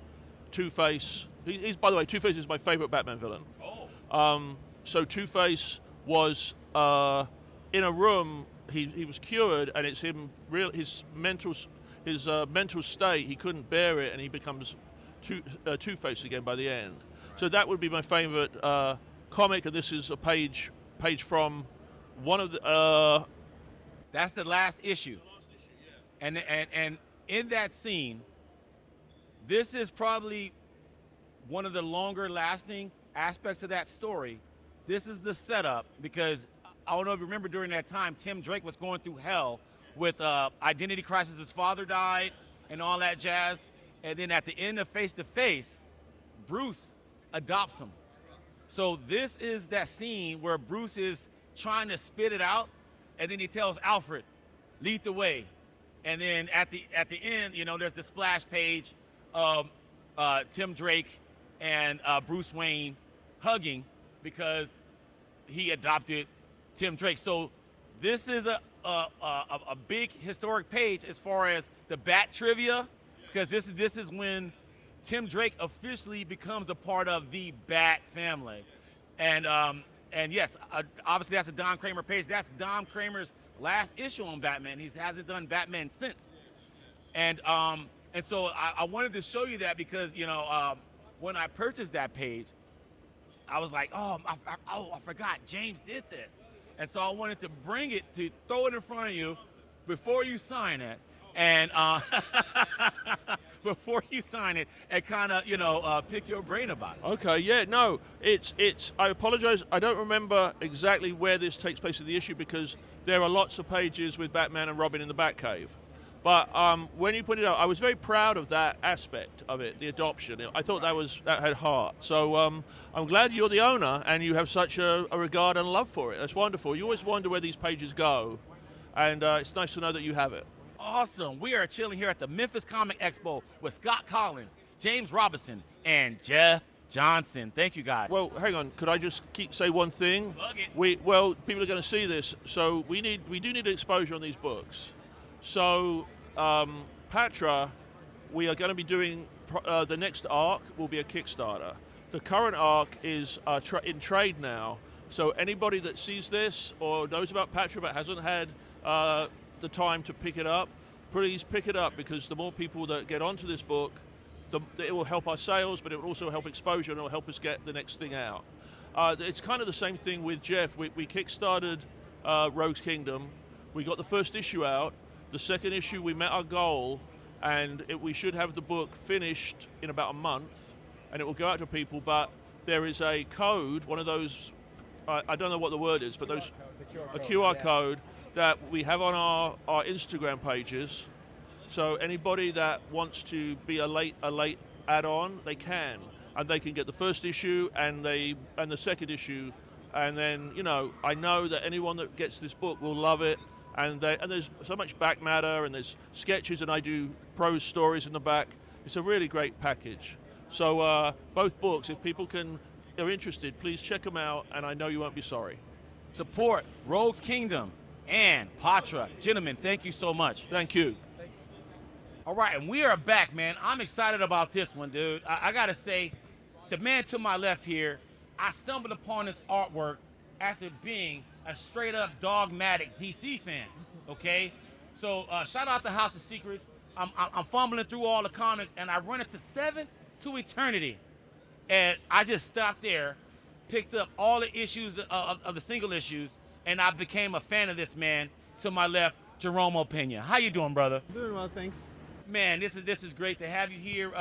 Speaker 21: Two-Face. He's by the way, Two-Face is my favorite Batman villain.
Speaker 2: Oh.
Speaker 21: So Two-Face was in a room. He was cured, and it's him. His mental state. He couldn't bear it, and he becomes Two-Face again by the end. Right. So that would be my favorite comic, and this is a page from one of the.
Speaker 2: That's the last issue. And in that scene, this is probably one of the longer lasting aspects of that story. This is the setup because I don't know if you remember during that time, Tim Drake was going through hell with identity crisis. His father died and all that jazz. And then at the end of Face to Face, Bruce adopts him. So this is that scene where Bruce is trying to spit it out, and then he tells Alfred, lead the way. And then at the end, you know, there's the splash page of Tim Drake and Bruce Wayne hugging because he adopted Tim Drake. So this is a big historic page as far as the Bat trivia, because this is when Tim Drake officially becomes a part of the Bat family. And yes, obviously that's a Don Kramer page. That's Don Kramer's last issue on Batman. He hasn't done Batman since. And so I wanted to show you that because, you know, when I purchased that page, I was like, I forgot James did this. And so I wanted to bring it, to throw it in front of you before you sign it. And before you sign it, and kind of, you know, pick your brain about it.
Speaker 21: Okay, yeah, no, it's. I apologize. I don't remember exactly where this takes place in the issue because there are lots of pages with Batman and Robin in the Batcave. But when you put it out, I was very proud of that aspect of it, the adoption. I thought that had heart. So I'm glad you're the owner and you have such a regard and love for it. That's wonderful. You always wonder where these pages go, and it's nice to know that you have it.
Speaker 2: Awesome. We are chilling here at the Memphis Comic Expo with Scott Collins, James Robinson, and Jeff Johnson. Thank you, guys.
Speaker 21: Well, hang on. Could I just say one thing?
Speaker 2: Plug it.
Speaker 21: People are going to see this, so we do need exposure on these books. So, Patra, we are going to be doing the next arc will be a Kickstarter. The current arc is in trade now. So anybody that sees this or knows about Patra but hasn't had the time to pick it up, please pick it up, because the more people that get onto this book, it will help our sales, but it will also help exposure and it will help us get the next thing out. It's kind of the same thing with Jeff. We kickstarted Rogue's Kingdom. We got the first issue out. The second issue, we met our goal, and we should have the book finished in about a month, and it will go out to people, but there is a code, one of those, I don't know what the word is, but those, a QR code that we have on our Instagram pages. So anybody that wants to be a late add-on, they can, and they can get the first issue and the second issue, and then, you know, I know that anyone that gets this book will love it, and there's so much back matter, and there's sketches, and I do prose stories in the back. It's a really great package. So both books, if people are interested, please check them out, and I know you won't be sorry.
Speaker 2: Support Rogue's Kingdom and Patra. Gentlemen, thank you so much.
Speaker 21: Thank you.
Speaker 2: All right, and we are back, man. I'm excited about this one, dude. I gotta say, the man to my left here, I stumbled upon this artwork after being a straight up dogmatic DC fan, okay? So shout out to House of Secrets. I'm fumbling through all the comics, and I run into 7 to Eternity. And I just stopped there, picked up all the issues of the single issues, and I became a fan of this man. To my left, Jerome Opena. How you doing, brother?
Speaker 1: Doing well, thanks.
Speaker 2: Man, this is great to have you here.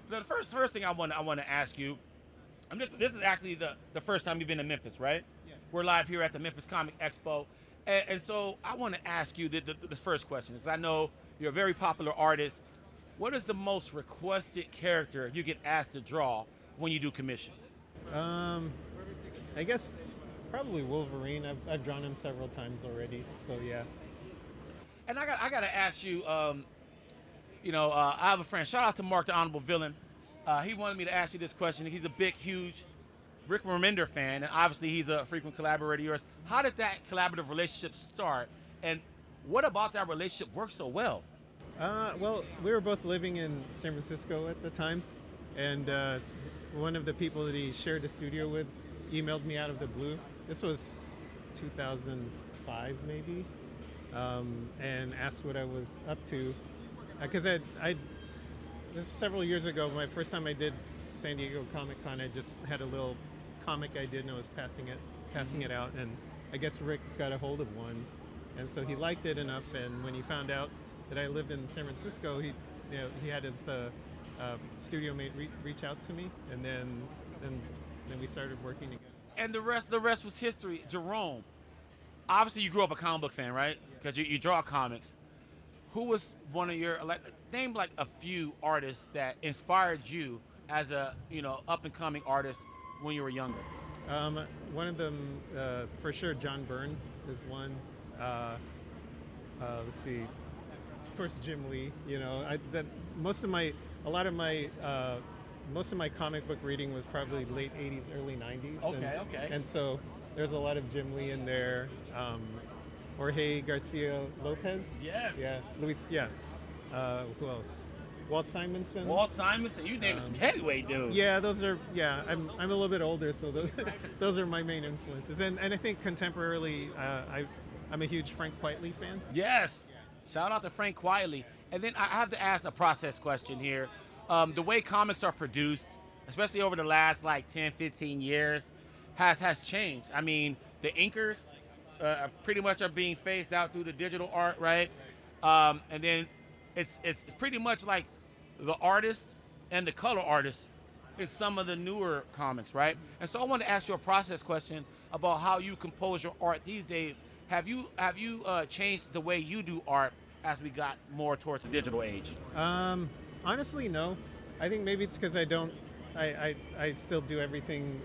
Speaker 2: The first thing I want to ask you, and this is actually the first time you've been to Memphis, right?
Speaker 1: Yes.
Speaker 2: We're live here at the Memphis Comic Expo, and so I want to ask you the first question, because I know you're a very popular artist. What is the most requested character you get asked to draw when you do commissions?
Speaker 1: I guess probably Wolverine. I've drawn him several times already, so yeah.
Speaker 2: And I got to ask you, I have a friend. Shout out to Mark, the Honorable Villain. He wanted me to ask you this question. He's a big, huge Rick Remender fan, and obviously he's a frequent collaborator of yours. How did that collaborative relationship start, and what about that relationship worked so well?
Speaker 1: Well, we were both living in San Francisco at the time, and one of the people that he shared the studio with emailed me out of the blue. This was 2005 maybe, and asked what I was up to. Because this is several years ago, my first time I did San Diego Comic Con, I just had a little comic I did and I was passing it out, and I guess Rick got a hold of one, and so he liked it enough, and when he found out that I lived in San Francisco, he had his studio mate reach out to me, and then we started working together.
Speaker 2: And the rest was history. Jerome, obviously you grew up a comic book fan, right? Because you draw comics. Who was one of your, name like a few artists that inspired you as a, up and coming artist when you were younger?
Speaker 1: One of them, for sure, John Byrne is one. Let's see. Of course, Jim Lee. Most of my comic book reading was probably late '80s, early '90s.
Speaker 2: Okay.
Speaker 1: And so there's a lot of Jim Lee in there. Jorge Garcia Lopez.
Speaker 2: Yes.
Speaker 1: Yeah. Luis. Yeah. Who else? Walt Simonson.
Speaker 2: You named some heavyweight dudes.
Speaker 1: Yeah, those are. Yeah, I'm a little bit older, so those are my main influences. And I think contemporarily, I'm a huge Frank Quitely fan.
Speaker 2: Yes. Shout out to Frank Quitely. And then I have to ask a process question here. The way comics are produced, especially over the last 10, 15 years, has changed. I mean, the inkers pretty much are being phased out through the digital art, right? And then it's pretty much like the artist and the color artist is some of the newer comics, right? And so I want to ask you a process question about how you compose your art these days. Have you changed the way you do art as we got more towards the digital age?
Speaker 1: Honestly, no. I think maybe it's because I still do everything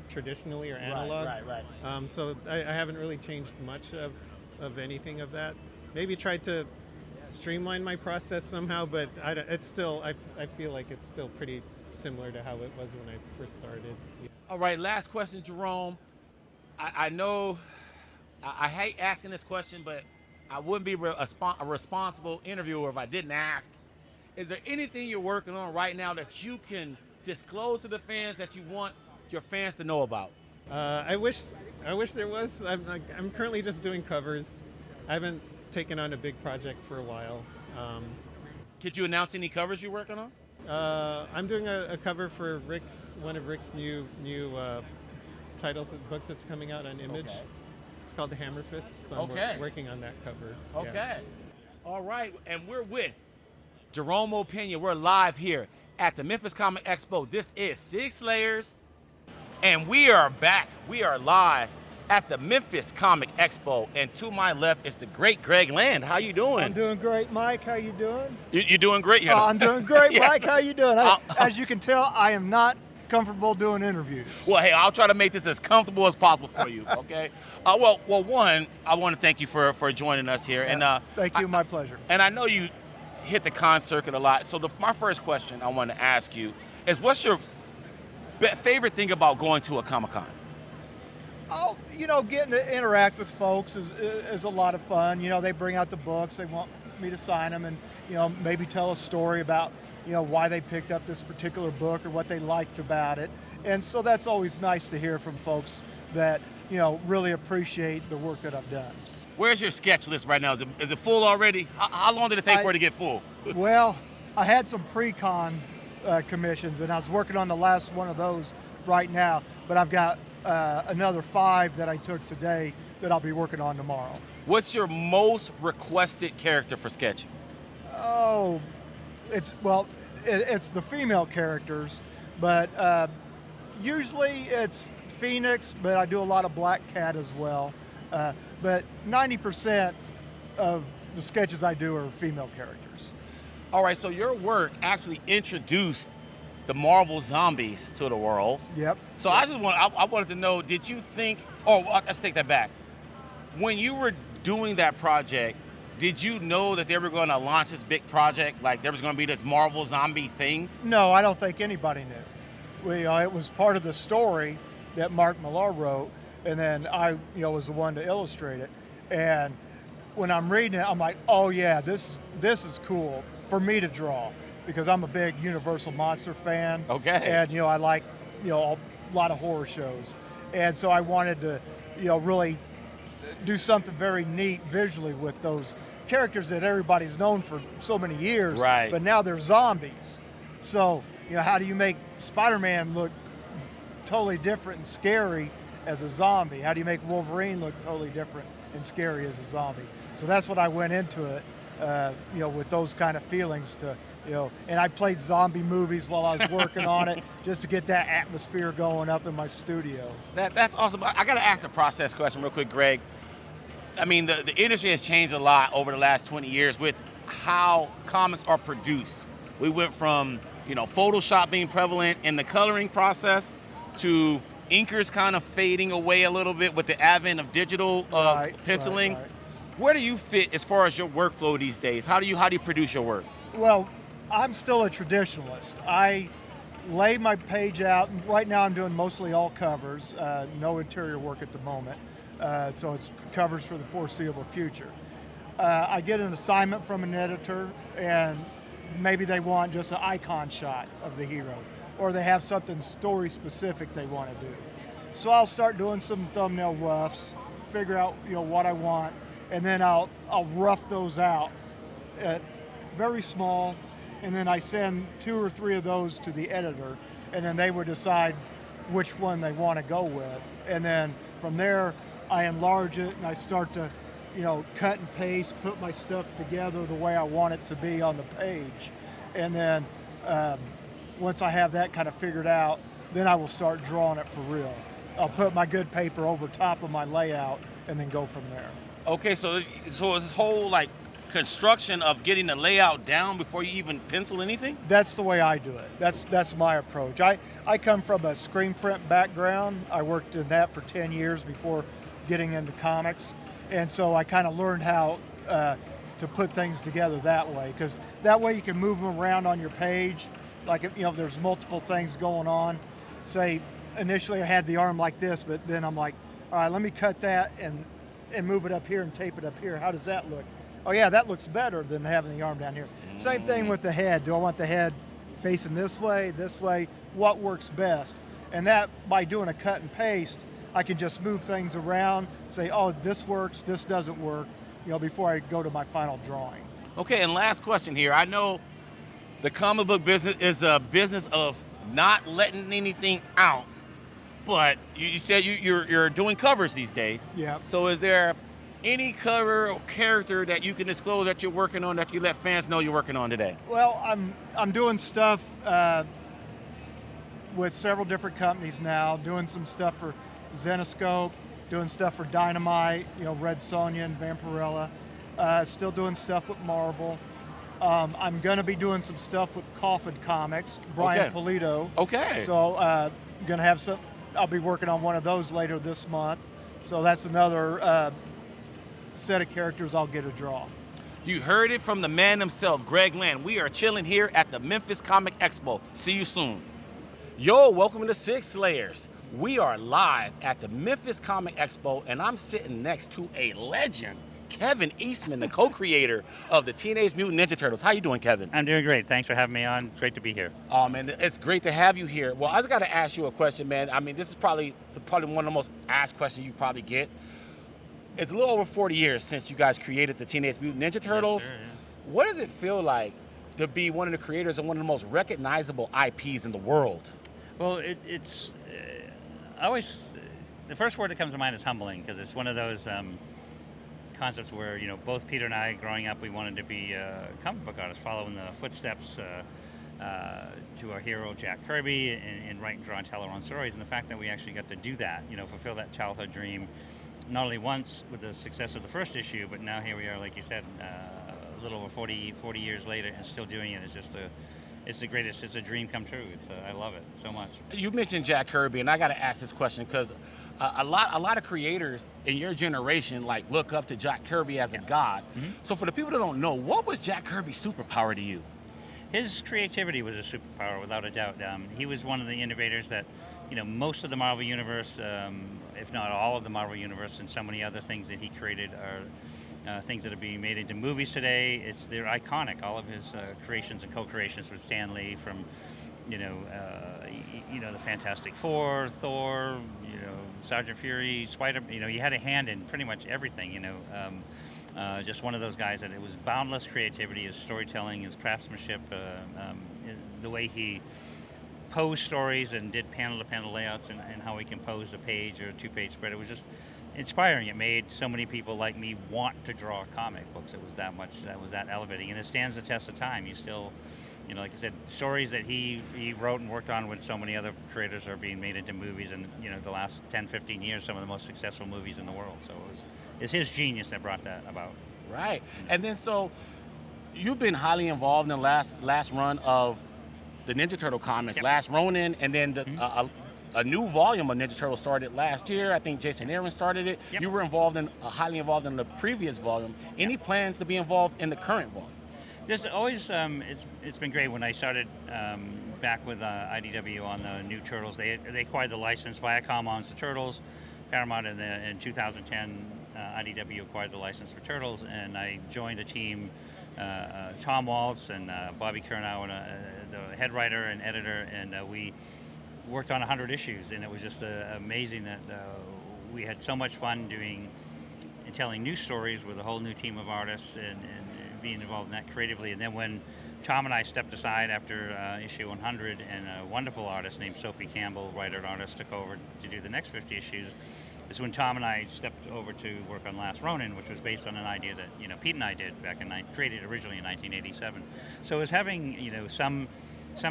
Speaker 1: traditionally or analog.
Speaker 2: Right.
Speaker 1: So I haven't really changed much of anything of that. Maybe tried to streamline my process somehow, but it's still, I feel like it's still pretty similar to how it was when I first started.
Speaker 2: All right, last question, Jerome. I know I hate asking this question, but I wouldn't be a responsible interviewer if I didn't ask. Is there anything you're working on right now that you can disclose to the fans that you want your fans to know about?
Speaker 1: I wish there was. I'm currently just doing covers. I haven't taken on a big project for a while.
Speaker 2: Could you announce any covers you're working on?
Speaker 1: I'm doing a cover for one of Rick's new titles of books that's coming out on Image.
Speaker 2: Okay.
Speaker 1: It's called The Hammer Fist, so I'm working on that cover.
Speaker 2: Okay.
Speaker 1: Yeah.
Speaker 2: All right, and we're with Jerome Opena. We're live here at the Memphis Comic Expo. This is Sig Slayers, and we are back. We are live at the Memphis Comic Expo, and to my left is the great Greg Land. How you doing?
Speaker 3: I'm doing great, Mike. How you doing?
Speaker 2: You're doing great.
Speaker 3: I'm doing great,
Speaker 2: Yes.
Speaker 3: Mike. How you doing? As you can tell, I am not comfortable doing interviews.
Speaker 2: Well, hey, I'll try to make this as comfortable as possible for you, okay? Well, one, I want to thank you for joining us here.
Speaker 3: Yeah,
Speaker 2: And
Speaker 3: thank you, my pleasure.
Speaker 2: And I know you hit the con circuit a lot, so my first question I want to ask you is, what's your favorite thing about going to a Comic-Con?
Speaker 3: Oh, getting to interact with folks is a lot of fun. They bring out the books, they want me to sign them, and maybe tell a story about why they picked up this particular book or what they liked about it. And so that's always nice to hear from folks that really appreciate the work that I've done.
Speaker 2: Where's your sketch list right now? Is it full already? How long did it take for it to get full?
Speaker 3: Well, I had some pre-con commissions, and I was working on the last one of those right now, but I've got another 5 that I took today that I'll be working on tomorrow.
Speaker 2: What's your most requested character for sketching?
Speaker 3: Oh, it's the female characters, but usually it's Phoenix, but I do a lot of Black Cat as well. But 90% of the sketches I do are female characters.
Speaker 2: All right, so your work actually introduced the Marvel zombies to the world.
Speaker 3: Yep.
Speaker 2: So I wanted to know, did you think, let's take that back. When you were doing that project, did you know that they were going to launch this big project, like there was going to be this Marvel zombie thing?
Speaker 3: No, I don't think anybody knew. It was part of the story that Mark Millar wrote, and then I was the one to illustrate it. And when I'm reading it, I'm like, oh yeah, this is cool for me to draw, because I'm a big Universal Monster fan.
Speaker 2: Okay.
Speaker 3: And I like a lot of horror shows, and so I wanted to really do something very neat visually with those characters that everybody's known for so many years.
Speaker 2: Right.
Speaker 3: But now they're zombies. So how do you make Spider-Man look totally different and scary as a zombie? How do you make Wolverine look totally different and scary as a zombie? So that's what I went into it, with those kind of feelings to You know, and I played zombie movies while I was working on it just to get that atmosphere going up in my studio.
Speaker 2: That's awesome. I got to ask a process question real quick, Greg. I mean, the industry has changed a lot over the last 20 years with how comics are produced. We went from, you know, Photoshop being prevalent in the coloring process to inkers kind of fading away a little bit with the advent of digital penciling.
Speaker 3: Right.
Speaker 2: Where do you fit as far as your workflow these days? How do you produce your work?
Speaker 3: Well, I'm still a traditionalist. I lay my page out. Right now I'm doing mostly all covers, no interior work at the moment. So it's covers for the foreseeable future. I get an assignment from an editor and maybe they want just an icon shot of the hero, or they have something story specific they want to do. So I'll start doing some thumbnail roughs, figure out, you know, what I want, and then I'll rough those out at very small, and then I send 2 or 3 of those to the editor, and then they would decide which one they want to go with. And then from there, I enlarge it and I start to, you know, cut and paste, put my stuff together the way I want it to be on the page. And then once I have that kind of figured out, then I will start drawing it for real. I'll put my good paper over top of my layout and then go from there.
Speaker 2: Okay, so this whole like construction of getting the layout down before you even pencil anything?
Speaker 3: That's the way I do it. That's my approach. I come from a screen print background. I worked in that for 10 years before getting into comics. And so I kind of learned how to put things together that way, because that way you can move them around on your page. Like if, you know, there's multiple things going on. Say initially I had the arm like this, but then I'm like, all right, let me cut that and move it up here and tape it up here. How does that look? Oh yeah, that looks better than having the arm down here. Same thing with the head. Do I want the head facing this way, this way? What works best? And that, by doing a cut and paste, I can just move things around, say, oh, this works, this doesn't work, you know, before I go to my final drawing.
Speaker 2: Okay, and last question here. I know the comic book business is a business of not letting anything out, but you said you're doing covers these days.
Speaker 3: Yeah.
Speaker 2: So is there any cover or character that you can disclose that you're working on that you let fans know you're working on today?
Speaker 3: Well, I'm doing stuff with several different companies now, doing some stuff for Zenoscope, doing stuff for Dynamite, you know, Red Sonja and Vampirella, still doing stuff with Marvel. I'm going to be doing some stuff with Coffin Comics, Brian Pulido.
Speaker 2: Okay.
Speaker 3: So going to have some, I'll be working on one of those later this month. So that's another set of characters I'll get to draw.
Speaker 2: You heard it from the man himself, Greg Glen. We are chilling here at the Memphis Comic Expo. See you soon. Yo, welcome to Sig Slayers. We are live at the Memphis Comic Expo, and I'm sitting next to a legend, Kevin Eastman, the co-creator of the Teenage Mutant Ninja Turtles. How you doing, Kevin?
Speaker 4: I'm doing great. Thanks for having me on. Great to be here.
Speaker 2: Oh, man, it's great to have you here. Well, I just got to ask you a question, man. I mean, this is probably one of the most asked questions you probably get. It's a little over 40 years since you guys created the Teenage Mutant Ninja Turtles.
Speaker 4: Yes, sir, yeah.
Speaker 2: What does it feel like to be one of the creators of one of the most recognizable IPs in the world?
Speaker 4: Well, it's always, the first word that comes to mind is humbling, because it's one of those concepts where, you know, both Peter and I, growing up, we wanted to be comic book artists, following the footsteps to our hero Jack Kirby, and write and draw and tell our own stories. And the fact that we actually got to do that, you know, fulfill that childhood dream, not only once with the success of the first issue, but now here we are, like you said, a little over 40 years later, and still doing it. Is just it's the greatest. It's a dream come true. I love it so much.
Speaker 2: You mentioned Jack Kirby, and I got to ask this question because a lot of creators in your generation like look up to Jack Kirby as a god.
Speaker 4: Mm-hmm.
Speaker 2: So for the people that don't know, what was Jack Kirby's superpower to you?
Speaker 4: His creativity was a superpower, without a doubt. He was one of the innovators that, you know, most of the Marvel Universe, if not all of the Marvel Universe, and so many other things that he created are things that are being made into movies today. They're iconic. All of his creations and co-creations with Stan Lee, from, you know, the Fantastic Four, Thor, you know, Sergeant Fury, Spider. You know, he had a hand in pretty much everything. You know, just one of those guys that it was boundless creativity, his storytelling, his craftsmanship, the way he posed stories and did panel-to-panel layouts, and how he composed a page or a two-page spread. It was just inspiring. It made so many people like me want to draw comic books. It was that much, that was that elevating, and it stands the test of time. You still, you know, like I said, stories that he wrote and worked on with so many other creators are being made into movies, and you know, the last 10, 15 years, some of the most successful movies in the world. So it's his genius that brought that about.
Speaker 2: Right. And then so you've been highly involved in the last run of the Ninja Turtle comics, Last Ronin, and then the, a new volume of Ninja Turtle started last year. I think Jason Aaron started it. You were highly involved in the previous volume. Any plans to be involved in the current volume?
Speaker 4: There's always, it's been great. When I started back with IDW on the new Turtles, they acquired the license. Viacom owns the Turtles. Paramount in 2010, IDW acquired the license for Turtles, and I joined a team, Tom Waltz and Bobby Curnow, the head writer and editor, and we worked on 100 issues, and it was just amazing that we had so much fun doing and telling new stories with a whole new team of artists and being involved in that creatively. And then when Tom and I stepped aside after issue 100, and a wonderful artist named Sophie Campbell, writer and artist, took over to do the next 50 issues, is when Tom and I stepped over to work on Last Ronin, which was based on an idea that, you know, Peete and I did back created originally in 1987. So it was having, you know, some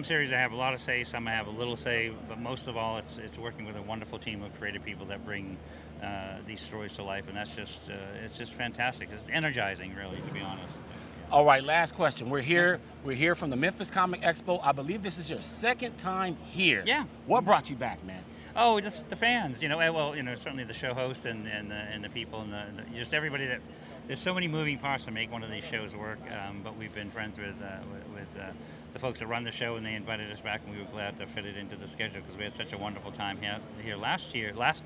Speaker 4: series I have a lot of say, some I have a little say, but most of all, it's working with a wonderful team of creative people that bring these stories to life, and that's just it's just fantastic. It's energizing, really, to be honest.
Speaker 2: All right, last question. We're here from the Memphis Comic Expo. I believe this is your second time here.
Speaker 4: Yeah.
Speaker 2: What brought you back, man?
Speaker 4: Oh, just the fans. You know, well, you know, certainly the show hosts and the people and the just everybody that. There's so many moving parts to make one of these shows work, but we've been friends with the folks that run the show, and they invited us back, and we were glad to fit it into the schedule because we had such a wonderful time here last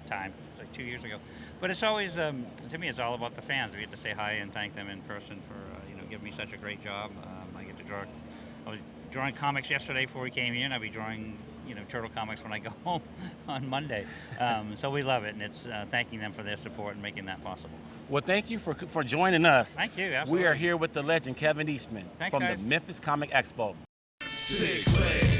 Speaker 4: time, it's like 2 years ago. But it's always, to me, it's all about the fans. We get to say hi and thank them in person for giving me such a great job. I get to draw. I was drawing comics yesterday before we came here, and I'll be drawing Turtle comics when I go home on Monday. So we love it, and it's thanking them for their support and making that possible.
Speaker 2: Well, thank you for joining us.
Speaker 4: Thank you, absolutely.
Speaker 2: We are here with the legend Kevin Eastman
Speaker 4: Thanks,
Speaker 2: from
Speaker 4: guys.
Speaker 2: the Memphis Comic Expo.
Speaker 5: Sig Slayer.